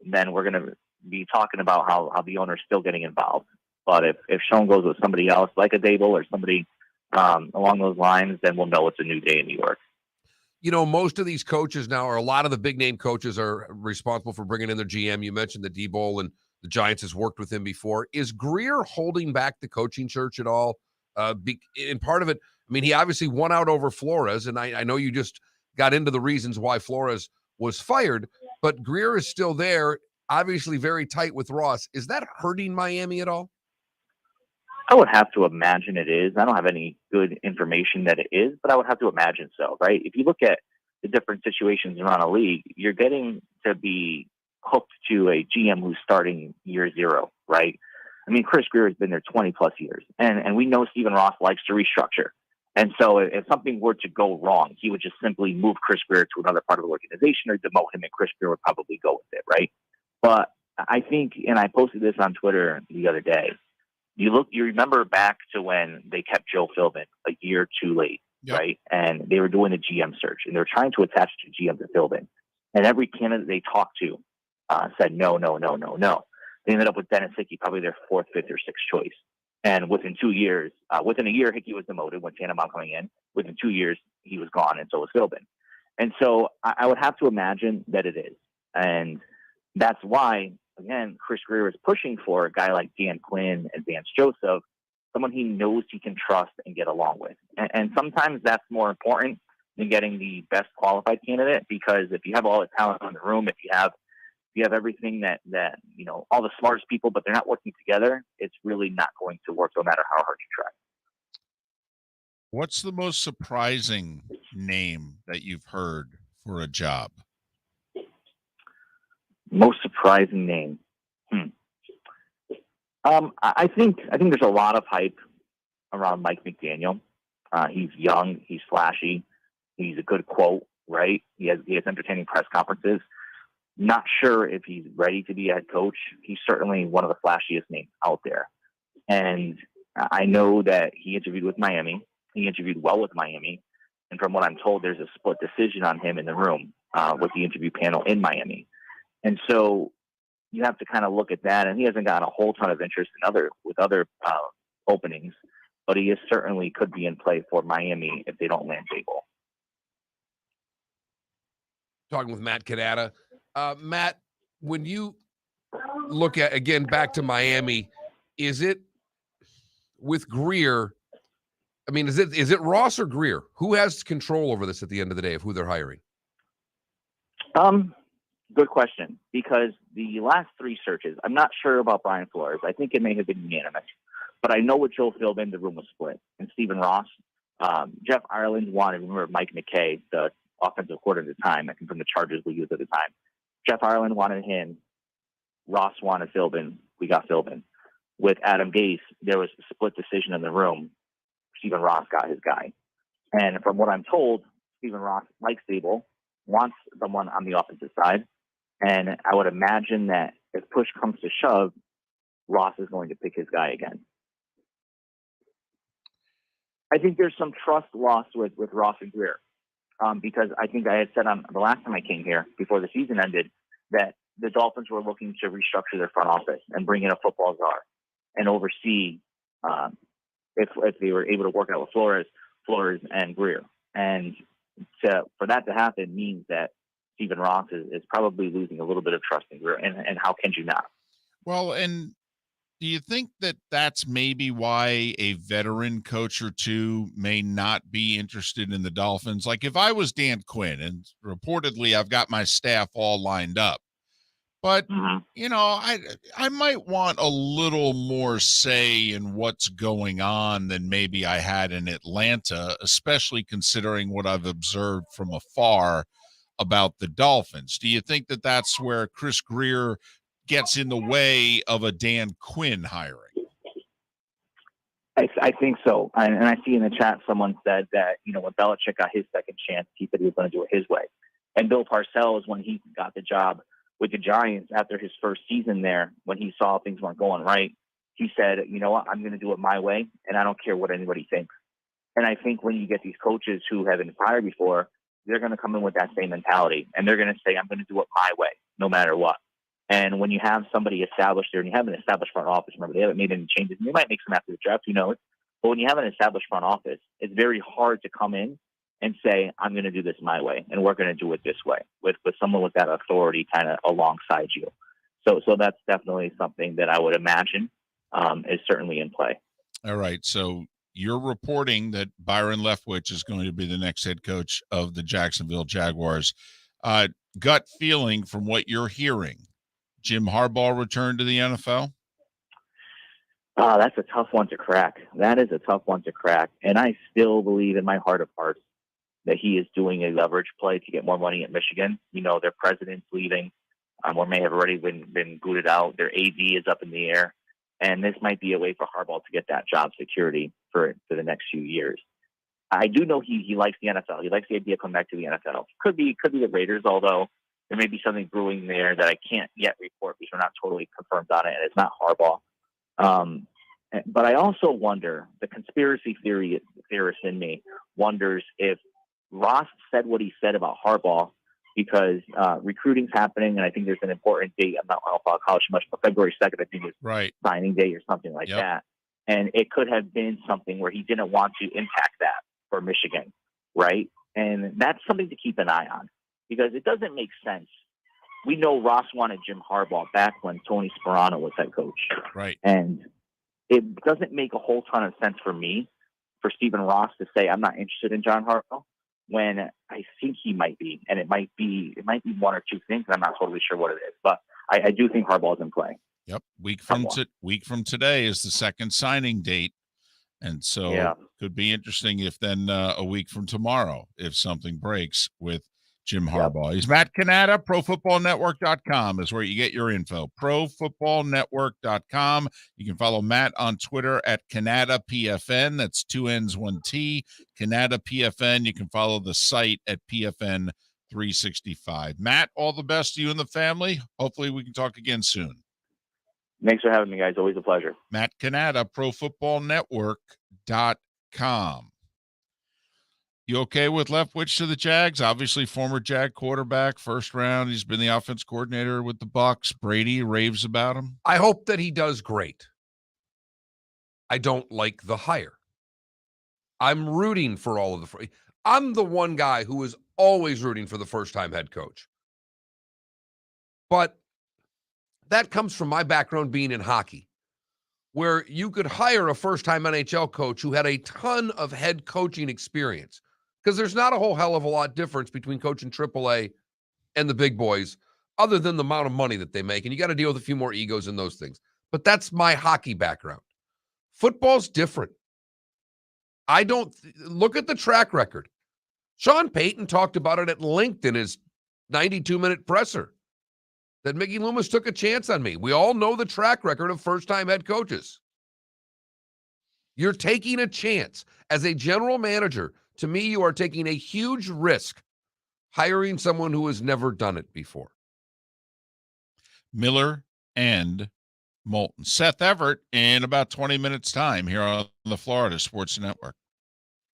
then we're going to be talking about how the owner's still getting involved. But if Sean goes with somebody else, like a Daboll or somebody along those lines, then we'll know it's a new day in New York. Most of these coaches now, or a lot of the big name coaches, are responsible for bringing in their GM. You mentioned the Daboll, and the Giants has worked with him before. Is Greer holding back the coaching search at all? And part of it, I mean, he obviously won out over Flores, and I know you just got into the reasons why Flores was fired, but Greer is still there, obviously very tight with Ross. Is that hurting Miami at all? I would have to imagine it is. I don't have any good information that it is, but I would have to imagine so, right? If you look at the different situations around a league, you're getting to be hooked to a GM who's starting year 0, right? I mean, Chris Greer has been there 20 plus years, and we know Stephen Ross likes to restructure. And so if something were to go wrong, he would just simply move Chris Greer to another part of the organization or demote him, and Chris Greer would probably go with it, right? But I think, and I posted this on Twitter the other day, you remember back to when they kept Joe Philbin a year too late, right? And they were doing the GM search, and they were trying to attach to GM to Philbin. And every candidate they talked to said no. They ended up with Dennis Hickey, probably their 4th, 5th, or 6th choice. And within 2 years, within a year, Hickey was demoted when Tannenbaum coming in. Within 2 years, he was gone, and so was Philbin. And so I would have to imagine that it is. And that's why, again, Chris Greer is pushing for a guy like Dan Quinn and Vance Joseph, someone he knows he can trust and get along with. And sometimes that's more important than getting the best qualified candidate, because if you have all the talent in the room, if you have everything that all the smartest people, but they're not working together, it's really not going to work no matter how hard you try. What's the most surprising name that you've heard for a job? Most surprising name. I think there's a lot of hype around Mike McDaniel. He's young. He's flashy. He's a good quote, right? He has entertaining press conferences. Not sure if he's ready to be a head coach. He's certainly one of the flashiest names out there. And I know that he interviewed with Miami. He interviewed well with Miami. And from what I'm told, there's a split decision on him in the room with the interview panel in Miami. And so you have to kind of look at that. And he hasn't gotten a whole ton of interest in other openings, but he is certainly could be in play for Miami if they don't land Dable. Talking with Matt Cannata. Matt, when you look at, again, back to Miami, is it with Greer? I mean, is it Ross or Greer? Who has control over this at the end of the day of who they're hiring? Good question, because the last three searches, I'm not sure about Brian Flores. I think it may have been unanimous, but I know with Joe Philbin, the room was split. And Stephen Ross, Jeff Ireland wanted, remember Mike McKay, the offensive coordinator at the time, I think from the Chargers we used at the time. Jeff Ireland wanted him. Ross wanted Philbin. We got Philbin. With Adam Gase, there was a split decision in the room. Stephen Ross got his guy. And from what I'm told, Stephen Ross likes Dable, wants someone on the offensive side. And I would imagine that if push comes to shove, Ross is going to pick his guy again. I think there's some trust lost with Ross and Greer. Because I think I had said on the last time I came here, before the season ended, that the Dolphins were looking to restructure their front office and bring in a football czar and oversee if they were able to work out with Flores and Greer. And for that to happen means that Stephen Ross is probably losing a little bit of trust in Greer. And how can you not? Well, and do you think that that's maybe why a veteran coach or two may not be interested in the Dolphins? Like if I was Dan Quinn, and reportedly I've got my staff all lined up, but you know, I might want a little more say in what's going on than maybe I had in Atlanta, especially considering what I've observed from afar about the Dolphins. Do you think that that's where Chris Greer gets in the way of a Dan Quinn hiring? I think so. And I see in the chat someone said that, you know, when Belichick got his second chance, he said he was going to do it his way. And Bill Parcells, when he got the job with the Giants after his first season there, when he saw things weren't going right, he said, you know what, I'm going to do it my way, and I don't care what anybody thinks. And I think when you get these coaches who have been fired before, they're going to come in with that same mentality, and they're going to say, I'm going to do it my way, no matter what. And when you have somebody established there, and you have an established front office, remember, they haven't made any changes, and they might make some after the draft, who knows? But when you have an established front office, it's very hard to come in and say, I'm going to do this my way, and we're going to do it this way, with someone with that authority kind of alongside you. So that's definitely something that I would imagine is certainly in play. All right, so you're reporting that Byron Leftwich is going to be the next head coach of the Jacksonville Jaguars. Gut feeling from what you're hearing, Jim Harbaugh returned to the NFL? That's a tough one to crack. That is a tough one to crack. And I still believe in my heart of hearts that he is doing a leverage play to get more money at Michigan. You know, their president's leaving, or may have already been booted out. Their AD is up in the air. And this might be a way for Harbaugh to get that job security for the next few years. I do know he likes the NFL. He likes the idea of coming back to the NFL. Could be the Raiders, although there may be something brewing there that I can't yet report because we're not totally confirmed on it, and it's not Harbaugh. But I also wonder, the conspiracy theorist in me wonders if Ross said what he said about Harbaugh because recruiting's happening, and I think there's an important date. I don't know about college much, but February 2nd, I think is right. Signing day or something like that. And it could have been something where he didn't want to impact that for Michigan, right? And that's something to keep an eye on because it doesn't make sense. We know Ross wanted Jim Harbaugh back when Tony Sparano was head coach. Right. And it doesn't make a whole ton of sense for me, for Stephen Ross to say, I'm not interested in John Harbaugh, when I think he might be. And it might be one or two things, and I'm not totally sure what it is. But I do think Harbaugh's in play. Yep. Week from today is the second signing date. And so could be interesting if then a week from tomorrow, if something breaks with Jim Harbaugh. He's Matt Cannata. ProFootballNetwork.com is where you get your info. ProFootballNetwork.com. You can follow Matt on Twitter at Cannata PFN. That's 2 N's, 1 T. Cannata PFN. You can follow the site at PFN 365. Matt, all the best to you and the family. Hopefully we can talk again soon. Thanks for having me, guys. Always a pleasure. Matt Cannata, ProFootballNetwork.com. You okay with Leftwich to the Jags? Obviously, former Jag quarterback, first round. He's been the offense coordinator with the Bucs. Brady raves about him. I hope that he does great. I don't like the hire. I'm rooting for all of the. I'm the one guy who is always rooting for the first-time head coach. But that comes from my background being in hockey, where you could hire a first-time NHL coach who had a ton of head coaching experience. Because there's not a whole hell of a lot difference between coaching AAA and the big boys, other than the amount of money that they make. And you got to deal with a few more egos and those things. But that's my hockey background. Football's different. I don't look at the track record. Sean Payton talked about it at length in his 92-minute presser, that Mickey Loomis took a chance on me. We all know the track record of first-time head coaches. You're taking a chance. As a general manager, to me, you are taking a huge risk hiring someone who has never done it before. Miller and Moulton. Seth Everett in about 20 minutes' time here on the Florida Sports Network.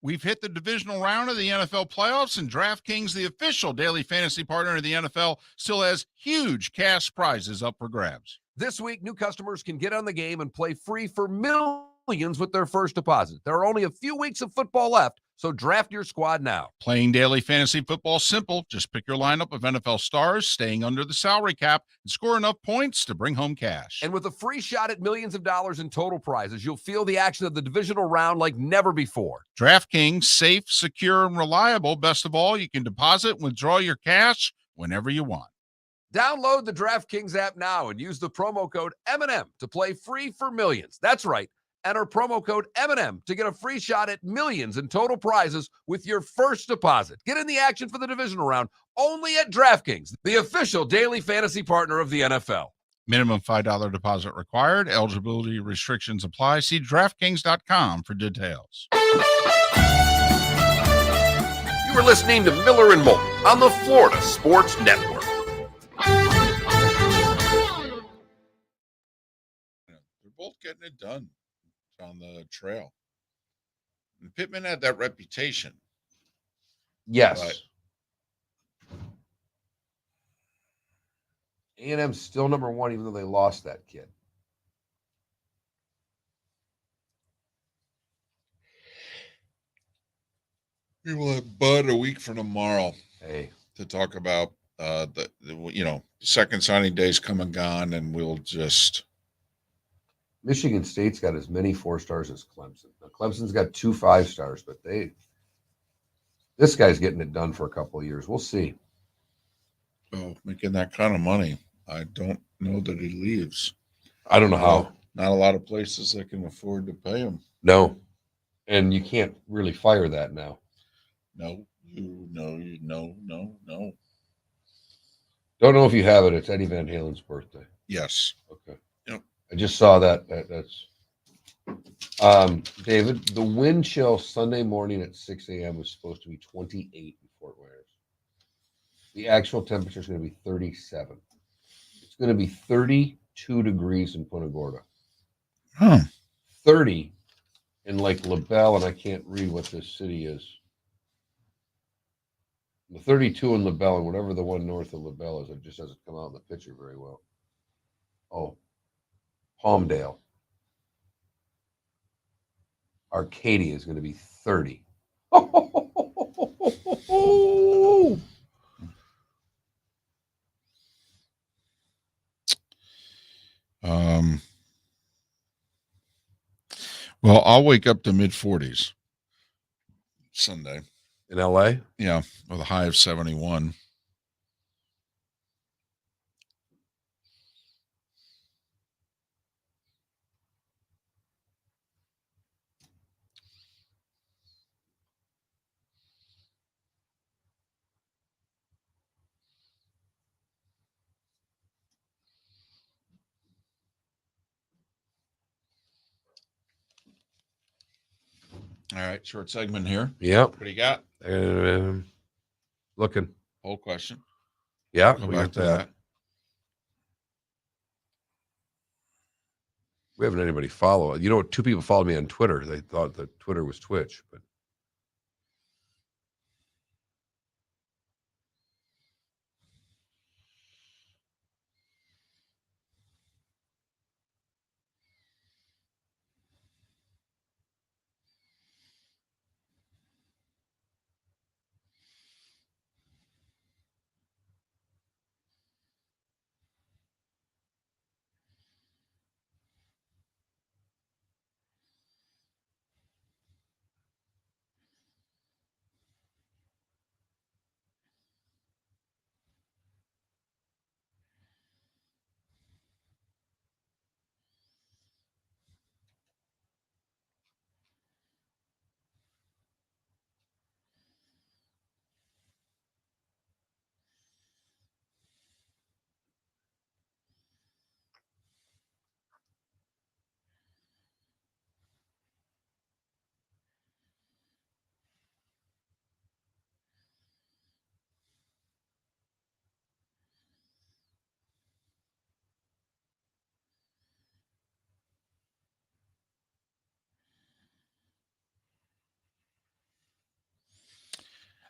We've hit the divisional round of the NFL playoffs, and DraftKings, the official daily fantasy partner of the NFL, still has huge cash prizes up for grabs. This week, new customers can get on the game and play free for millions with their first deposit. There are only a few weeks of football left, so draft your squad now. Playing daily fantasy football is simple. Just pick your lineup of NFL stars, staying under the salary cap, and score enough points to bring home cash. And with a free shot at millions of dollars in total prizes, you'll feel the action of the divisional round like never before. DraftKings, safe, secure, and reliable. Best of all, you can deposit and withdraw your cash whenever you want. Download the DraftKings app now and use the promo code M&M to play free for millions. That's right. Enter promo code M&M to get a free shot at millions in total prizes with your first deposit. Get in the action for the divisional round only at DraftKings, the official daily fantasy partner of the NFL. Minimum $5 deposit required. Eligibility restrictions apply. See DraftKings.com for details. You were listening to Miller and Moulton on the Florida Sports Network. They're both getting it done on the trail. And Pittman had that reputation. Yes. A&M's still number one, even though they lost that kid. We will have Bud a week from tomorrow. Hey, to talk about the second signing days come and gone, and we'll just. Michigan State's got as many 4 stars as Clemson. Now, Clemson's got 2 5 stars, but this guy's getting it done for a couple of years. We'll see. Oh, making that kind of money, I don't know that he leaves. I don't know how. Not a lot of places that can afford to pay him. No, and you can't really fire that now. No. No. Don't know if you have it. It's Eddie Van Halen's birthday. Yes. Okay. Yep. I just saw that. That's David. The wind chill Sunday morning at 6 a.m. was supposed to be 28 in Fort Myers. The actual temperature is going to be 37. It's going to be 32 degrees in Punta Gorda. 30 in Lake LaBelle, and I can't read what this city is. The 32 in LaBelle, and whatever the one north of LaBelle is, it just doesn't come out in the picture very well. Oh, Palmdale. Arcadia is going to be 30. Well, I'll wake up to mid-40s Sunday. In LA? Yeah, with a high of 71. All right, short segment here. Yep. What do you got? Looking. Whole question. Yeah, Go we back got to that. We haven't anybody follow. You know, 2 people followed me on Twitter. They thought that Twitter was Twitch, but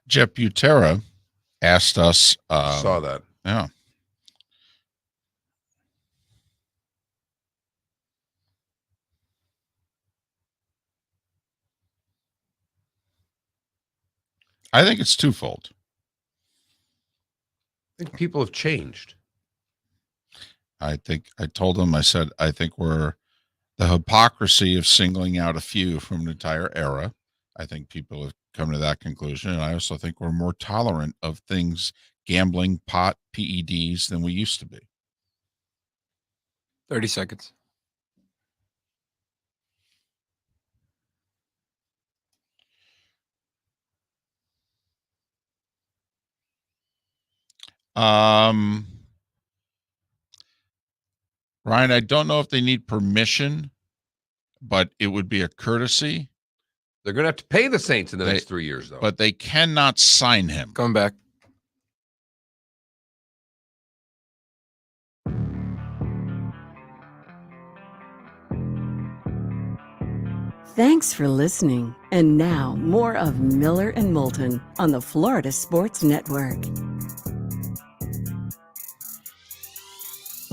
Jeff Butera asked us. saw that. Yeah. I think it's twofold. I think people have changed. I told him, I said, I think we're the hypocrisy of singling out a few from an entire era. I think people have come to that conclusion. And I also think we're more tolerant of things, gambling, pot, PEDs, than we used to be. 30 seconds. Ryan, I don't know if they need permission, but it would be a courtesy. They're going to have to pay the Saints in the next 3 years, though. But they cannot sign him. Coming back. Thanks for listening. And now, more of Miller and Moulton on the Florida Sports Network.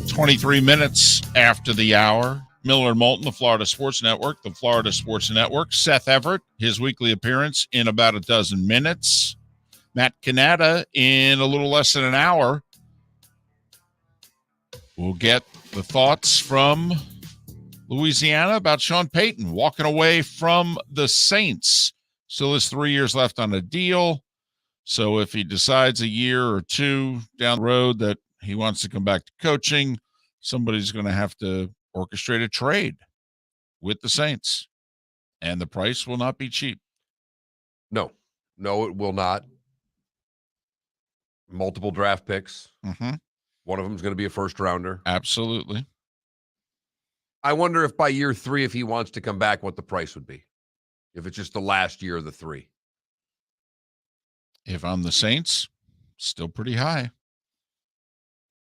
23 minutes after the hour. Miller and Moulton, the Florida Sports Network, the Florida Sports Network. Seth Everett, his weekly appearance in about a dozen minutes. Matt Cannata in a little less than an hour. We'll get the thoughts from Louisiana about Sean Payton walking away from the Saints. Still has 3 years left on a deal. So if he decides a year or two down the road that he wants to come back to coaching, somebody's going to have to orchestrate a trade with the Saints. And the price will not be cheap. No, it will not. Multiple draft picks. Mm-hmm. One of them is going to be a first rounder. Absolutely. I wonder if by year 3, if he wants to come back, what the price would be. If it's just the last year of the 3. If I'm the Saints, still pretty high.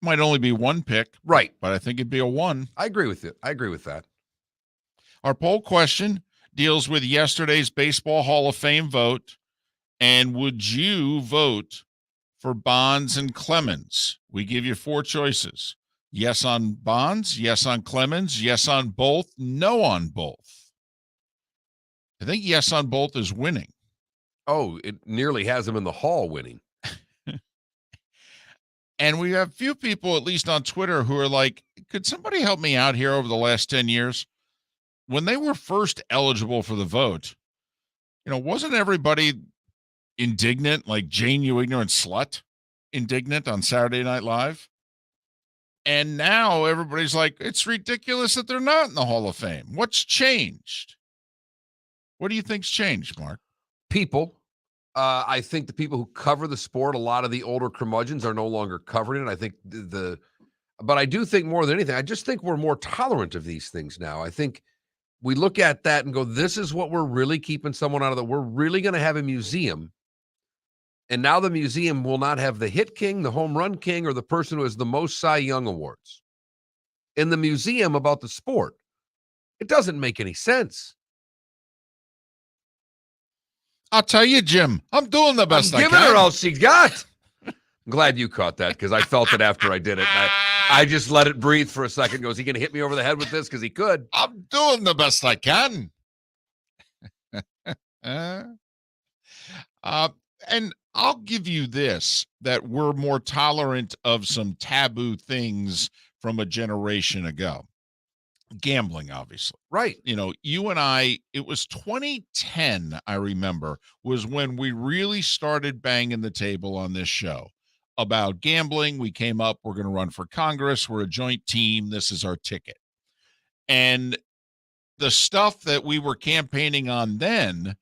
Might only be one pick. Right. But I think it'd be a 1. I agree with it. I agree with that. Our poll question deals with yesterday's Baseball Hall of Fame vote. And would you vote for Bonds and Clemens? We give you 4 choices. Yes on Bonds, yes on Clemens, yes on both, no on both. I think yes on both is winning. Oh, it nearly has him in the Hall winning. And we have few people, at least on Twitter, who are like, could somebody help me out here over the last 10 years? When they were first eligible for the vote, wasn't everybody indignant, like Jane, you ignorant slut, indignant on Saturday Night Live? And now everybody's like, it's ridiculous that they're not in the Hall of Fame. What's changed? What do you think's changed, Mark? People. I think the people who cover the sport, a lot of the older curmudgeons are no longer covering it. I think but I do think more than anything, I just think we're more tolerant of these things now. I think we look at that and go, this is what we're really keeping someone out of we're really going to have a museum. And now the museum will not have the hit king, the home run king, or the person who has the most Cy Young awards. In the museum about the sport, it doesn't make any sense. I'll tell you, Jim, I'm doing the best I can. I'm giving her all she got. I'm glad you caught that because I felt it after I did it. I just let it breathe for a second. Goes, he going to hit me over the head with this? Because he could. I'm doing the best I can. And I'll give you this, that we're more tolerant of some taboo things from a generation ago. Gambling, obviously. Right. You know, you and I, it was 2010, I remember, was when we really started banging the table on this show about gambling. We came up, we're going to run for Congress. We're a joint team. This is our ticket. And the stuff that we were campaigning on then,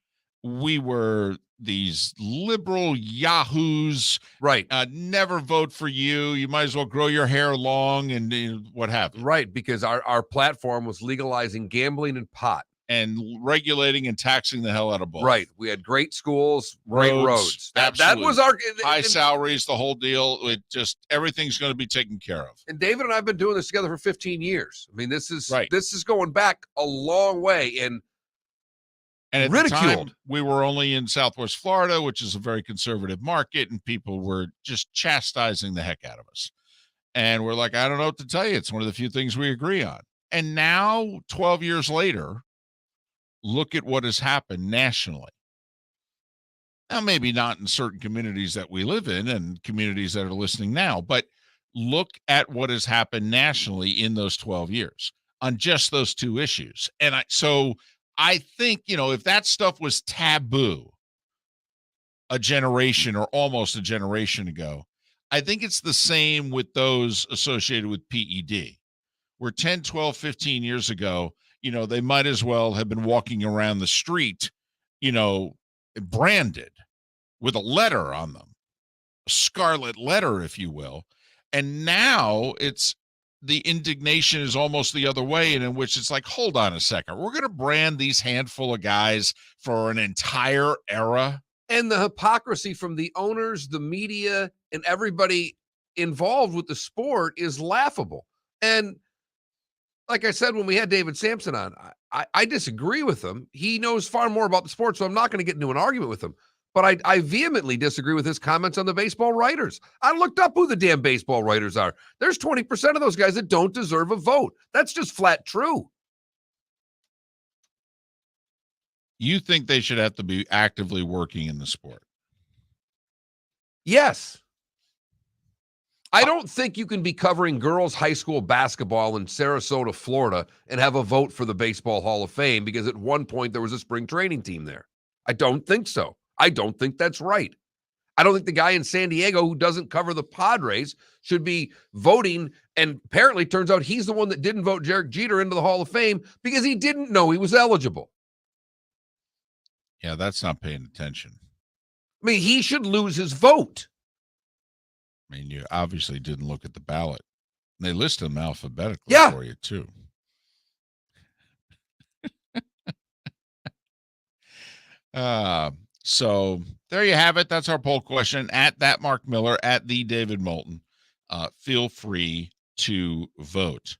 we were these liberal yahoos, right? Never vote for you. You might as well grow your hair long and what have you. Right, because our platform was legalizing gambling and pot. And regulating and taxing the hell out of both. Right. We had great schools, great roads. That was our high salaries, the whole deal. It just, everything's going to be taken care of. And David and I have been doing this together for 15 years. I mean, this is right. This is going back a long way. And at ridiculed. The time, we were only in Southwest Florida, which is a very conservative market, and people were just chastising the heck out of us. And we're like, I don't know what to tell you. It's one of the few things we agree on. And now, 12 years later, look at what has happened nationally. Now, maybe not in certain communities that we live in and communities that are listening now, but look at what has happened nationally in those 12 years on just those two issues. And I think, if that stuff was taboo a generation or almost a generation ago, I think it's the same with those associated with PED, where 10, 12, 15 years ago, they might as well have been walking around the street, branded with a letter on them, a scarlet letter, if you will. And now the indignation is almost the other way, and in which it's like, hold on a second. We're going to brand these handful of guys for an entire era. And the hypocrisy from the owners, the media, and everybody involved with the sport is laughable. And like I said, when we had David Samson on, I disagree with him. He knows far more about the sport, so I'm not going to get into an argument with him. But I vehemently disagree with his comments on the baseball writers. I looked up who the damn baseball writers are. There's 20% of those guys that don't deserve a vote. That's just flat true. You think they should have to be actively working in the sport? Yes. I don't think you can be covering girls' high school basketball in Sarasota, Florida, and have a vote for the Baseball Hall of Fame because at one point there was a spring training team there. I don't think so. I don't think that's right. I don't think the guy in San Diego who doesn't cover the Padres should be voting, and apparently turns out he's the one that didn't vote Derek Jeter into the Hall of Fame because he didn't know he was eligible. Yeah, that's not paying attention. I mean, he should lose his vote. I mean, you obviously didn't look at the ballot. They list them alphabetically for you, too. So there you have it. That's our poll question. At that Mark Miller, at the David Moulton. Feel free to vote.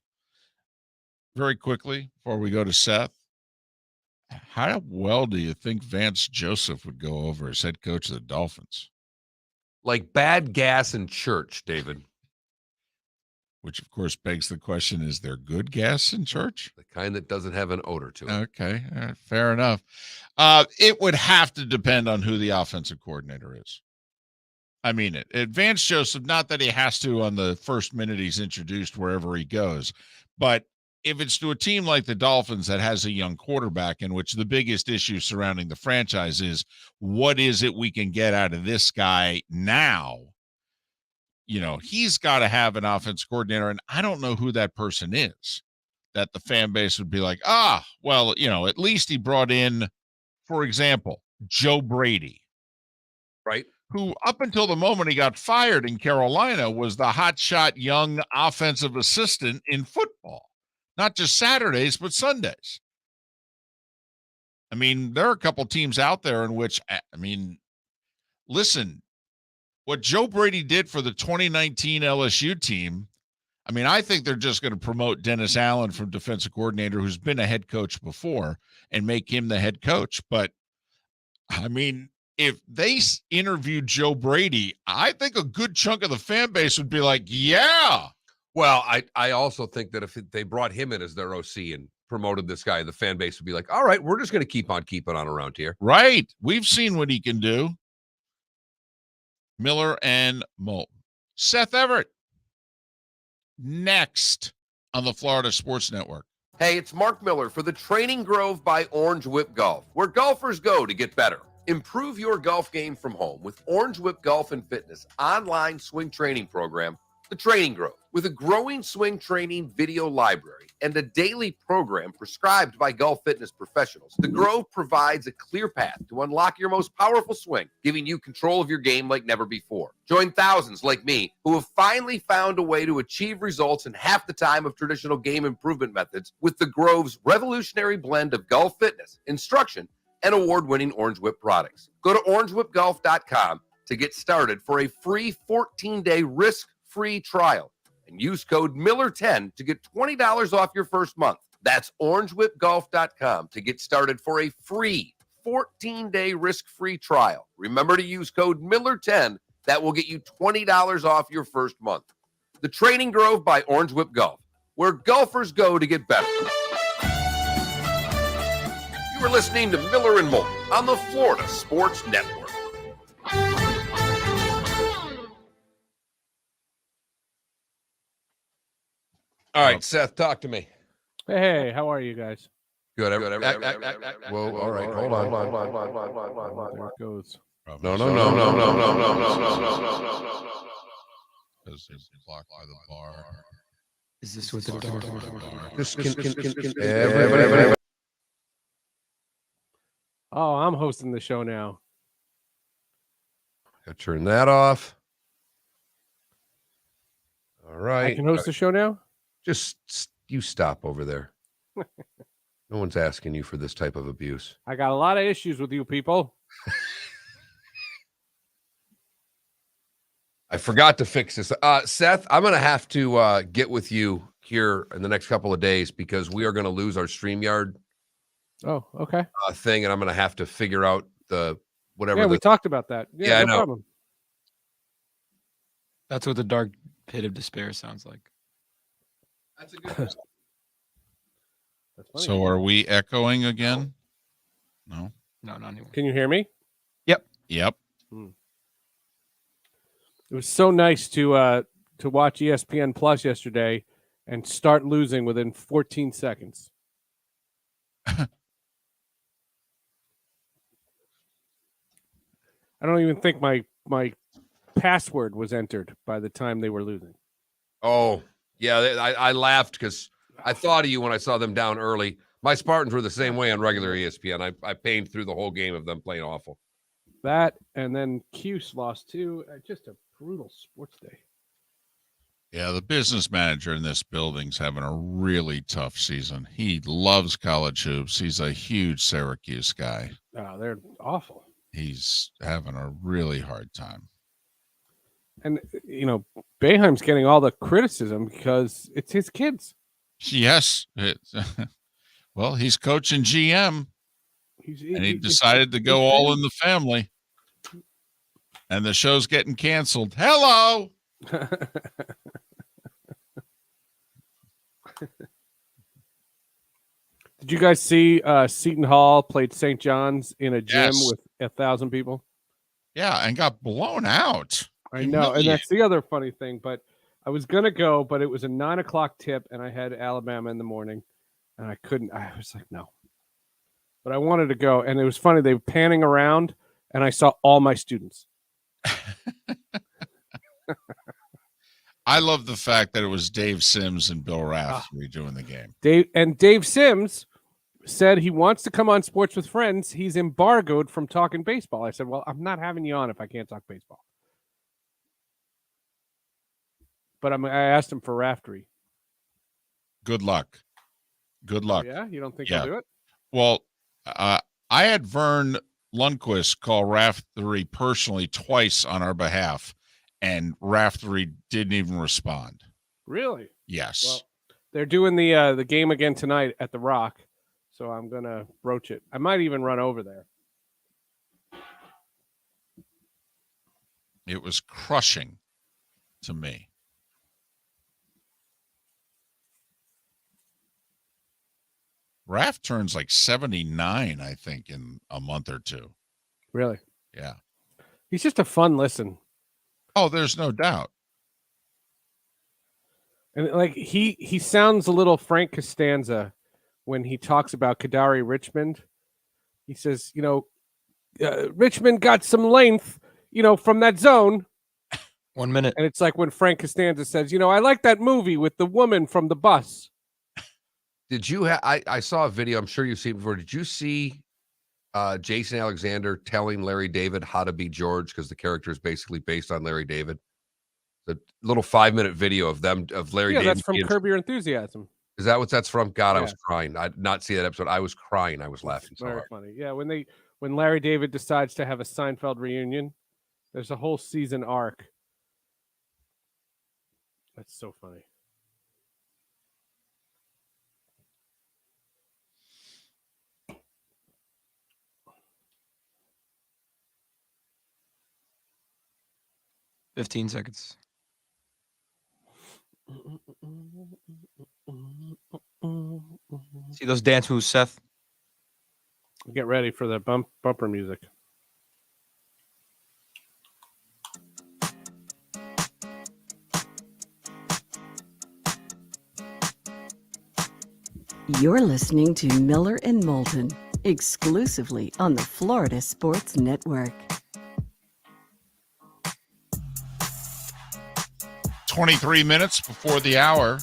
Very quickly, before we go to Seth, how well do you think Vance Joseph would go over as head coach of the Dolphins? Like bad gas in church, David. Which, of course, begs the question, is there good gas in church? The kind that doesn't have an odor to it. Okay, fair enough. It would have to depend on who the offensive coordinator is. I mean it. Vance Joseph, not that he has to on the first minute he's introduced wherever he goes, but if it's to a team like the Dolphins that has a young quarterback, in which the biggest issue surrounding the franchise is what is it we can get out of this guy now? He's got to have an offense coordinator, and I don't know who that person is that the fan base would be like, well, at least he brought in, for example, Joe Brady. Right. Who up until the moment he got fired in Carolina was the hotshot young offensive assistant in football. Not just Saturdays, but Sundays. I mean, there are a couple teams out there in which, I mean, listen, what Joe Brady did for the 2019 LSU team, I mean, I think they're just going to promote Dennis Allen from defensive coordinator, who's been a head coach before, and make him the head coach. But, I mean, if they interviewed Joe Brady, I think a good chunk of the fan base would be like, yeah. Well, I also think that if they brought him in as their OC and promoted this guy, the fan base would be like, all right, we're just going to keep on keeping on around here. Right. We've seen what he can do. Miller and Moulton. Seth Everett. Next on the Florida Sports Network. Hey, it's Mark Miller for the Training Grove by Orange Whip Golf, where golfers go to get better. Improve your golf game from home with Orange Whip Golf and Fitness online swing training program, The Training Grove. With a growing swing training video library and a daily program prescribed by golf fitness professionals, The Grove provides a clear path to unlock your most powerful swing, giving you control of your game like never before. Join thousands like me who have finally found a way to achieve results in half the time of traditional game improvement methods with The Grove's revolutionary blend of golf fitness, instruction, and award-winning Orange Whip products. Go to orangewhipgolf.com to get started for a free 14-day risk-free trial. And use code Miller10 to get $20 off your first month. That's orangewhipgolf.com to get started for a free 14-day risk-free trial. Remember to use code Miller10. That will get you $20 off your first month. The Training Grove by Orange Whip Golf, where golfers go to get better. You are listening to Miller and Moulton on the Florida Sports Network. All right, Seth, talk to me. Hey, how are you guys? Good. Whoa, all right, hold on. There it goes. No. Because it's blocked by the bar. Is this what the door? Oh, I'm hosting the show now. Gotta turn that off. All right. I can host the show now? Just you stop over there. No one's asking you for this type of abuse. I got a lot of issues with you people. I forgot to fix this. Seth, I'm going to have to get with you here in the next couple of days because we are going to lose our StreamYard Oh, okay. thing, and I'm going to have to figure out the whatever. Yeah, we talked about that. Yeah, I no know. problem. That's what the dark pit of despair sounds like. That's a good one. That's funny. So are we echoing again? No. No, not anymore. Can you hear me? Yep. It was so nice to watch ESPN Plus yesterday and start losing within 14 seconds. I don't even think my password was entered by the time they were losing. Oh, yeah. I laughed because I thought of you when I saw them down early. My Spartans were the same way on regular ESPN. I pained through the whole game of them playing awful. That, and then Cuse lost too. Just a brutal sports day. Yeah, the business manager in this building's having a really tough season. He loves college hoops. He's a huge Syracuse guy. Oh, they're awful. He's having a really hard time. And, Boeheim's getting all the criticism because it's his kids. Yes. Well, he's coaching GM, and he decided to go all in the family. And the show's getting canceled. Hello. Did you guys see Seton Hall played St. John's in a gym with 1,000 people? Yeah, and got blown out. I know, and that's the other funny thing. But I was gonna go, but it was a 9:00 tip, and I had Alabama in the morning, and I couldn't. I was like, no. But I wanted to go, and it was funny. They were panning around, and I saw all my students. I love the fact that it was Dave Sims and Bill Raff redoing the game. Dave Sims said he wants to come on Sports with Friends. He's embargoed from talking baseball. I said, well, I'm not having you on if I can't talk baseball. But I asked him for Raftery. Good luck. Good luck. Yeah, you don't think he'll do it? Well, I had Vern Lundquist call Raftery personally twice on our behalf, and Raftery didn't even respond. Really? Yes. Well, they're doing the game again tonight at the Rock, so I'm gonna broach it. I might even run over there. It was crushing to me. Raf turns like 79, I think, in a month or two. Really? Yeah. He's just a fun listen. Oh, there's no doubt. And like he sounds a little Frank Costanza when he talks about Kadari Richmond. He says, Richmond got some length, from that zone. 1 minute. And it's like when Frank Costanza says, I like that movie with the woman from the bus. Did you I saw a video, I'm sure you've seen it before. Did you see Jason Alexander telling Larry David how to be George? Because the character is basically based on Larry David. The little 5-minute video of Larry David. Yeah, that's from Curb Your Enthusiasm. Is that what that's from? God, Yeah. I was crying. I did not see that episode. I was crying. I was laughing so Very hard. funny. Yeah, when Larry David decides to have a Seinfeld reunion, there's a whole season arc. That's so funny. $15 seconds. See those dance moves, Seth? Get ready for the bumper music. You're listening to Miller and Moulton, exclusively on the Florida Sports Network. 23 minutes before the hour.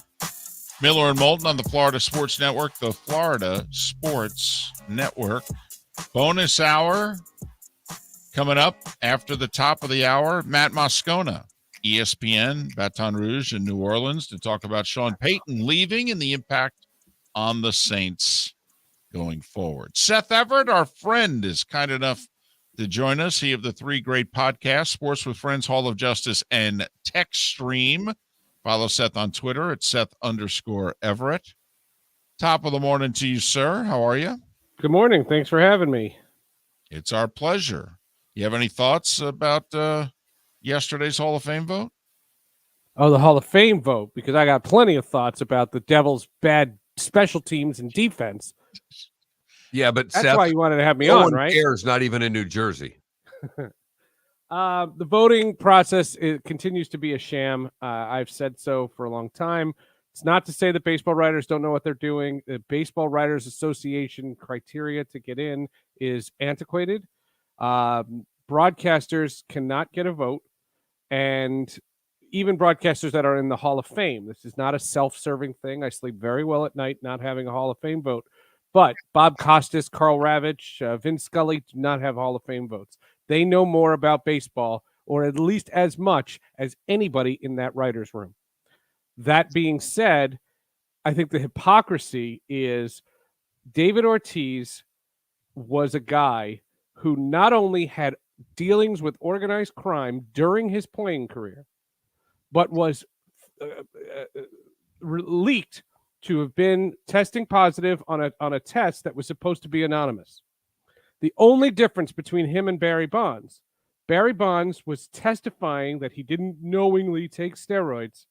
Miller and Moulton on the Florida Sports Network, the Florida Sports Network. Bonus hour coming up after the top of the hour. Matt Moscona, ESPN, Baton Rouge, and New Orleans to talk about Sean Payton leaving and the impact on the Saints going forward. Seth Everett, our friend, is kind enough to join us. He of the three great podcasts, Sports with Friends, Hall of Justice, and Tech Stream. Follow Seth on Twitter at Seth_Everett. Top of the morning to you, sir. How are you? Good morning. Thanks for having me. It's our pleasure. You have any thoughts about yesterday's Hall of Fame vote? Oh, the Hall of Fame vote, because I got plenty of thoughts about the Devils' bad special teams and defense. Yeah, but That's Seth, why you wanted to have me no on, one right? cares, not even in New Jersey. The voting process continues to be a sham. I've said so for a long time. It's not to say that baseball writers don't know what they're doing. The Baseball Writers Association criteria to get in is antiquated. Broadcasters cannot get a vote, and even broadcasters that are in the Hall of Fame. This is not a self-serving thing. I sleep very well at night not having a Hall of Fame vote. But Bob Costas, Carl Ravitch, Vince Scully do not have Hall of Fame votes. They know more about baseball, or at least as much as anybody in that writer's room. That being said, I think the hypocrisy is David Ortiz was a guy who not only had dealings with organized crime during his playing career, but was leaked to have been testing positive on a test that was supposed to be anonymous. The only difference between him and Barry Bonds was testifying that he didn't knowingly take steroids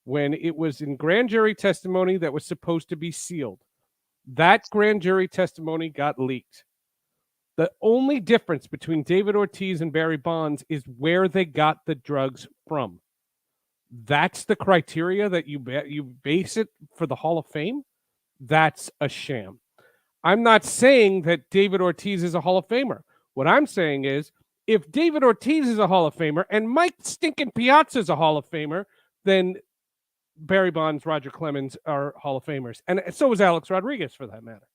when it was in grand jury testimony that was supposed to be sealed. That grand jury testimony got leaked. The only difference between David Ortiz and Barry Bonds is where they got the drugs from. That's the criteria that you base it for the Hall of Fame. That's a sham. I'm not saying that David Ortiz is a Hall of Famer. What I'm saying is, if David Ortiz is a Hall of Famer and Mike Stinkin' Piazza is a Hall of Famer, then Barry Bonds, Roger Clemens are Hall of Famers. And so is Alex Rodriguez, for that matter.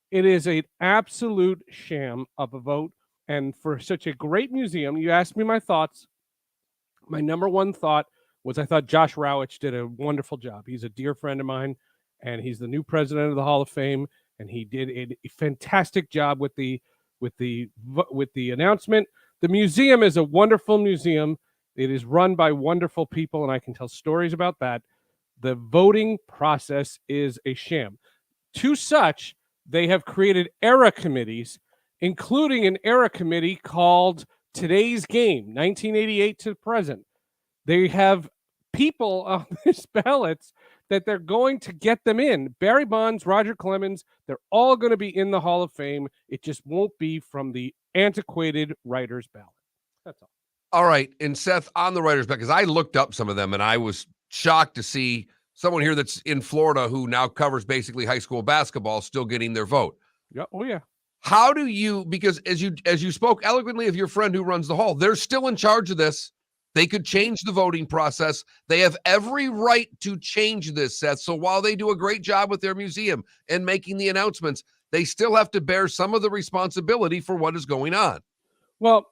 It is an absolute sham of a vote. And for such a great museum, you asked me my thoughts. My number one thought was I thought Josh Rowich did a wonderful job. He's a dear friend of mine, and he's the new president of the Hall of Fame. and he did a fantastic job with the announcement. The museum is a wonderful museum. It is run by wonderful people, and I can tell stories about that. The voting process is a sham. To such, they have created era committees, including an era committee called Today's Game, 1988 to present. They have people on these ballots that they're going to get them in. Barry Bonds, Roger Clemens, they're all going to be in the Hall of Fame. It just won't be from the antiquated writer's ballot. That's all. All right. And Seth, on the writer's ballot, because I looked up some of them and I was shocked to see someone here that's in Florida who now covers basically high school basketball still getting their vote. Yeah. Oh, yeah. How do you, because as you spoke eloquently of your friend who runs the hall, they're still in charge of this. They could change the voting process. They have every right to change this, Seth. So while they do a great job with their museum and making the announcements, they still have to bear some of the responsibility for what is going on. Well,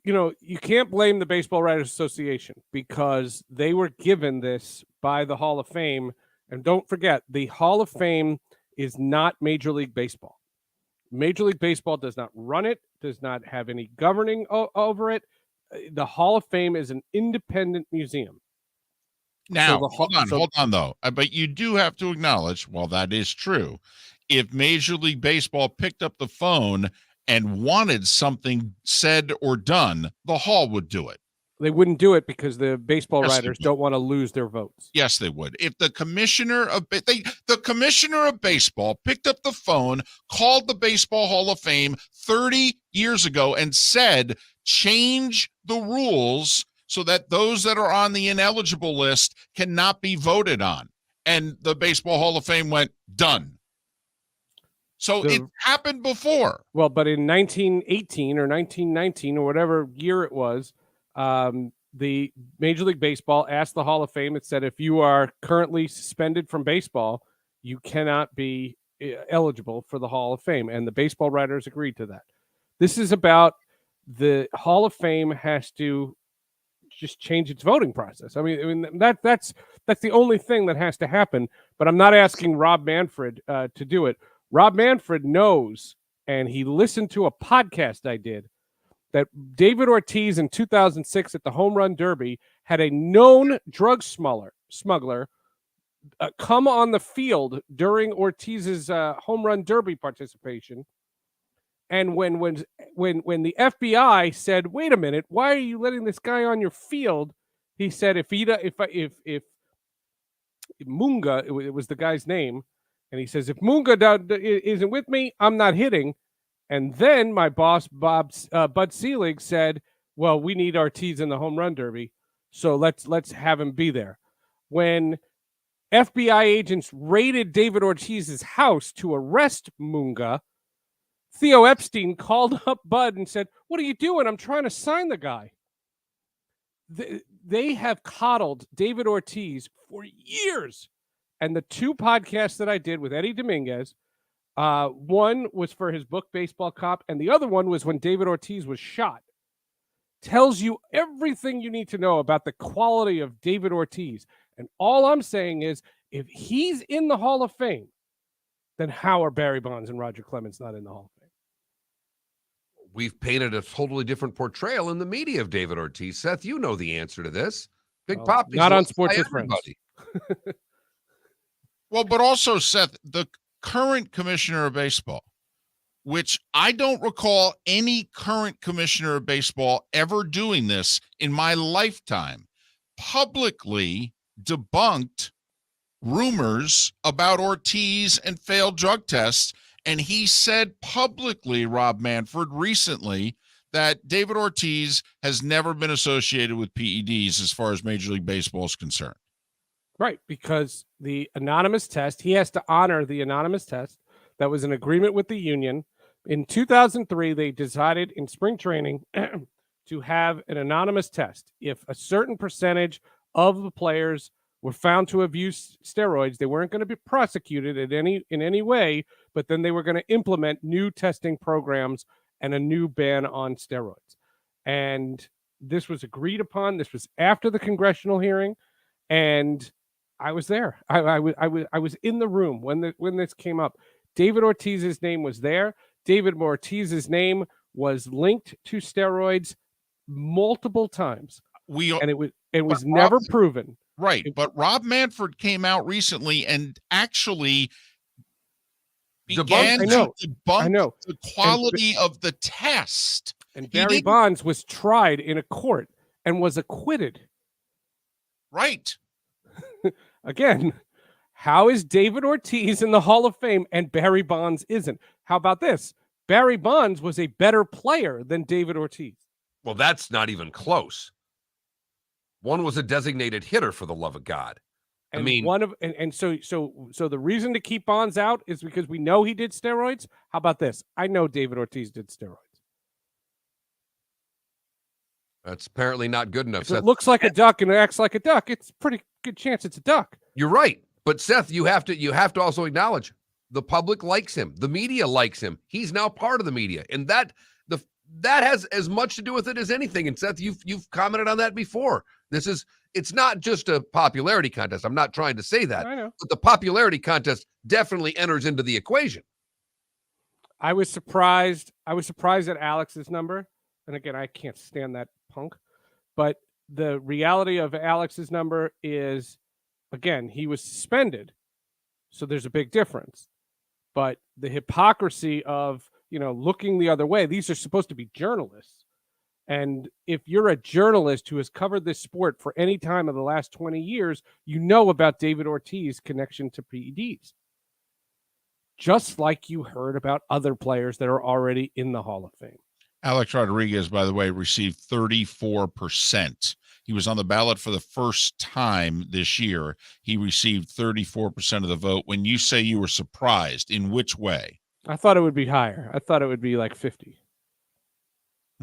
you can't blame the Baseball Writers Association because they were given this by the Hall of Fame. And don't forget, the Hall of Fame is not Major League Baseball. Major League Baseball does not run it, does not have any governing over it. The Hall of Fame is an independent museum. Now, hold on, though. But you do have to acknowledge, while that is true, if Major League Baseball picked up the phone and wanted something said or done, the Hall would do it. They wouldn't do it because the baseball writers don't want to lose their votes. Yes, they would. If the commissioner of baseball picked up the phone, called the Baseball Hall of Fame 30 years ago and said, change the rules so that those that are on the ineligible list cannot be voted on. And the Baseball Hall of Fame went, done. So it happened before. Well, but in 1918 or 1919 or whatever year it was, the Major League Baseball asked the Hall of Fame. It said, if you are currently suspended from baseball, you cannot be eligible for the Hall of Fame. And the baseball writers agreed to that. This is about the Hall of Fame has to just change its voting process. I mean that's the only thing that has to happen. But I'm not asking Rob Manfred to do it. Rob Manfred knows, and he listened to a podcast I did, that David Ortiz in 2006 at the Home Run Derby had a known drug smuggler come on the field during Ortiz's Home Run Derby participation. And when the FBI said, "Wait a minute, why are you letting this guy on your field?" He said, "If Munga, it was the guy's name, and he says, if Munga isn't with me, I'm not hitting." And then my boss, Bud Selig, said, "Well, we need Ortiz in the Home Run Derby, so let's have him be there." When FBI agents raided David Ortiz's house to arrest Munga, Theo Epstein called up Bud and said, "What are you doing? I'm trying to sign the guy." They have coddled David Ortiz for years. And the two podcasts that I did with Eddie Dominguez, one was for his book, Baseball Cop, and the other one was when David Ortiz was shot. Tells you everything you need to know about the quality of David Ortiz. And all I'm saying is, if he's in the Hall of Fame, then how are Barry Bonds and Roger Clemens not in the Hall of Fame? We've painted a totally different portrayal in the media of David Ortiz. Seth, you know the answer to this. Big Pop. Not on Sports with Friends. Well, but also, Seth, the current commissioner of baseball, which I don't recall any current commissioner of baseball ever doing this in my lifetime, publicly debunked rumors about Ortiz and failed drug tests. And he said publicly, Rob Manfred, recently, that David Ortiz has never been associated with PEDs as far as Major League Baseball is concerned. Right, because the anonymous test, he has to honor the anonymous test. That was an agreement with the union. In 2003, they decided in spring training to have an anonymous test. If a certain percentage of the players were found to have used steroids, they weren't going to be prosecuted in any way, but then they were going to implement new testing programs and a new ban on steroids. And this was agreed upon. This was after the congressional hearing, and I was there. I was in the room when this came up. David Ortiz's name was there. David Ortiz's name was linked to steroids multiple times, and it was never proven. Right, but Rob Manfred came out recently and actually began to debunk the quality of the test. And Barry Bonds was tried in a court and was acquitted. Right. Again, how is David Ortiz in the Hall of Fame and Barry Bonds isn't? How about this? Barry Bonds was a better player than David Ortiz. Well, that's not even close. One was a designated hitter, for the love of God. And so the reason to keep Bonds out is because we know he did steroids. How about this? I know David Ortiz did steroids. That's apparently not good enough. If it looks like a duck and it acts like a duck, it's a pretty good chance it's a duck. You're right. But Seth, you have to also acknowledge the public likes him. The media likes him. He's now part of the media. And that has as much to do with it as anything. And Seth, you've commented on that before. It's not just a popularity contest. I'm not trying to say that. I know. But the popularity contest definitely enters into the equation. I was surprised at Alex's number. And again, I can't stand that punk. But the reality of Alex's number is, again, he was suspended. So there's a big difference. But the hypocrisy of, looking the other way, these are supposed to be journalists. And if you're a journalist who has covered this sport for any time of the last 20 years, you know about David Ortiz's connection to PEDs. Just like you heard about other players that are already in the Hall of Fame. Alex Rodriguez, by the way, received 34%. He was on the ballot for the first time this year. He received 34% of the vote. When you say you were surprised, in which way? I thought it would be higher. I thought it would be like 50.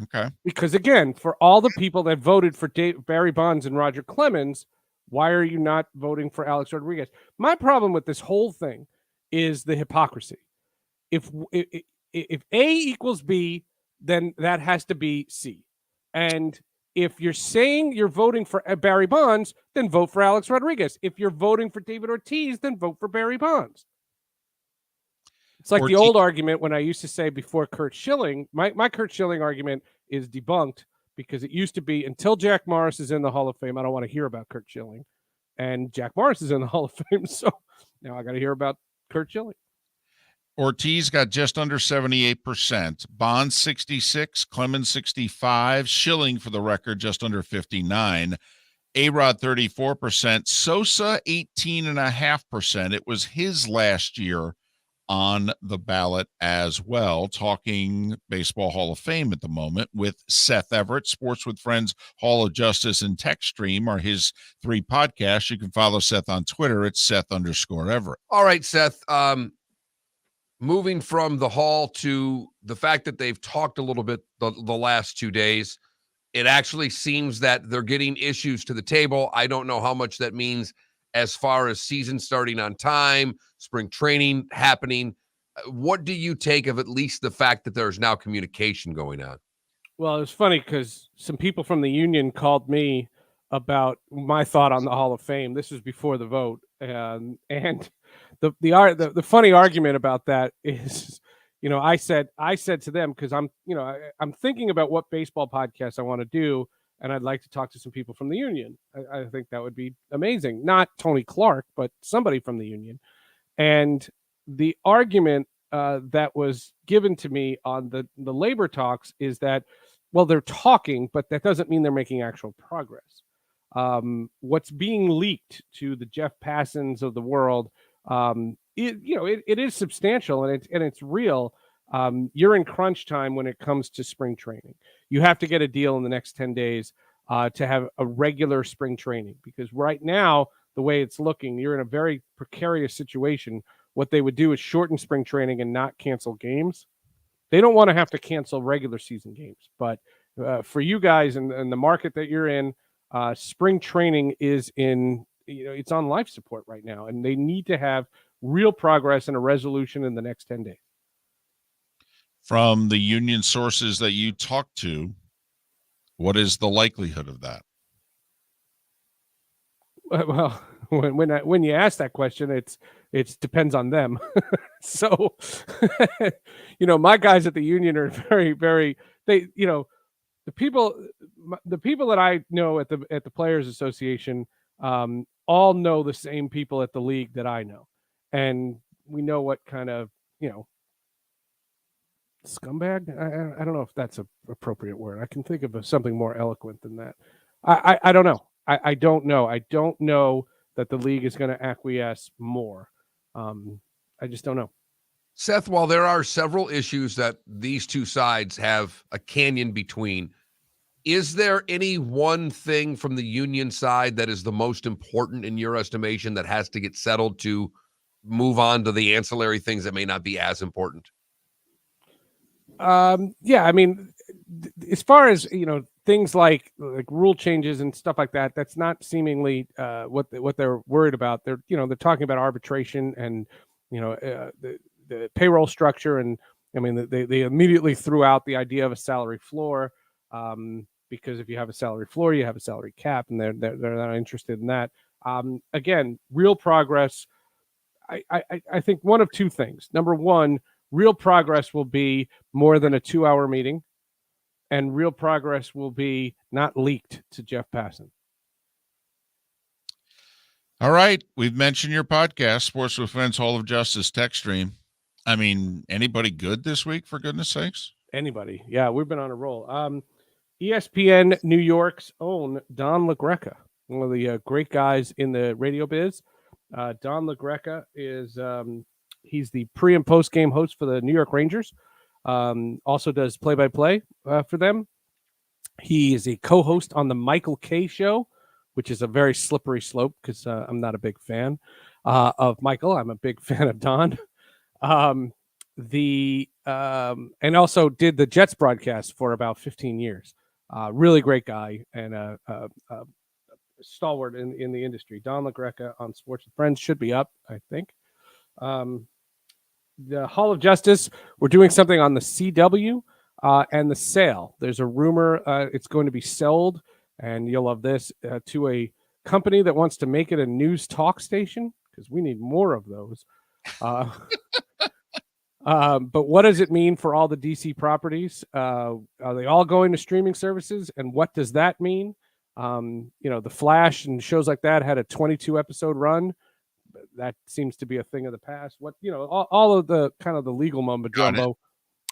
Okay. Because again, for all the people that voted for Barry Bonds and Roger Clemens, why are you not voting for Alex Rodriguez? My problem with this whole thing is the hypocrisy. If A equals B, then that has to be C. And if you're saying you're voting for Barry Bonds, then vote for Alex Rodriguez. If you're voting for David Ortiz, then vote for Barry Bonds. It's like the old argument when I used to say before Curt Schilling, my Curt Schilling argument is debunked because it used to be until Jack Morris is in the Hall of Fame, I don't want to hear about Curt Schilling. And Jack Morris is in the Hall of Fame, so now I got to hear about Curt Schilling. Ortiz got just under 78%, Bonds 66, Clemens 65, Schilling, for the record, just under 59, A-Rod 34%, Sosa 18.5%. It was his last year on the ballot as well. Talking Baseball Hall of Fame at the moment with Seth Everett. Sports with Friends, Hall of Justice, and Tech Stream are his 3 podcasts. You can follow Seth on Twitter at Seth_Everett. All right, Seth. Moving from the Hall to the fact that they've talked a little bit the last 2 days, it actually seems that they're getting issues to the table. I don't know how much that means as far as season starting on time, spring training happening. What do you take of at least the fact that there's now communication going on? Well, it was funny because some people from the union called me about my thought on the Hall of Fame. This was before the vote. And the funny argument about that is, I said to them, because I'm thinking about what baseball podcast I want to do, and I'd like to talk to some people from the union. I think that would be amazing. Not Tony Clark, but somebody from the union. And the argument that was given to me on the labor talks is that, well, they're talking, but that doesn't mean they're making actual progress. What's being leaked to the Jeff Passons of the world, it is substantial and it's real. You're in crunch time when it comes to spring training. You have to get a deal in the next 10 days to have a regular spring training, because right now, the way it's looking, you're in a very precarious situation. What they would do is shorten spring training and not cancel games. They don't want to have to cancel regular season games, but for you guys and the market that you're in, spring training is it's on life support right now, and they need to have real progress and a resolution in the next 10 days. From the union sources that you talk to, what is the likelihood of that? Well, when you ask that question, it's It depends on them. So, my guys at the union are very, very, the people that I know at the Players Association, all know the same people at the league that I know. And we know what kind of, scumbag. I don't know if that's an appropriate word. I can think of something more eloquent than that. I don't know. I don't know. I don't know that the league is going to acquiesce more. I just don't know. Seth, while there are several issues that these two sides have a canyon between, is there any one thing from the union side that is the most important in your estimation that has to get settled to move on to the ancillary things that may not be as important? Yeah, I mean, as far as things like rule changes and stuff like that, that's not seemingly what they're worried about. They're talking about arbitration and the payroll structure, and I mean they immediately threw out the idea of a salary floor, because if you have a salary floor, you have a salary cap, and they're not interested in that. Again, real progress. I think one of two things. Number one, real progress will be more than a 2-hour meeting, and real progress will be not leaked to Jeff Passan. All right. We've mentioned your podcast, Sports with Friends, Hall of Justice text stream. I mean, anybody good this week, for goodness sakes? Anybody. Yeah, we've been on a roll. ESPN New York's own Don LaGreca, one of the great guys in the radio biz. Don LaGreca is he's the pre- and post-game host for the New York Rangers. Also does play-by-play for them. He is a co-host on the Michael Kay Show, which is a very slippery slope because I'm not a big fan of Michael. I'm a big fan of Don. And also did the Jets broadcast for about 15 years. Really great guy and a stalwart in the industry. Don LaGreca on Sports with Friends should be up, I think. The Hall of Justice, we're doing something on the CW and the sale. There's a rumor it's going to be sold, and you'll love this, to a company that wants to make it a news talk station, because we need more of those. But what does it mean for all the DC properties? Are they all going to streaming services? And what does that mean? The Flash and shows like that had a 22 episode run. That seems to be a thing of the past. All of the kind of the legal mumbo jumbo.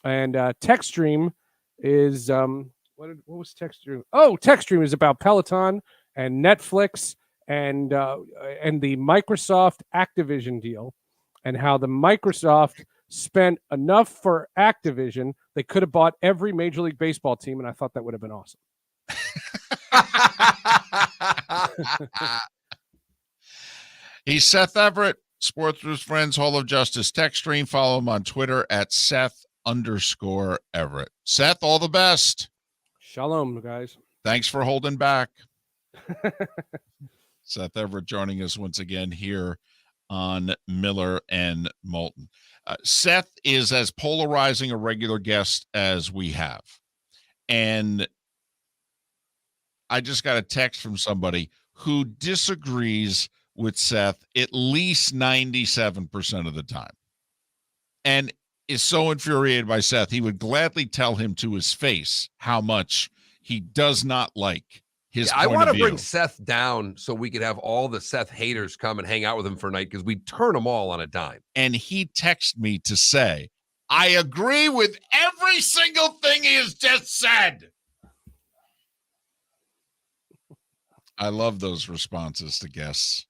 And TechStream is what was TechStream? Oh, TechStream is about Peloton and Netflix and the Microsoft Activision deal, and how the Microsoft spent enough for Activision they could have bought every Major League Baseball team, and I thought that would have been awesome. He's Seth Everett, Sports with Friends, Hall of Justice text stream. Follow him on Twitter at Seth_Everett. Seth, all the best. Shalom, guys. Thanks for holding back. Seth Everett joining us once again here on Miller and Moulton. Seth is as polarizing a regular guest as we have. And I just got a text from somebody who disagrees with Seth at least 97% of the time, and is so infuriated by Seth, he would gladly tell him to his face how much he does not like his point I want of to view. bring Seth down so we could have all the Seth haters come and hang out with him for a night, because we turn them all on a dime. And he texted me to say, I agree with every single thing he has just said. I love those responses to guests.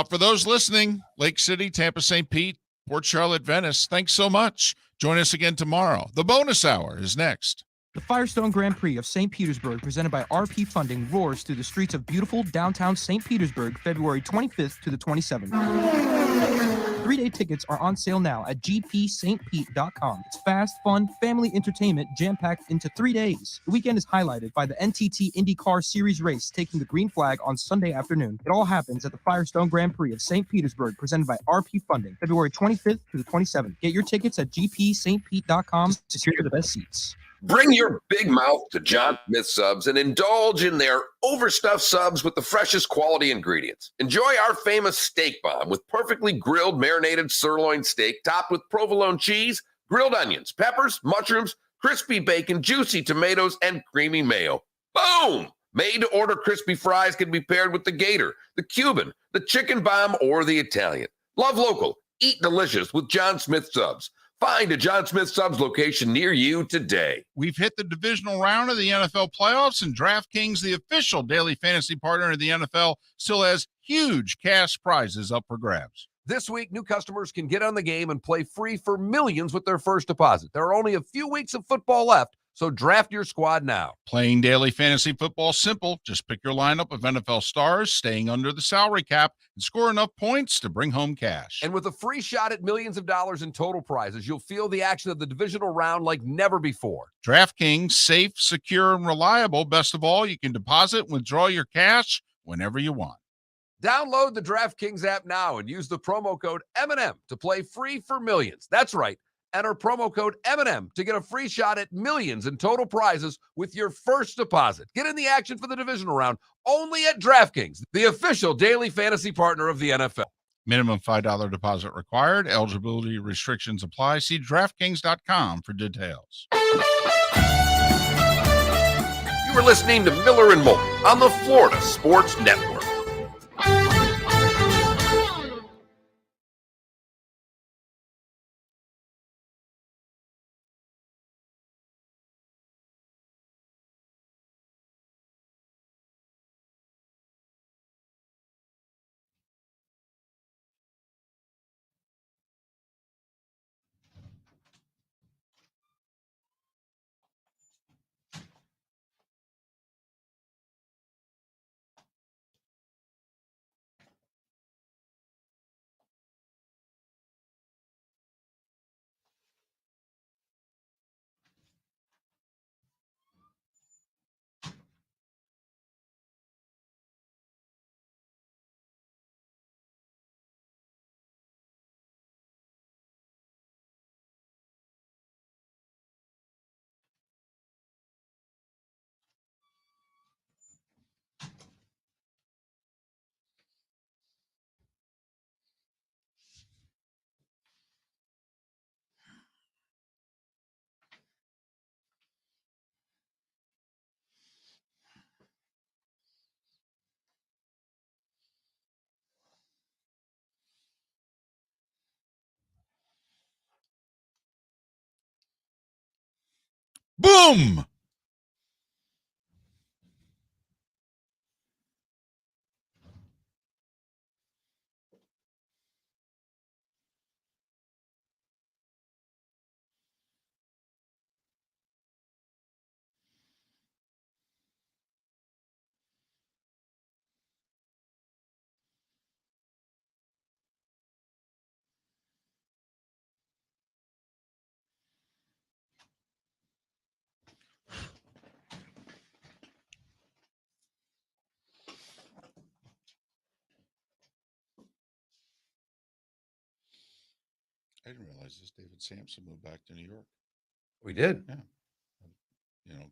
For those listening, Lake City, Tampa, St. Pete, Port Charlotte, Venice, thanks so much. Join us again tomorrow. The bonus hour is next. The Firestone Grand Prix of St. Petersburg, presented by RP Funding, roars through the streets of beautiful downtown St. Petersburg, February 25th to the 27th. 3-day tickets are on sale now at gpstpete.com. It's fast, fun, family entertainment jam-packed into 3 days. The weekend is highlighted by the NTT IndyCar Series race taking the green flag on Sunday afternoon. It all happens at the Firestone Grand Prix of St. Petersburg, presented by RP Funding, February 25th to the 27th. Get your tickets at gpstpete.com to secure the best seats. Bring your big mouth to John Smith Subs and indulge in their overstuffed subs with the freshest quality ingredients. Enjoy our famous steak bomb with perfectly grilled marinated sirloin steak topped with provolone cheese, grilled onions, peppers, mushrooms, crispy bacon, juicy tomatoes, and creamy mayo. Boom! Made-to-order crispy fries can be paired with the Gator, the Cuban, the Chicken Bomb, or the Italian. Love local. Eat delicious with John Smith Subs. Find a John Smith Subs location near you today. We've hit the divisional round of the NFL playoffs, and DraftKings, the official daily fantasy partner of the NFL, still has huge cash prizes up for grabs. This week, new customers can get on the game and play free for millions with their first deposit. There are only a few weeks of football left, so draft your squad now. Playing daily fantasy football is simple. Just pick your lineup of NFL stars, staying under the salary cap, and score enough points to bring home cash. And with a free shot at millions of dollars in total prizes, you'll feel the action of the divisional round like never before. DraftKings, safe, secure, and reliable. Best of all, you can deposit and withdraw your cash whenever you want. Download the DraftKings app now and use the promo code M&M to play free for millions. That's right. Enter promo code M&M to get a free shot at millions in total prizes with your first deposit. Get in the action for the divisional round only at DraftKings, the official daily fantasy partner of the NFL. Minimum $5 deposit required. Eligibility restrictions apply. See DraftKings.com for details. You are listening to Miller and Moulton on the Florida Sports Network. Boom! I didn't realize this. David Samson moved back to New York. We did. Yeah.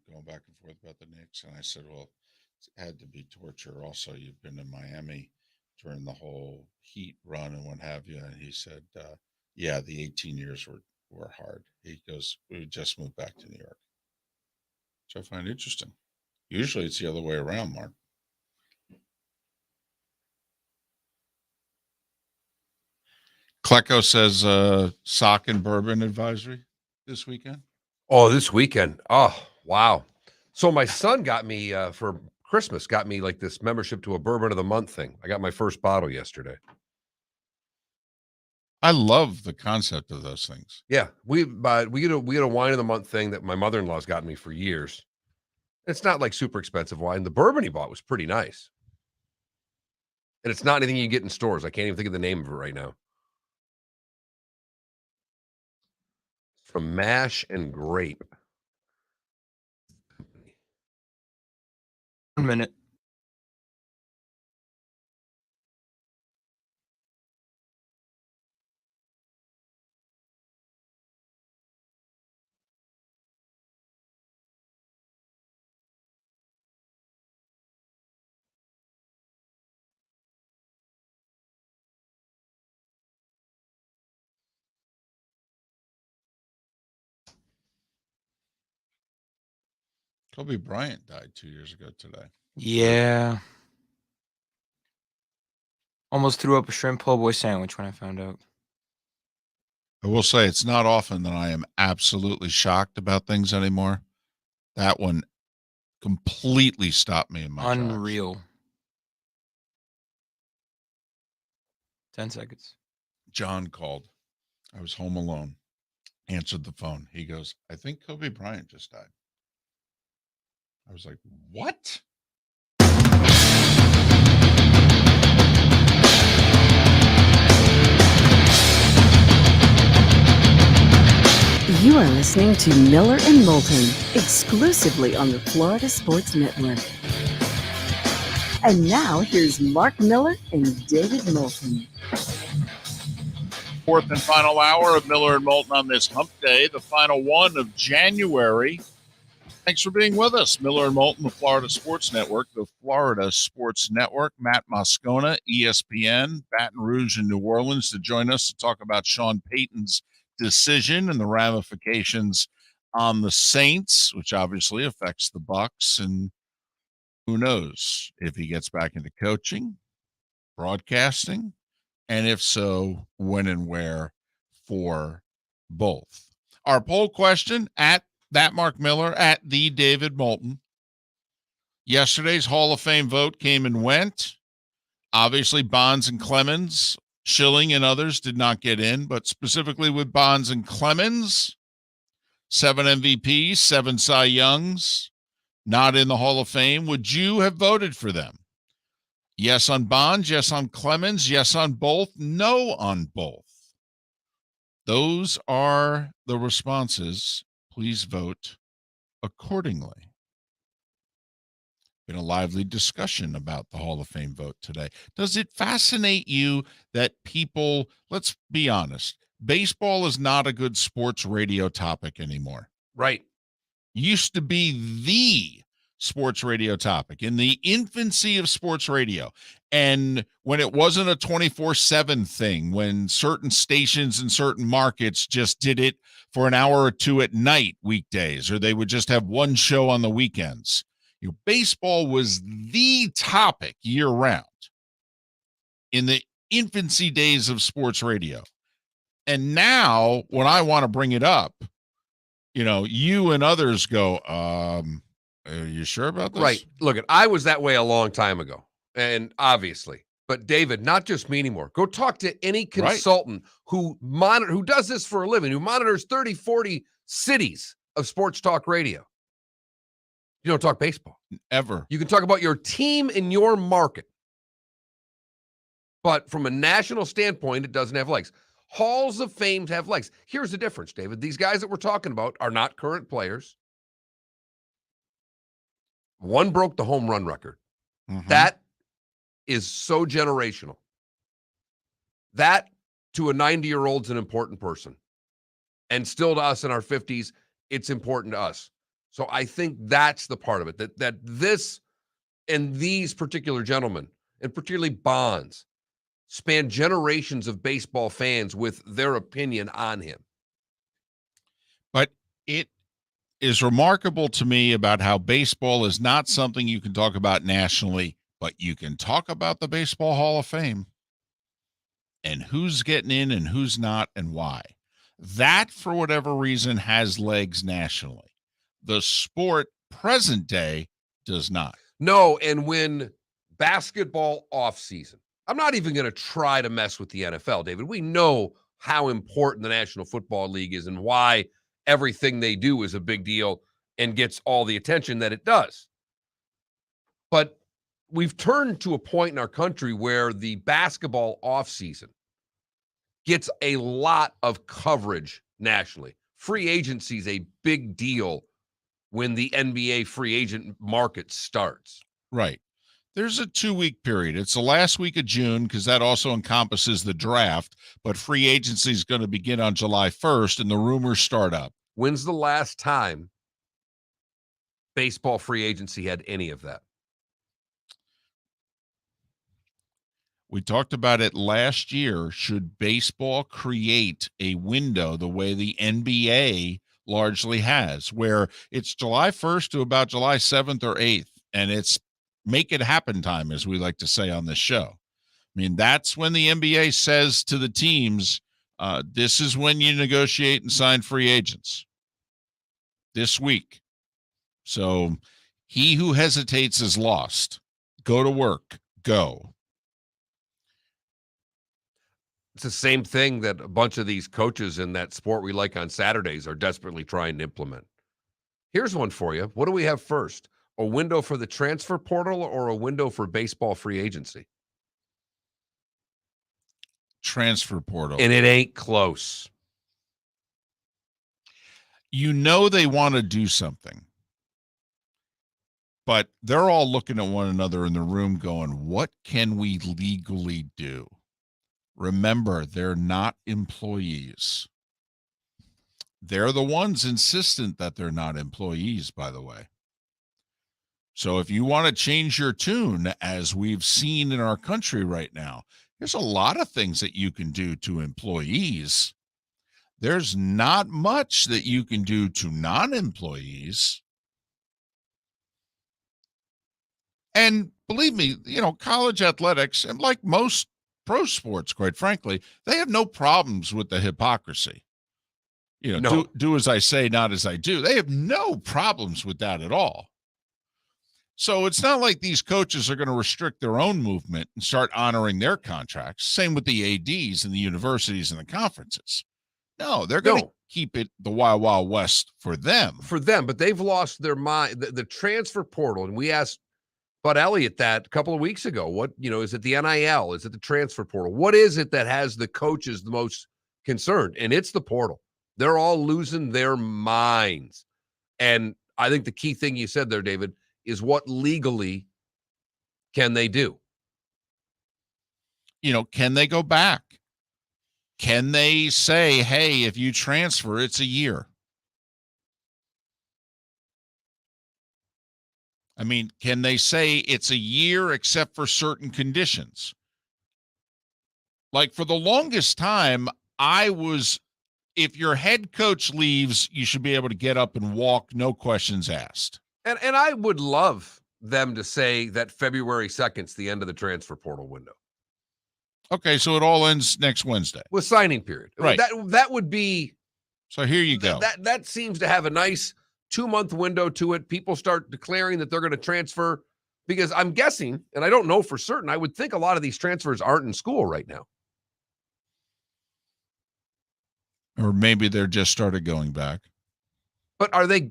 Going back and forth about the Knicks. And I said, well, it had to be torture. Also, you've been in Miami during the whole Heat run and what have you. And he said, yeah, the 18 years were hard. He goes, we just moved back to New York, which I find interesting. Usually it's the other way around, Mark. Klecko says sock and bourbon advisory this weekend. Oh, this weekend. Oh, wow. So my son got me for Christmas, got me like this membership to a bourbon of the month thing. I got my first bottle yesterday. I love the concept of those things. Yeah, we get a wine of the month thing that my mother-in-law's gotten me for years. It's not like super expensive wine. The bourbon he bought was pretty nice. And it's not anything you get in stores. I can't even think of the name of it right now. From Mash and Grape. 1 minute. Kobe Bryant died 2 years ago today. Yeah. Almost threw up a shrimp po' boy sandwich when I found out. I will say it's not often that I am absolutely shocked about things anymore. That one completely stopped me in my tracks. Unreal. 10 seconds. John called. I was home alone. Answered the phone. He goes, I think Kobe Bryant just died. I was like, what? You are listening to Miller and Moulton, exclusively on the Florida Sports Network. And now here's Mark Miller and David Moulton. Fourth and final hour of Miller and Moulton on this hump day, the final one of January. Thanks for being with us. Miller and Moulton, the Florida Sports Network, Matt Moscona, ESPN, Baton Rouge, and New Orleans to join us to talk about Sean Payton's decision and the ramifications on the Saints, which obviously affects the Bucs, and who knows if he gets back into coaching, broadcasting, and if so, when and where for both. Our poll question at that Mark Miller, at the David Moulton. Yesterday's Hall of Fame vote came and went. Obviously, Bonds and Clemens, Schilling and others did not get in, but specifically with Bonds and Clemens, 7 MVPs, 7 Cy Youngs, not in the Hall of Fame. Would you have voted for them? Yes on Bonds, yes on Clemens, yes on both, no on both. Those are the responses. Please vote accordingly. Been a lively discussion about the Hall of Fame vote today. Does it fascinate you that people, let's be honest, baseball is not a good sports radio topic anymore? Right. Used to be the sports radio topic in the infancy of sports radio. And when it wasn't a 24/7 thing, when certain stations in certain markets just did it for an hour or two at night weekdays, or they would just have one show on the weekends. Baseball was the topic year round in the infancy days of sports radio. And now when I want to bring it up, you and others go, are you sure about this? Right. Look, I was that way a long time ago, and obviously. But David, not just me anymore. Go talk to any consultant who does this for a living, who monitors 30, 40 cities of sports talk radio. You don't talk baseball. Ever. You can talk about your team in your market. But from a national standpoint, it doesn't have legs. Halls of Fame have legs. Here's the difference, David. These guys that we're talking about are not current players. One broke the home run record. Mm-hmm. That is so generational. That, to a 90-year-old, is an important person. And still to us in our 50s, it's important to us. So I think that's the part of it, that this and these particular gentlemen, and particularly Bonds, span generations of baseball fans with their opinion on him. But it is remarkable to me about how baseball is not something you can talk about nationally, but you can talk about the Baseball Hall of Fame and who's getting in and who's not and why. That, for whatever reason, has legs nationally. The sport present day does not. No, and when basketball offseason, I'm not even going to try to mess with the NFL, David. We know how important the National Football League is and why everything they do is a big deal and gets all the attention that it does. But we've turned to a point in our country where the basketball offseason gets a lot of coverage nationally. Free agency is a big deal when the NBA free agent market starts. Right. There's a 2-week period. It's the last week of June because that also encompasses the draft, but free agency is going to begin on July 1st and the rumors start up. When's the last time baseball free agency had any of that? We talked about it last year. Should baseball create a window the way the NBA largely has, where it's July 1st to about July 7th or 8th, and it's make it happen time, as we like to say on this show. I mean, that's when the NBA says to the teams, this is when you negotiate and sign free agents this week. So he who hesitates is lost. Go to work. Go. It's the same thing that a bunch of these coaches in that sport we like on Saturdays are desperately trying to implement. Here's one for you. What do we have first? A window for the transfer portal or a window for baseball free agency? Transfer portal. And it ain't close. You know they want to do something, but they're all looking at one another in the room going, what can we legally do? Remember, they're not employees. They're the ones insistent that they're not employees, by the way. So if you want to change your tune, as we've seen in our country right now, there's a lot of things that you can do to employees. There's not much that you can do to non-employees. And believe me, college athletics, and like most pro sports, quite frankly, they have no problems with the hypocrisy. No. Do as I say, not as I do. They have no problems with that at all. So it's not like these coaches are going to restrict their own movement and start honoring their contracts. Same with the ADs and the universities and the conferences. No, they're going to keep it the Wild Wild West for them. For them, but they've lost their mind. The transfer portal, and we asked Bud Elliott that a couple of weeks ago. What, is it the NIL? Is it the transfer portal? What is it that has the coaches the most concerned? And it's the portal. They're all losing their minds. And I think the key thing you said there, David, is what legally can they do? Can they go back? Can they say, hey, if you transfer, it's a year? I mean, can they say it's a year except for certain conditions? Like for the longest time, if your head coach leaves, you should be able to get up and walk, no questions asked. And I would love them to say that February 2nd is the end of the transfer portal window. Okay, so it all ends next Wednesday. With signing period. Right. That would be... So here you go. That seems to have a nice 2-month window to it. People start declaring that they're going to transfer, because I'm guessing, and I don't know for certain, I would think a lot of these transfers aren't in school right now. Or maybe they're just started going back. But are they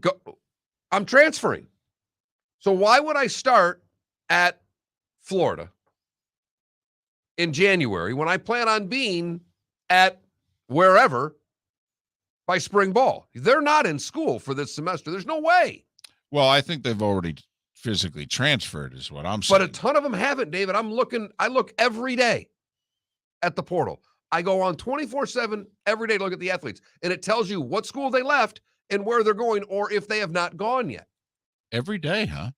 I'm transferring. So why would I start at Florida in January when I plan on being at wherever by spring ball? They're not in school for this semester. There's no way. Well, I think they've already physically transferred is what I'm saying. But a ton of them haven't, David. I look every day at the portal. I go on 24/7 every day to look at the athletes, and it tells you what school they left and where they're going, or if they have not gone yet. Every day, huh?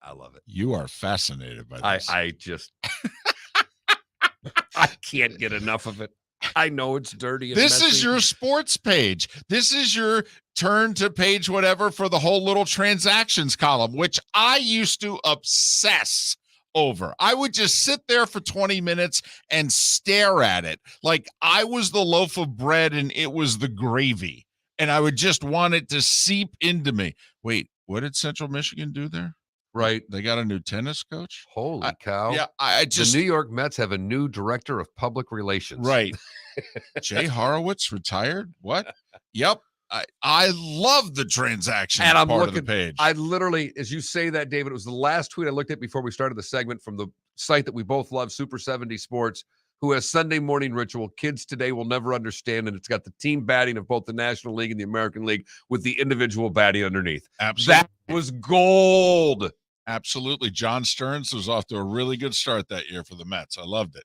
I love it. You are fascinated by this. I just I can't get enough of it. I know it's dirty. And this messy. Is your sports page. This is your turn to page whatever for the whole little transactions column, which I used to obsess over. I would just sit there for 20 minutes and stare at it like I was the loaf of bread and it was the gravy. And I would just want it to seep into me. Wait, what did Central Michigan do there? Right. They got a new tennis coach? Holy cow. Yeah, I just... The New York Mets have a new director of public relations. Right. Jay Horowitz retired? What? Yep. I love the transaction and I'm part looking, of the page. I literally, as you say that, David, it was the last tweet I looked at before we started the segment from the site that we both love, Super 70 Sports, who has Sunday morning ritual. Kids today will never understand. And it's got the team batting of both the National League and the American League with the individual batting underneath. Absolutely. That was gold. Absolutely. John Stearns was off to a really good start that year for the Mets. I loved it.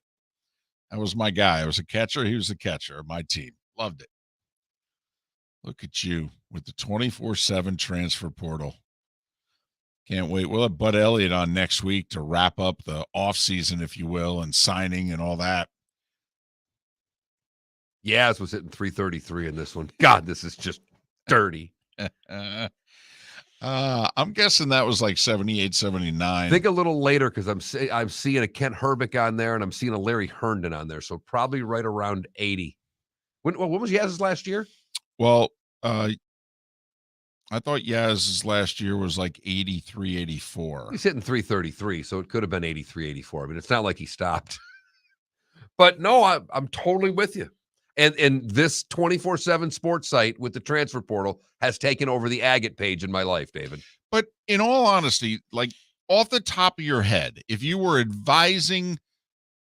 That was my guy. I was a catcher. He was the catcher of my team. Loved it. Look at you with the 24/7 transfer portal. Can't wait. We'll have Bud Elliott on next week to wrap up the offseason, if you will, and signing and all that. Yaz was hitting 333 in this one. God, this is just dirty. I'm guessing that was like 78, 79. Think a little later because I'm seeing a Kent Herbeck on there and I'm seeing a Larry Herndon on there. So probably right around 80. When was Yaz's last year? Well, I thought Yaz's last year was like 83, 84. He's hitting 333, so it could have been 83, 84. I mean, it's not like he stopped. But no, I'm totally with you. And this 24/7 sports site with the transfer portal has taken over the Agate page in my life, David. But in all honesty, like off the top of your head, if you were advising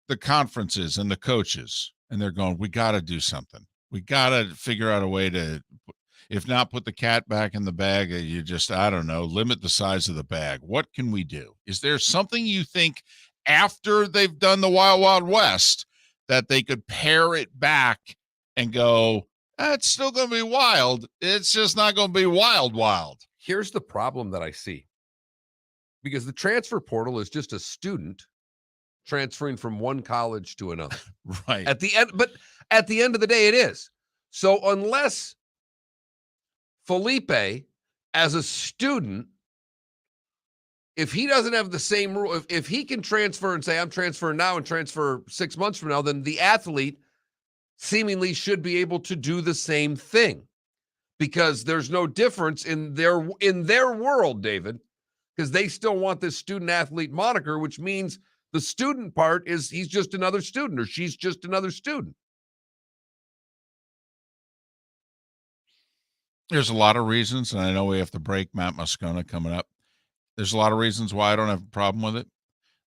the conferences and the coaches and they're going, we got to do something. We got to figure out a way to, if not put the cat back in the bag, you just, I don't know, limit the size of the bag. What can we do? Is there something you think after they've done the Wild Wild West that they could pare it back and go, it's still going to be wild. It's just not going to be wild. Here's the problem that I see. Because the transfer portal is just a student transferring from one college to another. Right. At the end of the day, it is. So unless Felipe, as a student, if he doesn't have the same rule, if he can transfer and say, I'm transferring now and transfer 6 months from now, then the athlete seemingly should be able to do the same thing because there's no difference in their world, David, because they still want this student athlete moniker, which means the student part is he's just another student or she's just another student. There's a lot of reasons, and I know we have to break Matt Moscona coming up. There's a lot of reasons why I don't have a problem with it.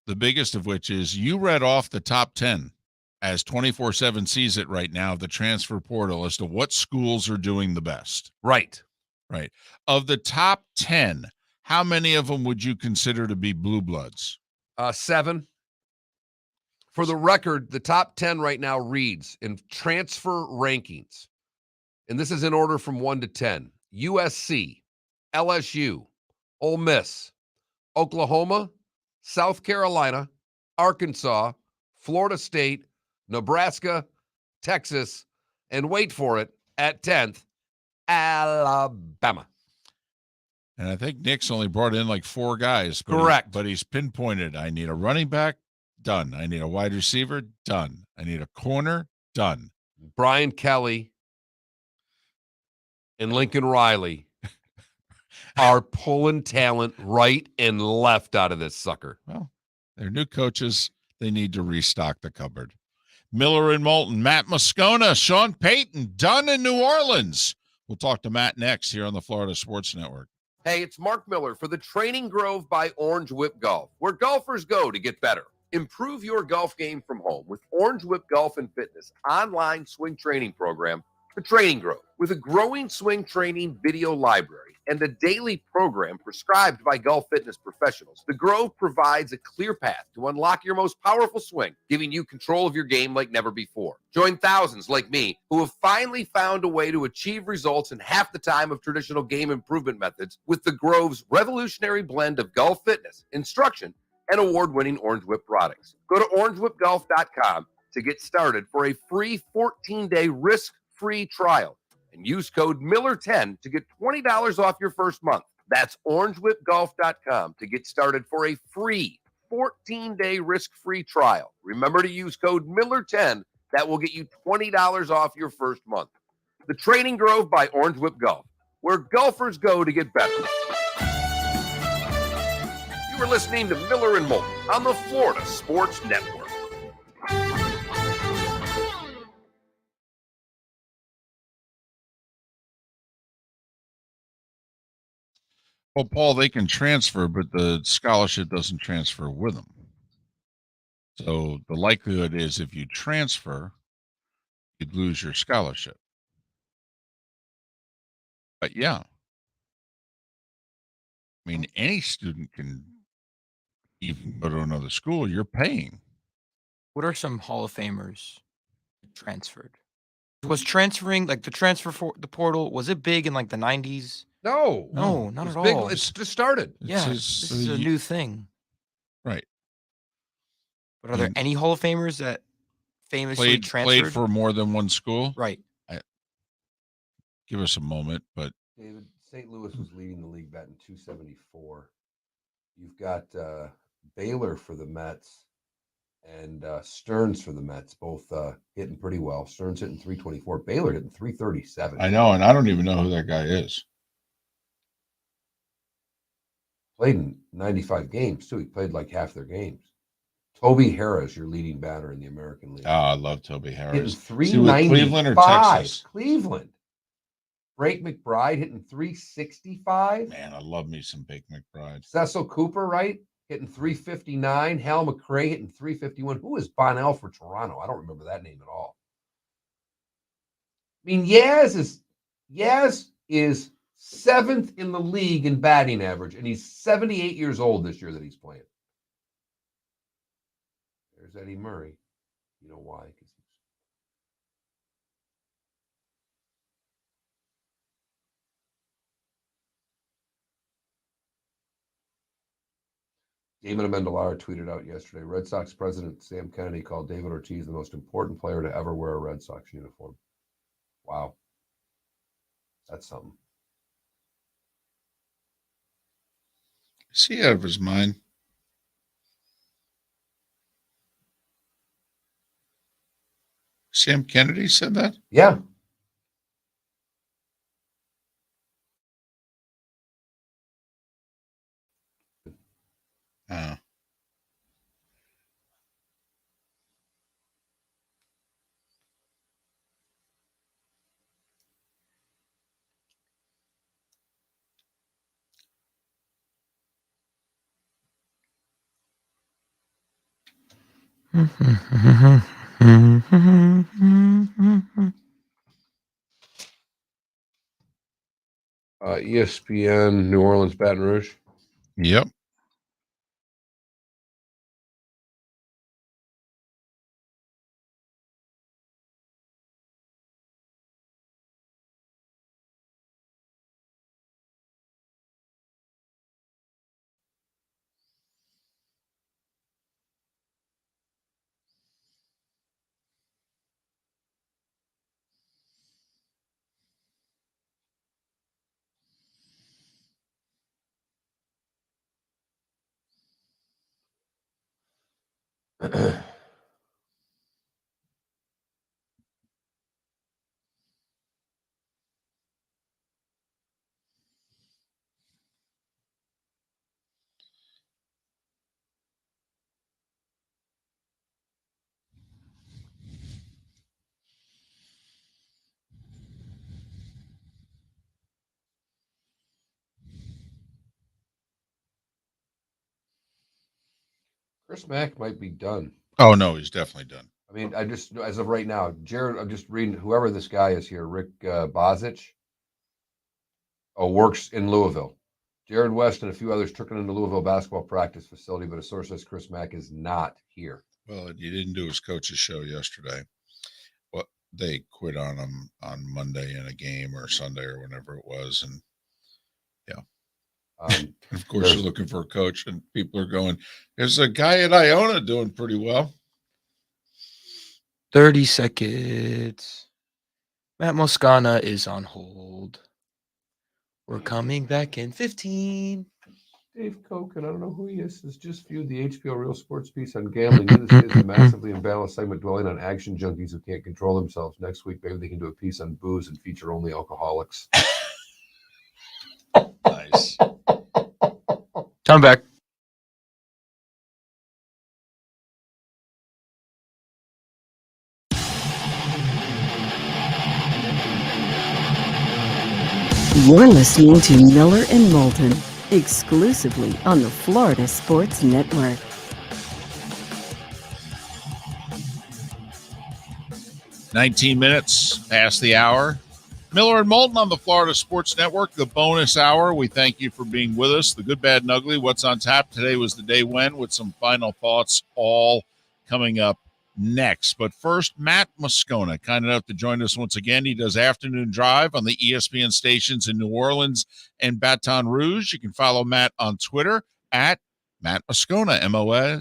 The biggest of which is you read off the top 10 as 24/7 sees it right now, the transfer portal as to what schools are doing the best. Right. Of the top 10, how many of them would you consider to be blue bloods? 7. For the record, the top 10 right now reads in transfer rankings, and this is in order from 1 to 10, USC, LSU, Ole Miss, Oklahoma, South Carolina, Arkansas, Florida State, Nebraska, Texas, and wait for it, at 10th, Alabama. And I think Nick's only brought in like 4 guys. Correct. But he's pinpointed, I need a running back, done. I need a wide receiver, done. I need a corner, done. Brian Kelly and Lincoln Riley are pulling talent right and left out of this sucker. Well, they're new coaches. They need to restock the cupboard. Miller and Moulton, Matt Moscona, Sean Payton, done in New Orleans. We'll talk to Matt next here on the Florida Sports Network. Hey, it's Mark Miller for the Training Grove by Orange Whip Golf, where golfers go to get better. Improve your golf game from home with Orange Whip Golf and Fitness online swing training program, The Training Grove, with a growing swing training video library and a daily program prescribed by golf fitness professionals. The Grove provides a clear path to unlock your most powerful swing, giving you control of your game like never before. Join thousands like me who have finally found a way to achieve results in half the time of traditional game improvement methods with the Grove's revolutionary blend of golf fitness, instruction, and award-winning Orange Whip products. Go to orangewhipgolf.com to get started for a free 14-day risk-free trial and use code Miller10 to get $20 off your first month. That's orangewhipgolf.com to get started for a free 14-day risk-free trial. Remember to use code Miller10. That will get you $20 off your first month. The Training Grove by Orange Whip Golf, where golfers go to get better. You are listening to Miller and Moulton on the Florida Sports Network. Well, Paul, they can transfer, but the scholarship doesn't transfer with them. So the likelihood is if you transfer, you'd lose your scholarship. But yeah, I mean, any student can even go to another school. You're paying. What are some Hall of Famers transferred? Was transferring like the transfer for the portal? Was it big in like the 90s? No, not it's at big. all. It's just started. Yeah, this is a new thing. Right. But are there any Hall of Famers that famously Played transferred? for more than one school? Right. Give us a moment, but David, St. Louis was leading the league batting 274. You've got Baylor for the Mets and Stearns for the Mets, both hitting pretty well. Stearns hitting 324, Baylor hitting 337. I know, and I don't even know who that guy is. Played in 95 games, too. He played like half their games. Toby Harris, your leading batter in the American League. Oh, I love Toby Harris. Hitting 395. Cleveland or Texas? Cleveland. Drake McBride hitting 365. Man, I love me some Big McBride. Cecil Cooper, right? Hitting 359. Hal McRae hitting 351. Who is Bonnell for Toronto? I don't remember that name at all. I mean, Yaz is 7th in the league in batting average, and he's 78 years old this year that he's playing. There's Eddie Murray. You know why? Damon Amendola tweeted out yesterday, Red Sox president Sam Kennedy called David Ortiz the most important player to ever wear a Red Sox uniform. Wow. That's something. Is he out of his mind? Sam Kennedy said that? Yeah. ESPN, New Orleans, Baton Rouge. Yep. Chris Mack might be done. Oh, no, he's definitely done. I mean, I just, as of right now, Jared, I'm just reading whoever this guy is here, Rick Bozich, works in Louisville. Jared West and a few others took it into Louisville basketball practice facility, but a source says Chris Mack is not here. Well, he didn't do his coach's show yesterday. Well, they quit on him on Monday in a game or Sunday or whenever it was. And yeah. Of course, you're looking for a coach, and people are going, there's a guy at Iona doing pretty well. 30 seconds. Matt Moscona is on hold. We're coming back in 15. Dave Koch, and I don't know who he is, has just viewed the HBO Real Sports piece on gambling. This is a massively imbalanced segment dwelling on action junkies who can't control themselves. Next week, maybe they can do a piece on booze and feature only alcoholics. Nice. Come back. You're listening to Miller and Moulton, exclusively on the Florida Sports Network. "19 minutes past the hour. Miller and Moulton on the Florida Sports Network, the bonus hour. We thank you for being with us. The good, bad, and ugly. What's on tap today was the day when, with some final thoughts all coming up next. But first, Matt Moscona, kind enough to join us once again. He does Afternoon Drive on the ESPN stations in New Orleans and Baton Rouge. You can follow Matt on Twitter at Matt Moscona, Moscona.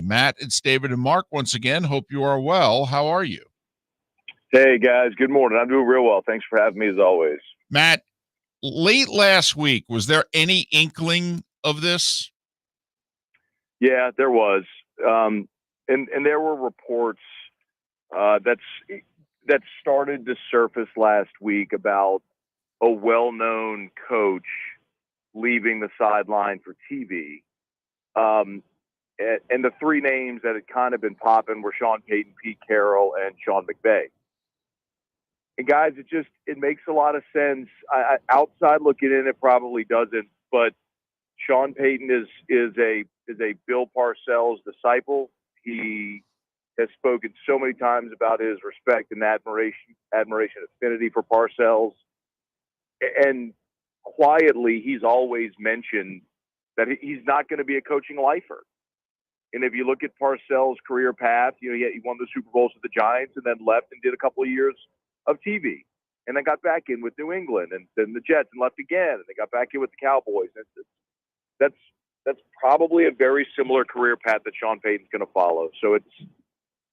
Matt, it's David and Mark once again. Hope you are well. How are you? Hey, guys. Good morning. I'm doing real well. Thanks for having me, as always. Matt, late last week, was there any inkling of this? Yeah, there was. And there were reports that started to surface last week about a well-known coach leaving the sideline for TV. And the three names that had kind of been popping were Sean Payton, Pete Carroll, and Sean McVay. And guys, it makes a lot of sense. Outside looking in, it probably doesn't. But Sean Payton is a Bill Parcells disciple. He has spoken so many times about his respect and admiration, affinity for Parcells. And quietly, he's always mentioned that he's not going to be a coaching lifer. And if you look at Parcells' career path, he won the Super Bowls with the Giants and then left and did a couple of years of TV, and then got back in with New England and then the Jets and left again, and they got back in with the Cowboys. That's probably a very similar career path that Sean Payton's going to follow. So it's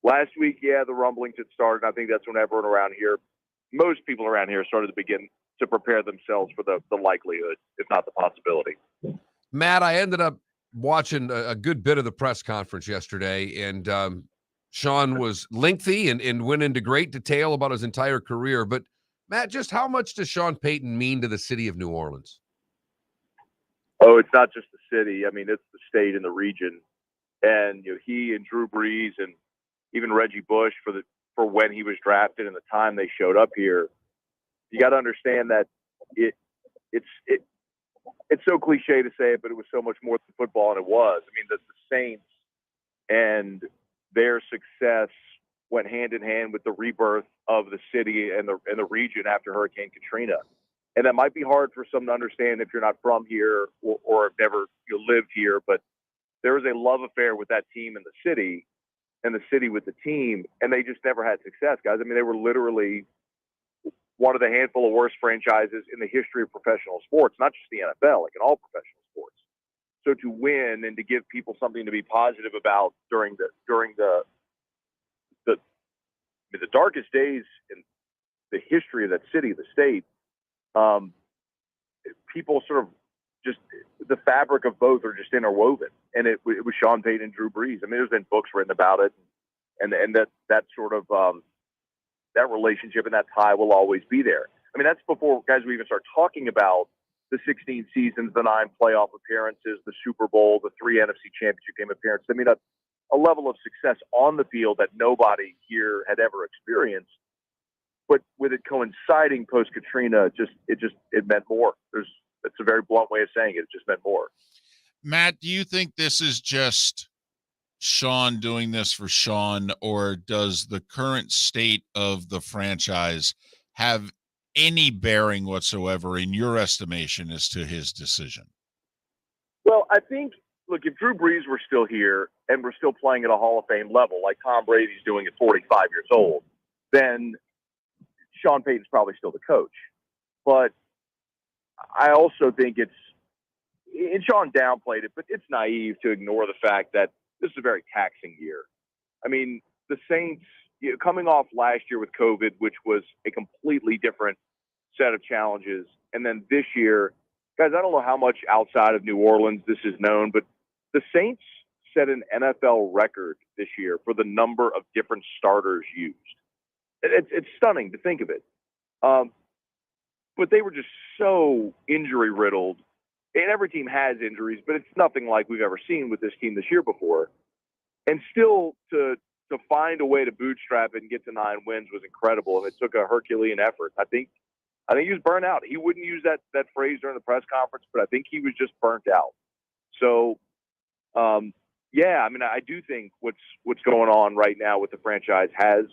last week, the rumblings had started. I think that's when everyone around here, most people around here, started to begin to prepare themselves for the likelihood, if not the possibility. Matt, I ended up watching a good bit of the press conference yesterday, and Sean was lengthy and went into great detail about his entire career. But, Matt, just how much does Sean Payton mean to the city of New Orleans? Oh, it's not just the city. I mean, it's the state and the region. And he and Drew Brees and even Reggie Bush for when he was drafted and the time they showed up here, you got to understand that it's so cliche to say it, but it was so much more than football, and it was. I mean, the Saints and their success went hand in hand with the rebirth of the city and the region after Hurricane Katrina. And that might be hard for some to understand if you're not from here or have never lived here, but there was a love affair with that team and the city with the team, and they just never had success, guys. I mean, they were literally one of the handful of worst franchises in the history of professional sports, not just the NFL, like in all professional sports. So to win and to give people something to be positive about during the darkest days in the history of that city, the state, people sort of just the fabric of both are just interwoven. And it was Sean Payton and Drew Brees. I mean, there's been books written about it, and that sort of that relationship and that tie will always be there. I mean, that's before guys we even start talking about the 16 seasons, the 9 playoff appearances, the Super Bowl, the 3 NFC Championship game appearances. I mean, a level of success on the field that nobody here had ever experienced. But with it coinciding post Katrina, it meant more. It's a very blunt way of saying it. It just meant more. Matt, do you think this is just Sean doing this for Sean, or does the current state of the franchise have any bearing whatsoever in your estimation as to his decision? Well, I think, look, if Drew Brees were still here and we're still playing at a Hall of Fame level, like Tom Brady's doing at 45 years old, then Sean Payton's probably still the coach. But I also think and Sean downplayed it, but it's naive to ignore the fact that this is a very taxing year. I mean, the Saints, coming off last year with COVID, which was a completely different set of challenges, and then this year, guys, I don't know how much outside of New Orleans this is known, but the Saints set an NFL record this year for the number of different starters used. It's stunning to think of it. But they were just so injury riddled. And every team has injuries, but it's nothing like we've ever seen with this team this year before. And still to find a way to bootstrap it and get to 9 wins was incredible. And it took a Herculean effort. I think he was burnt out. He wouldn't use that phrase during the press conference, but I think he was just burnt out. So, I mean, I do think what's going on right now with the franchise has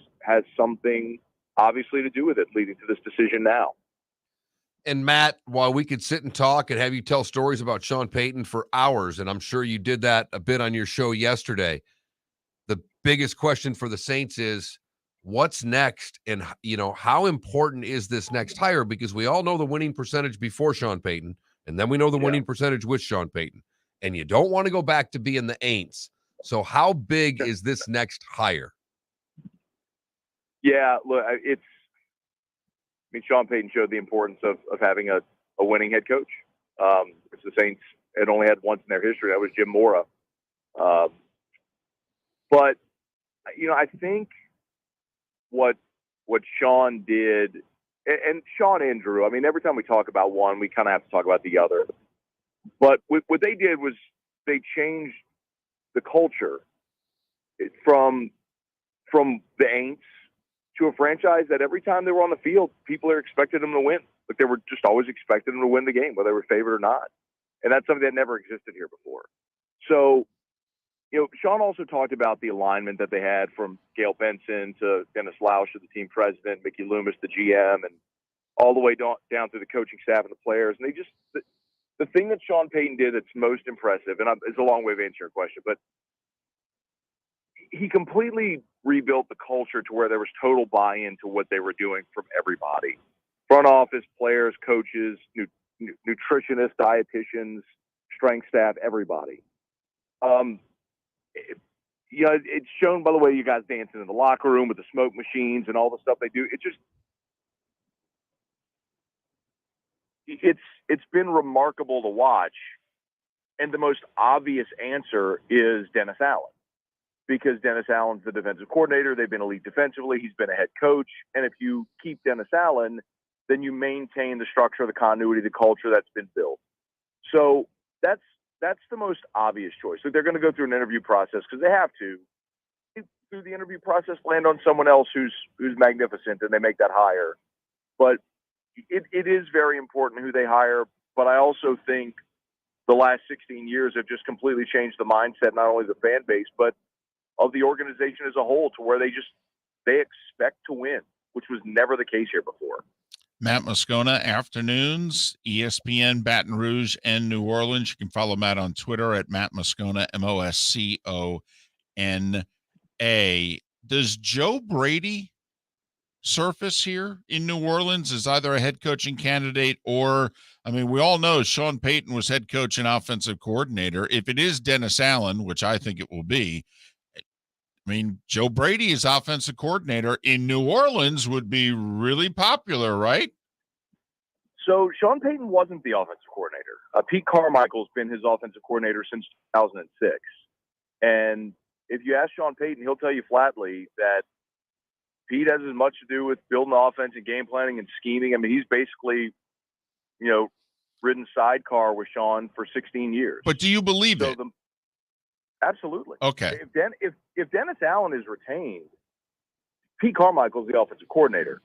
something obviously to do with it, leading to this decision now. And Matt, while we could sit and talk and have you tell stories about Sean Payton for hours, and I'm sure you did that a bit on your show yesterday, the biggest question for the Saints is what's next, and how important is this next hire? Because we all know the winning percentage before Sean Payton, and then we know the winning percentage with Sean Payton, and you don't want to go back to being the Aints. So how big is this next hire? Yeah, look, Sean Payton showed the importance of having a winning head coach. Which the Saints had only had once in their history. That was Jim Mora. But I think what Sean did, and Sean and Drew, I mean, every time we talk about one, we kind of have to talk about the other. But what they did was they changed the culture from the Aints to a franchise that every time they were on the field, people are expected them to win. Like they were just always expected them to win the game, whether they were favored or not. And that's something that never existed here before. So, Sean also talked about the alignment that they had from Gail Benson to Dennis Lausch, the team president, Mickey Loomis, the GM, and all the way down through the coaching staff and the players. And they just, the thing that Sean Payton did that's most impressive, and it's a long way of answering your question, but he completely rebuilt the culture to where there was total buy-in to what they were doing from everybody. Front office, players, coaches, nutritionists, dietitians, strength staff, everybody. It's shown by the way you guys dancing in the locker room with the smoke machines and all the stuff they do. It's been remarkable to watch. And the most obvious answer is Dennis Allen, because Dennis Allen's the defensive coordinator. They've been elite defensively. He's been a head coach. And if you keep Dennis Allen, then you maintain the structure, the continuity, the culture that's been built. So that's the most obvious choice. So they're going to go through an interview process because they have to. Through the interview process, land on someone else who's magnificent, and they make that hire. But it is very important who they hire. But I also think the last 16 years have just completely changed the mindset, not only of the fan base, but of the organization as a whole, to where they expect to win, which was never the case here before. Matt Moscona, afternoons, ESPN, Baton Rouge, and New Orleans. You can follow Matt on Twitter at Matt Moscona, Moscona. Does Joe Brady surface here in New Orleans as either a head coaching candidate or, I mean, we all know Sean Payton was head coach and offensive coordinator. If it is Dennis Allen, which I think it will be, I mean, Joe Brady as offensive coordinator in New Orleans would be really popular, right? So Sean Payton wasn't the offensive coordinator. Pete Carmichael's been his offensive coordinator since 2006. And if you ask Sean Payton, he'll tell you flatly that Pete has as much to do with building the offense and game planning and scheming. I mean, he's basically, ridden sidecar with Sean for 16 years. But do you believe it? Absolutely. Okay. If Dennis Allen is retained, Pete Carmichael's the offensive coordinator.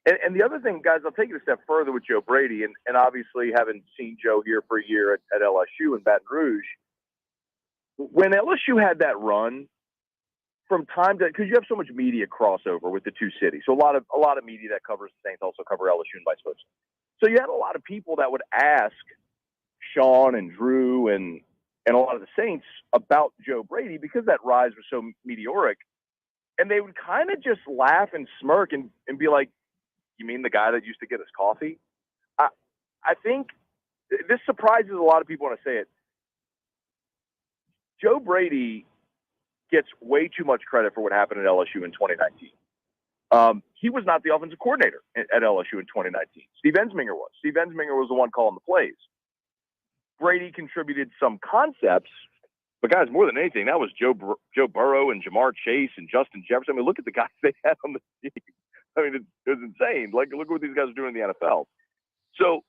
And the other thing, guys, I'll take it a step further with Joe Brady, and obviously having seen Joe here for a year at LSU in Baton Rouge, when LSU had that run, from time to, because you have so much media crossover with the two cities, so a lot of media that covers the Saints also cover LSU and vice versa. So you had a lot of people that would ask Sean and Drew and a lot of the Saints about Joe Brady because that rise was so meteoric, and they would kind of just laugh and smirk and be like, "You mean the guy that used to get us coffee?" I think this surprises a lot of people when I say it. Joe Brady gets way too much credit for what happened at LSU in 2019. He was not the offensive coordinator at LSU in 2019. Steve Ensminger was. Steve Ensminger was the one calling the plays. Brady contributed some concepts, but guys, more than anything, that was Joe Burrow and Jamar Chase and Justin Jefferson. I mean, look at the guys they had on the team. I mean, it was insane. Like, look what these guys are doing in the NFL. So,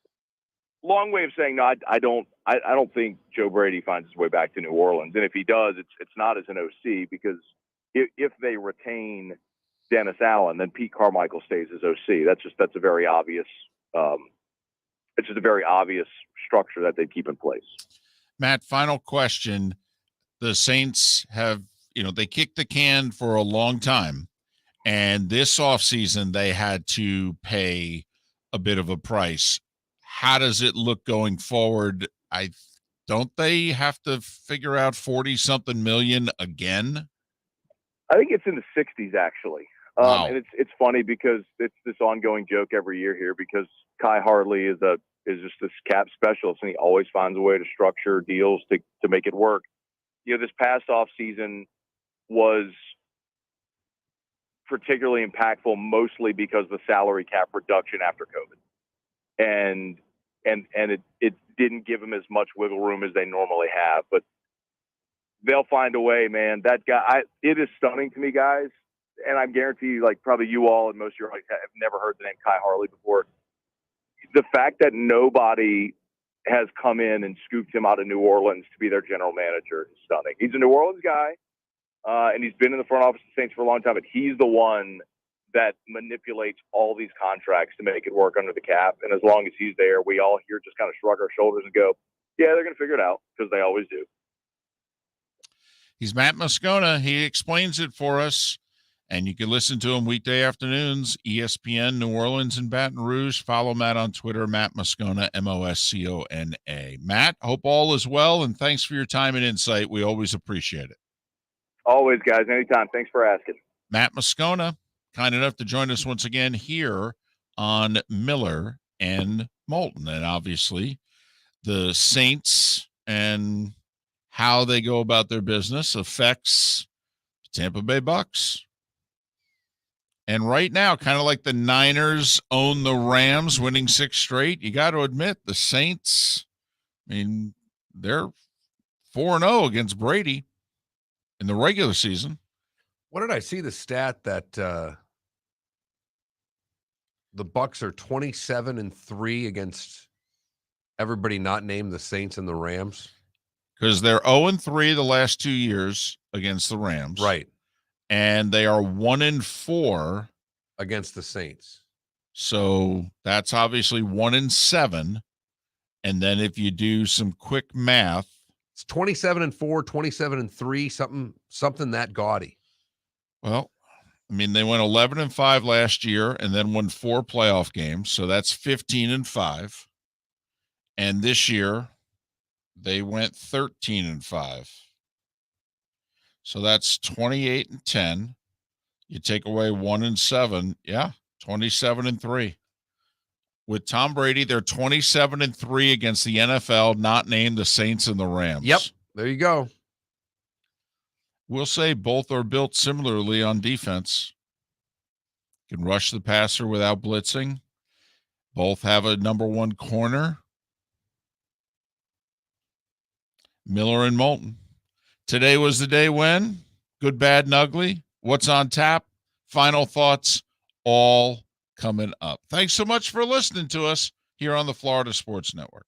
long way of saying, no, I don't think Joe Brady finds his way back to New Orleans. And if he does, it's not as an OC, because if they retain Dennis Allen, then Pete Carmichael stays as OC. That's a very obvious. It's just a very obvious structure that they keep in place. Matt, final question. The Saints have, they kicked the can for a long time, and this offseason they had to pay a bit of a price. How does it look going forward? Don't they have to figure out 40-something million again? I think it's in the 60s, actually. Wow. And it's funny because it's this ongoing joke every year here, because Kai Hartley is just this cap specialist, and he always finds a way to structure deals to make it work. This past off season was particularly impactful, mostly because of the salary cap reduction after COVID, and it didn't give them as much wiggle room as they normally have. But they'll find a way, man. That guy, it is stunning to me, guys, and I guarantee you, like probably you all and most of your like have never heard the name Kai Harley before. The fact that nobody has come in and scooped him out of New Orleans to be their general manager is stunning. He's a New Orleans guy, and he's been in the front office of the Saints for a long time, but he's the one that manipulates all these contracts to make it work under the cap. And as long as he's there, we all here just kind of shrug our shoulders and go, yeah, they're going to figure it out, because they always do. He's Matt Moscona. He explains it for us. And you can listen to him weekday afternoons, ESPN, New Orleans and Baton Rouge. Follow Matt on Twitter, Matt Moscona, Moscona. Matt, hope all is well, and thanks for your time and insight. We always appreciate it. Always, guys. Anytime. Thanks for asking. Matt Moscona, kind enough to join us once again here on Miller and Moulton. And obviously, the Saints and how they go about their business affects Tampa Bay Bucks. And right now, kind of like the Niners own the Rams, winning 6 straight, you got to admit the Saints, I mean, they're 4-0 against Brady in the regular season. What did I see the stat that the Bucks are 27-3 against everybody not named the Saints and the Rams? Because they're 0-3 the last 2 years against the Rams. Right. And they are 1-4 against the Saints. So that's obviously 1-7. And then if you do some quick math, it's 27-4, 27-3, something that gaudy. Well, I mean, they went 11-5 last year and then won 4 playoff games. So that's 15-5. And this year they went 13-5. So that's 28-10. You take away 1-7. Yeah. 27-3. With Tom Brady, they're 27-3 against the NFL, not named the Saints and the Rams. Yep. There you go. We'll say both are built similarly on defense. Can rush the passer without blitzing. Both have a number 1 corner. Miller and Moulton. Today was the day when? Good, bad, and ugly. What's on tap? Final thoughts, all coming up. Thanks so much for listening to us here on the Florida Sports Network.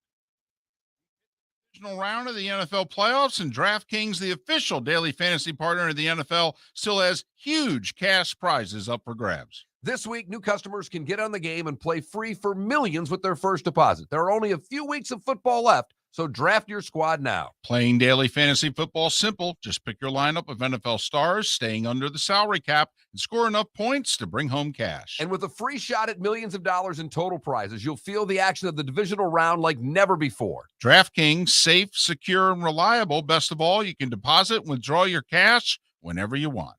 Divisional round of the NFL playoffs, and DraftKings, the official daily fantasy partner of the NFL, still has huge cash prizes up for grabs. This week, new customers can get on the game and play free for millions with their first deposit. There are only a few weeks of football left, so draft your squad now. Playing daily fantasy football is simple. Just pick your lineup of NFL stars, staying under the salary cap, and score enough points to bring home cash. And with a free shot at millions of dollars in total prizes, you'll feel the action of the divisional round like never before. DraftKings, safe, secure, and reliable. Best of all, you can deposit and withdraw your cash whenever you want.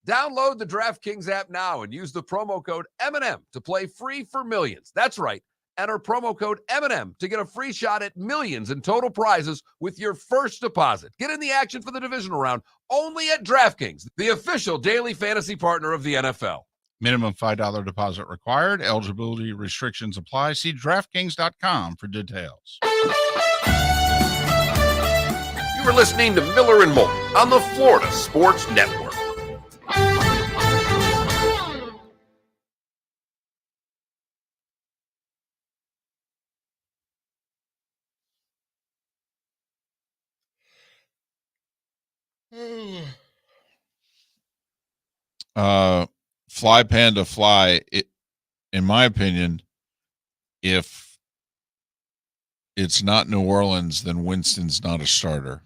Download the DraftKings app now and use the promo code M&M to play free for millions. That's right. Enter promo code M&M to get a free shot at millions in total prizes with your first deposit. Get in the action for the divisional round only at DraftKings, the official daily fantasy partner of the NFL. Minimum $5 deposit required. Eligibility restrictions apply. See DraftKings.com for details. You were listening to Miller and Moulton on the Florida Sports Network. Fly Panda Fly, in my opinion, if it's not New Orleans, then Winston's not a starter.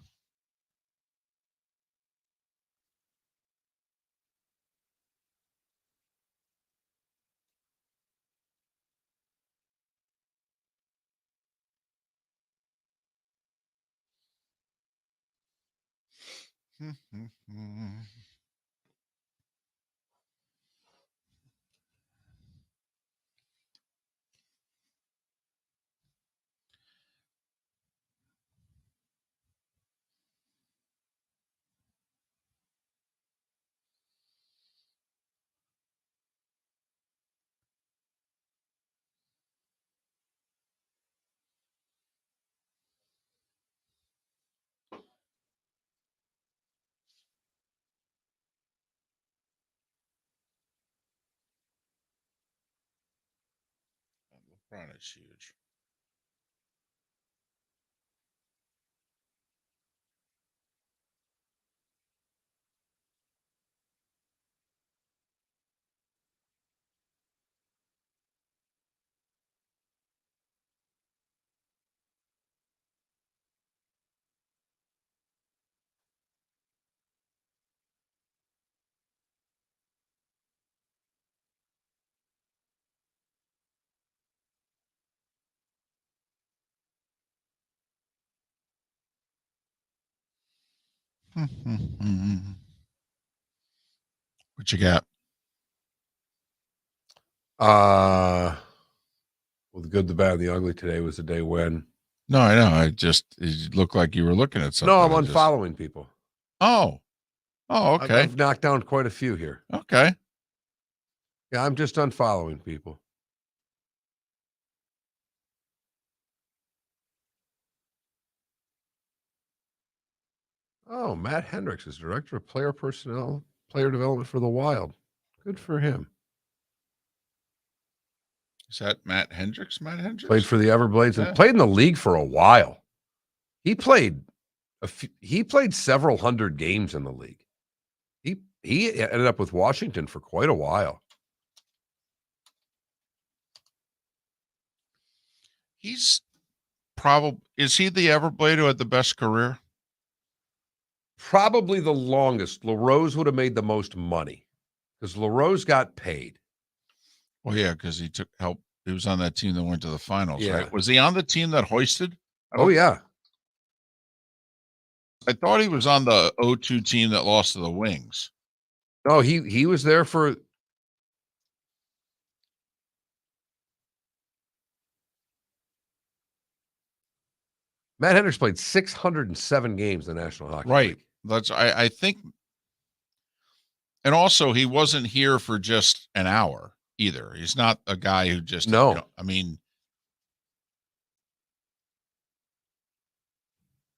Prawn is huge. What you got? Well, the good, the bad, and the ugly today was the day when. No, I know. It looked like you were looking at something. No, I'm unfollowing people. Oh, okay. I've knocked down quite a few here. Okay. Yeah, I'm just unfollowing people. Oh, Matt Hendricks is director of player development for the Wild. Good for him. Is that Matt Hendricks? Matt Hendricks played for the Everblades and played in the league for a while. He played several hundred games in the league. He ended up with Washington for quite a while. Is he the Everblade who had the best career? Probably the longest. LaRose would have made the most money because LaRose got paid. Well, yeah, because he took help. He was on that team that went to the finals, Yeah. right? Was he on the team that hoisted? Oh, yeah. I thought he was on the 0-2 team that lost to the Wings. No, he was there for. Matt Hendricks played 607 games in the National Hockey League. That's I think. And also, he wasn't here for just an hour either. He's not a guy who just no. I mean,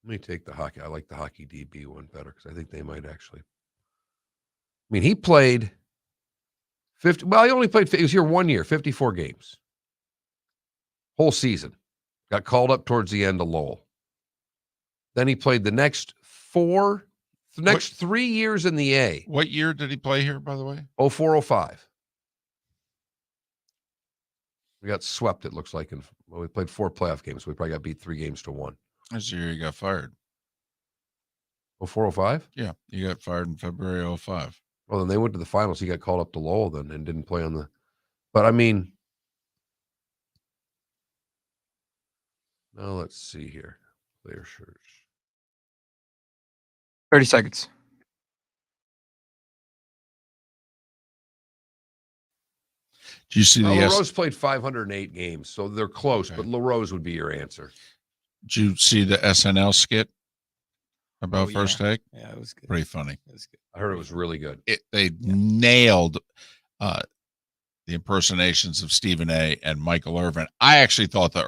let me take the hockey. I like the hockey DB one better because I think they might actually. I mean, he played 50. Well, he only played. He was here 1 year, 54 games, whole season. Got called up towards the end of Lowell. Then he played the next 3 years in the A. What year did he play here, by the way? 04-05. We got swept, it looks like. We played 4 playoff games. We probably got beat 3-1. That's the year he got fired. 04-05? Yeah, he got fired in February 05. Well, then they went to the finals. He got called up to Lowell then and didn't play on the. But I mean, now let's see here. Player shirts. 30 seconds. Do you see the LaRose played 508 games, so they're close, but LaRose would be your answer. Did you see the SNL skit about First Take? Yeah, it was good. Pretty funny. It was good. I heard it was really good. They nailed the impersonations of Stephen A. and Michael Irvin. I actually thought the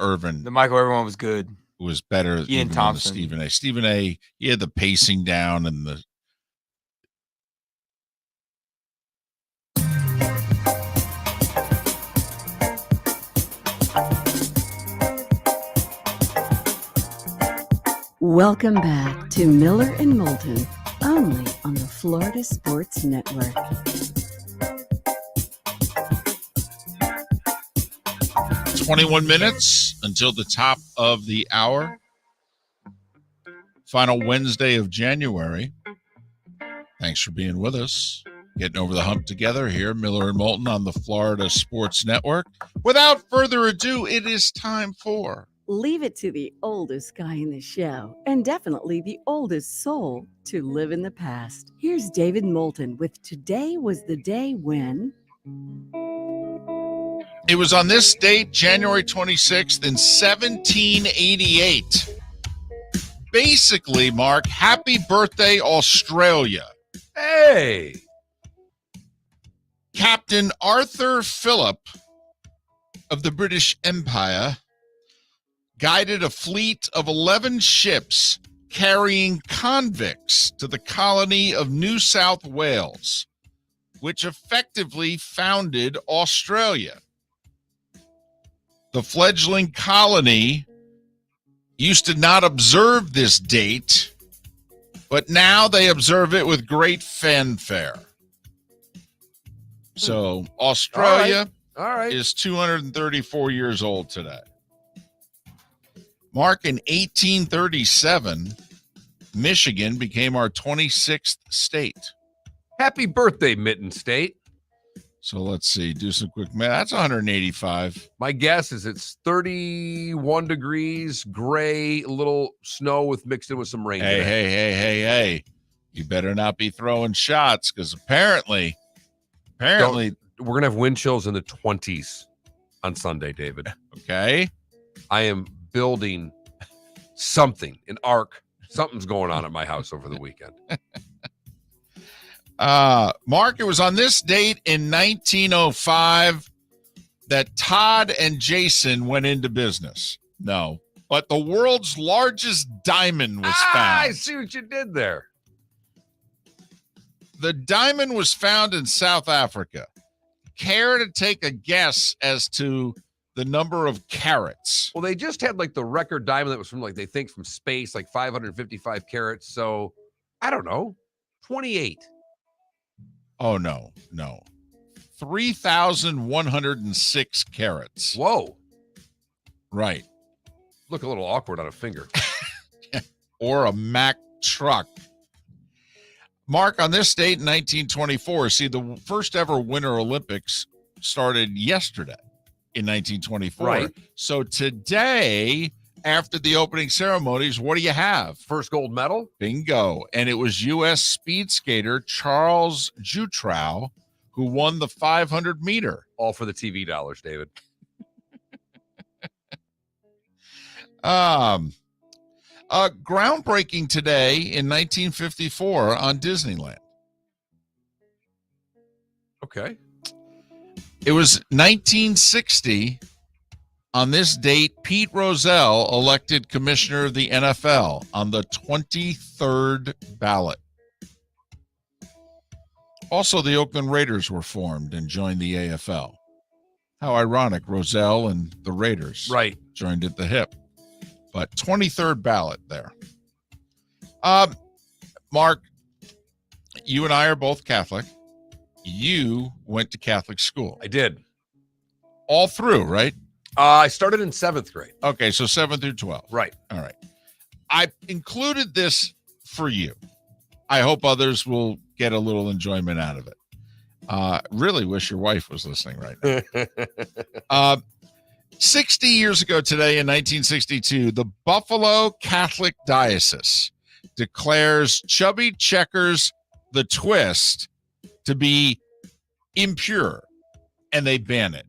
Michael Irvin one was good. Was better Ian than Thompson. Stephen A. Stephen A. He had the pacing down and the. Welcome back to Miller and Moulton, only on the Florida Sports Network. – 21 minutes until the top of the hour. Final Wednesday of January. Thanks for being with us. Getting over the hump together here, Miller and Moulton on the Florida Sports Network. Without further ado, it is time for... Leave it to the oldest guy in the show, and definitely the oldest soul to live in the past. Here's David Moulton with Today Was the Day When... It was on this date, January 26th, in 1788. Basically, Mark, happy birthday, Australia. Hey! Captain Arthur Phillip of the British Empire guided a fleet of 11 ships carrying convicts to the colony of New South Wales, which effectively founded Australia. The fledgling colony used to not observe this date, but now they observe it with great fanfare. So Australia All right. is 234 years old today. Mark, in 1837, Michigan became our 26th state. Happy birthday, Mitten State. So let's see, do some quick math. That's 185. My guess is it's 31 degrees, gray, a little snow mixed in with some rain. Hey. You better not be throwing shots, because apparently we're going to have wind chills in the 20s on Sunday, David. Okay. I am building something, an ark. Something's going on at my house over the weekend. Mark, it was on this date in 1905 that Todd and Jason went into business. No, but the world's largest diamond was found. I see what you did there. The diamond was found in South Africa. Care to take a guess as to the number of carats? Well, they just had like the record diamond that was from they think from space, like 555 carats. So I don't know, 28. Oh, no. 3,106 carats. Whoa. Right. Look a little awkward on a finger. Or a Mack truck. Mark, on this date in 1924, see, the first ever Winter Olympics started yesterday in 1924. Right. So today, after the opening ceremonies, what do you have? First gold medal? Bingo. And it was U.S. speed skater Charles Jutrow who won the 500 meter. All for the TV dollars, David. Groundbreaking today in 1954 on Disneyland. Okay. It was 1960. On this date, Pete Rozelle elected commissioner of the NFL on the 23rd ballot. Also, the Oakland Raiders were formed and joined the AFL. How ironic, Rozelle and the Raiders joined at the hip. But 23rd ballot there. Mark, you and I are both Catholic. You went to Catholic school. I did. All through, right? I started in 7th grade. Okay, so 7 through 12. Right. All right. I included this for you. I hope others will get a little enjoyment out of it. Really wish your wife was listening right now. 60 years ago today in 1962, the Buffalo Catholic Diocese declares Chubby Checkers the Twist to be impure, and they ban it.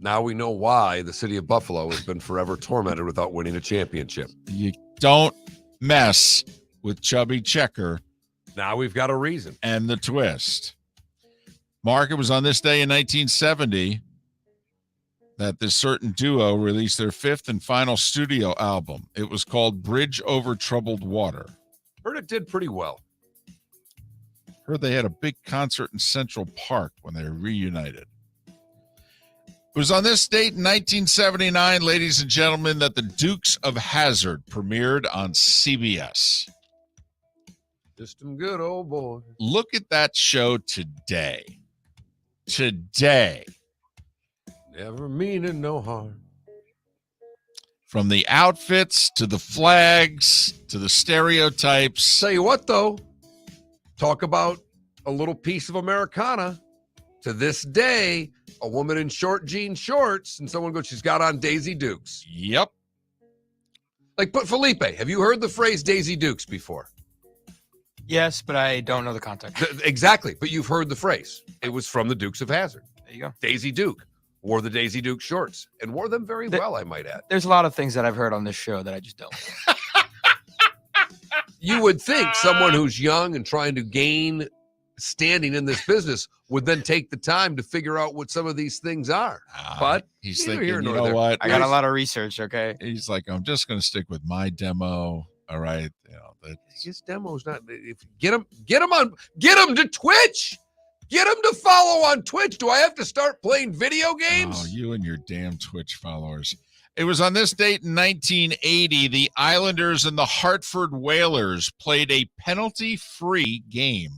Now we know why the city of Buffalo has been forever tormented without winning a championship. You don't mess with Chubby Checker. Now we've got a reason. And the twist. Mark, it was on this day in 1970 that this certain duo released their 5th and final studio album. It was called Bridge Over Troubled Water. Heard it did pretty well. Heard they had a big concert in Central Park when they reunited. It was on this date in 1979, ladies and gentlemen, that the Dukes of Hazzard premiered on CBS. Just some good old boy. Look at that show today. Today. Never meaning no harm. From the outfits to the flags to the stereotypes. Tell you what, though, talk about a little piece of Americana. To this day, a woman in short jean shorts, and someone goes, she's got on Daisy Dukes. Yep. But Felipe, have you heard the phrase Daisy Dukes before? Yes, but I don't know the context. Exactly, but you've heard the phrase. It was from the Dukes of Hazzard. There you go. Daisy Duke wore the Daisy Duke shorts and wore them very well, I might add. There's a lot of things that I've heard on this show that I just don't. You would think someone who's young and trying to gain standing in this business would then take the time to figure out what some of these things are. But he's thinking, you know what? I got a lot of research, okay? He's like, I'm just going to stick with my demo. All right. You know, his demo's not. If get him to Twitch. Get him to follow on Twitch. Do I have to start playing video games? Oh, you and your damn Twitch followers. It was on this date in 1980, the Islanders and the Hartford Whalers played a penalty-free game.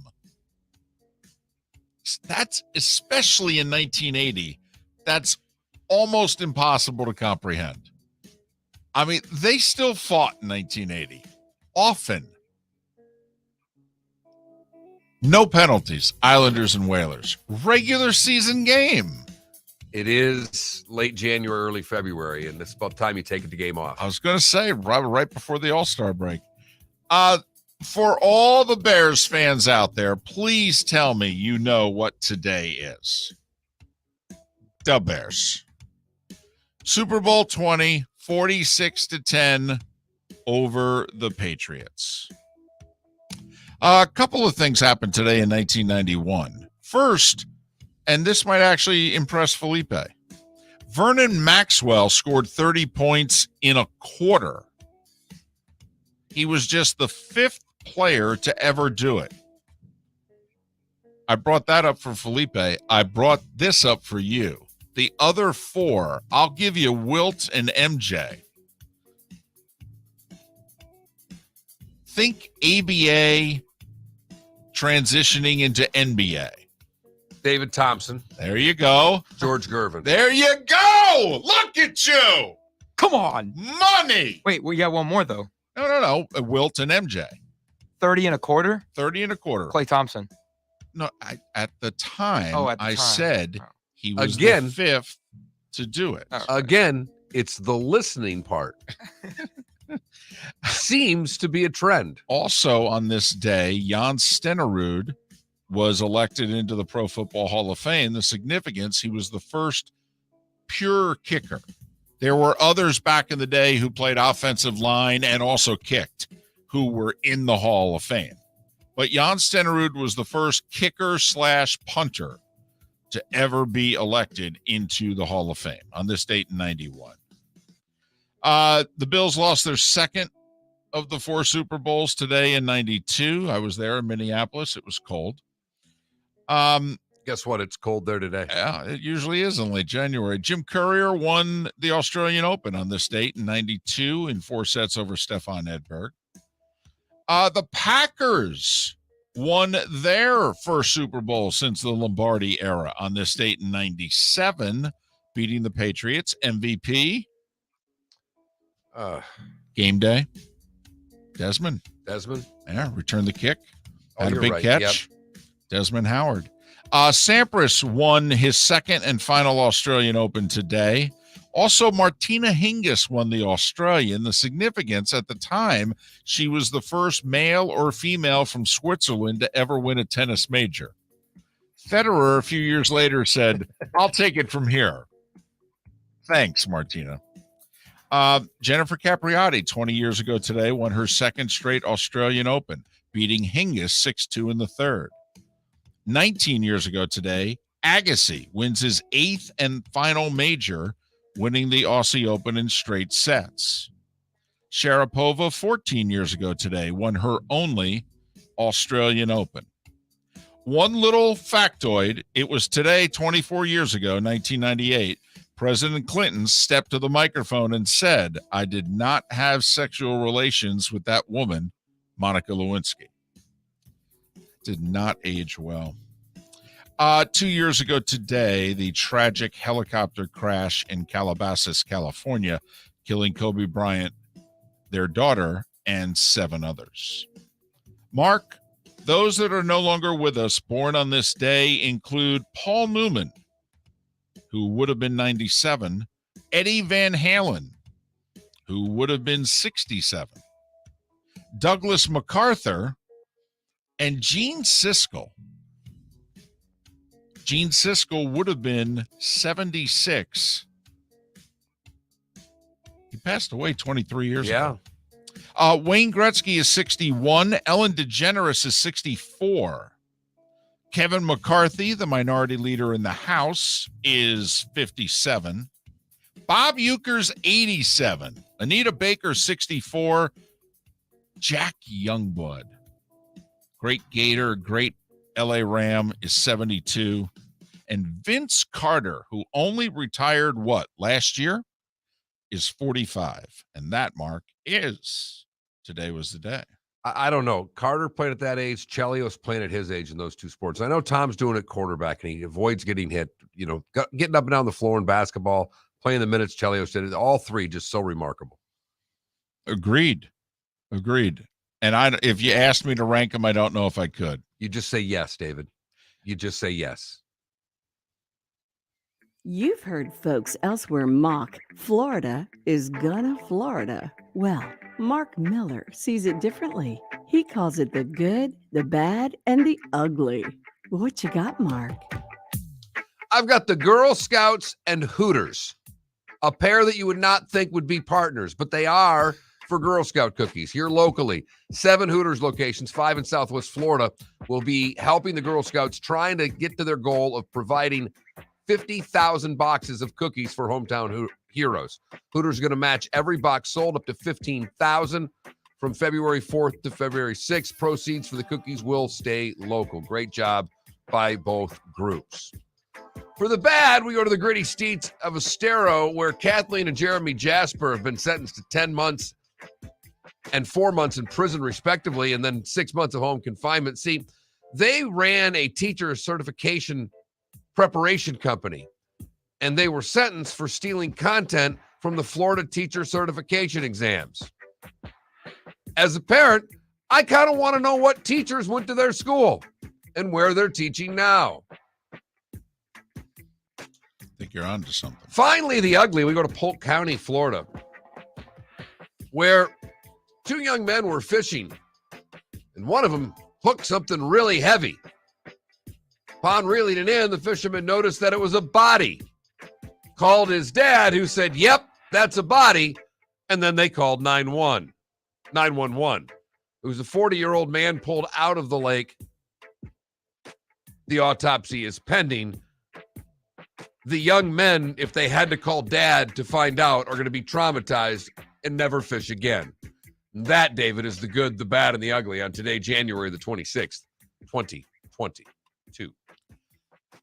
That's, especially in 1980, that's almost impossible to comprehend. I mean, they still fought in 1980, often. No penalties, Islanders and Whalers. Regular season game. It is late January, early February, and it's about time you take the game off. I was going to say right before the All-Star break. For all the Bears fans out there, please tell me you know what today is. The Bears. Super Bowl 20, 46-10 over the Patriots. A couple of things happened today in 1991. First, and this might actually impress Felipe, Vernon Maxwell scored 30 points in a quarter. He was just the 5th player to ever do it. I brought that up for Felipe. I brought this up for you. The other 4, I'll give you Wilt and MJ. Think ABA transitioning into NBA. David Thompson. There you go. George Gervin. There you go. Look at you. Come on. Money. Wait, we got one more, though. No. Wilt and MJ. 30 and a quarter? 30 and a quarter. Clay Thompson. No, at the time, I said he was again, the 5th to do it. Again, it's the listening part. Seems to be a trend. Also on this day, Jan Stenerud was elected into the Pro Football Hall of Fame. The significance, he was the first pure kicker. There were others back in the day who played offensive line and also kicked who were in the Hall of Fame. But Jan Stenerud was the first kicker/punter to ever be elected into the Hall of Fame on this date in 91. The Bills lost their second of the 4 Super Bowls today in 92. I was there in Minneapolis. It was cold. Guess what? It's cold there today. Yeah, it usually is in late January. Jim Courier won the Australian Open on this date in 92 in 4 sets over Stefan Edberg. The Packers won their first Super Bowl since the Lombardi era on this date in 97, beating the Patriots. MVP? Game day. Desmond. Yeah, returned the kick. Had a big catch. Yep. Desmond Howard. Sampras won his second and final Australian Open today. Also, Martina Hingis won the Australian. The significance at the time, she was the first male or female from Switzerland to ever win a tennis major. Federer, a few years later, said, I'll take it from here. Thanks, Martina. Jennifer Capriati, 20 years ago today, won her second straight Australian Open, beating Hingis 6-2 in the third. 19 years ago today, Agassi wins his 8th and final major, winning the Aussie Open in straight sets. Sharapova, 14 years ago today, won her only Australian Open. One little factoid, it was today, 24 years ago, 1998, President Clinton stepped to the microphone and said, I did not have sexual relations with that woman, Monica Lewinsky. Did not age well. 2 years ago today, the tragic helicopter crash in Calabasas, California, killing Kobe Bryant, their daughter, and 7 others. Mark, those that are no longer with us, born on this day, include Paul Newman, who would have been 97, Eddie Van Halen, who would have been 67, Douglas MacArthur, and Gene Siskel. Gene Siskel would have been 76. He passed away 23 years ago. Wayne Gretzky is 61. Ellen DeGeneres is 64. Kevin McCarthy, the minority leader in the House, is 57. Bob Euchre's 87. Anita Baker, 64. Jack Youngblood. Great Gator, great LA Ram is 72. And Vince Carter, who only retired, last year, is 45. And that, Mark, is today was the day. I don't know. Carter played at that age. Chelios playing at his age in those two sports. I know Tom's doing it quarterback, and he avoids getting hit, getting up and down the floor in basketball, playing the minutes Chelios did. All three just so remarkable. Agreed. And if you asked me to rank them, I don't know if I could. You just say yes, David. You just say yes. You've heard folks elsewhere mock Florida is gonna Florida. Well, Mark Miller sees it differently. He calls it the good, the bad, and the ugly. What you got, Mark? I've got the Girl Scouts and Hooters, a pair that you would not think would be partners, but they are for Girl Scout cookies here locally. 7 Hooters locations, 5 in Southwest Florida, will be helping the Girl Scouts trying to get to their goal of providing 50,000 boxes of cookies for hometown heroes. Hooters are going to match every box sold up to 15,000 from February 4th to February 6th. Proceeds for the cookies will stay local. Great job by both groups. For the bad, we go to the gritty streets of Estero, where Kathleen and Jeremy Jasper have been sentenced to 10 months and 4 months in prison, respectively, and then 6 months of home confinement. See, they ran a teacher certification preparation company, and they were sentenced for stealing content from the Florida teacher certification exams. As a parent, I kind of want to know what teachers went to their school and where they're teaching now. I think you're on to something. Finally, the ugly. We go to Polk County, Florida, where 2 young men were fishing, and one of them hooked something really heavy. Upon reeling it in, the fisherman noticed that it was a body. Called his dad, who said, "Yep, that's a body." And then they called 911. It was a 40-year-old man pulled out of the lake. The autopsy is pending. The young men, if they had to call dad to find out, are going to be traumatized and never fish again. And that, David, is the good, the bad, and the ugly on today, January the 26th, 2022.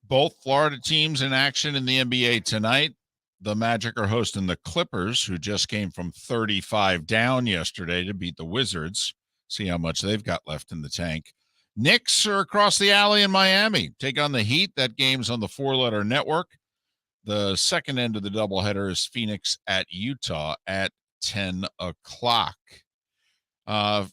Both Florida teams in action in the NBA tonight. The Magic are hosting the Clippers, who just came from 35 down yesterday to beat the Wizards. See how much they've got left in the tank. Knicks are across the alley in Miami. Take on the Heat. That game's on the 4-letter network. The second end of the doubleheader is Phoenix at Utah at 10 o'clock. 5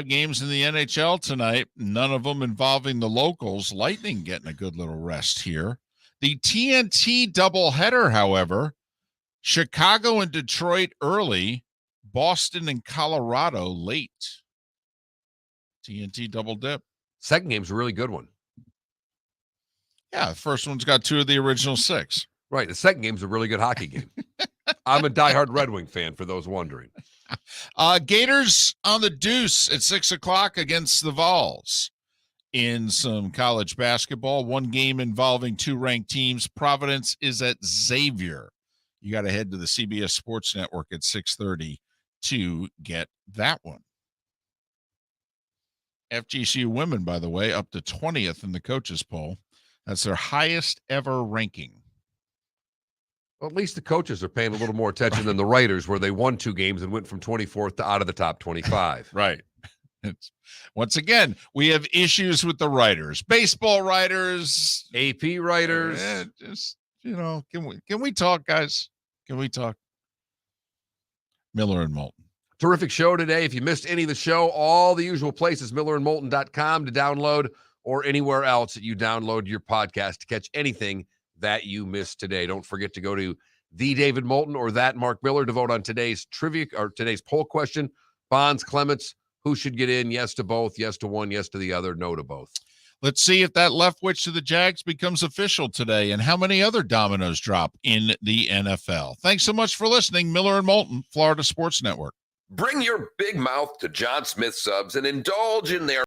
games in the NHL tonight, none of them involving the locals. Lightning getting a good little rest here. The TNT doubleheader, however, Chicago and Detroit early, Boston and Colorado late. TNT double dip. Second game's a really good one. Yeah, the first one's got 2 of the original 6. Right, the second game's a really good hockey game. I'm a diehard Red Wing fan, for those wondering. Gators on the deuce at 6 o'clock against the Vols. In some college basketball, 1 game involving 2 ranked teams. Providence is at Xavier. You got to head to the CBS Sports Network at 6:30 to get that one. FGCU women, by the way, up to 20th in the coaches poll. That's their highest ever ranking. Well, at least the coaches are paying a little more attention than the writers, where they won 2 games and went from 24th to out of the top 25. Right. Once again, we have issues with the writers, baseball writers, AP writers. Just, can we talk, guys? Can we talk? Miller and Moulton. Terrific show today. If you missed any of the show, all the usual places, millerandmoulton.com to download, or anywhere else that you download your podcast to catch anything that you missed today. Don't forget to go to the David Moulton or that Mark Miller to vote on today's trivia or today's poll question. Bonds, Clements, who should get in? Yes to both, yes to one, yes to the other, no to both. Let's see if that Leftwich to the Jags becomes official today and how many other dominoes drop in the NFL. Thanks so much for listening. Miller and Moulton, Florida Sports Network. Bring your big mouth to John Smith Subs and indulge in their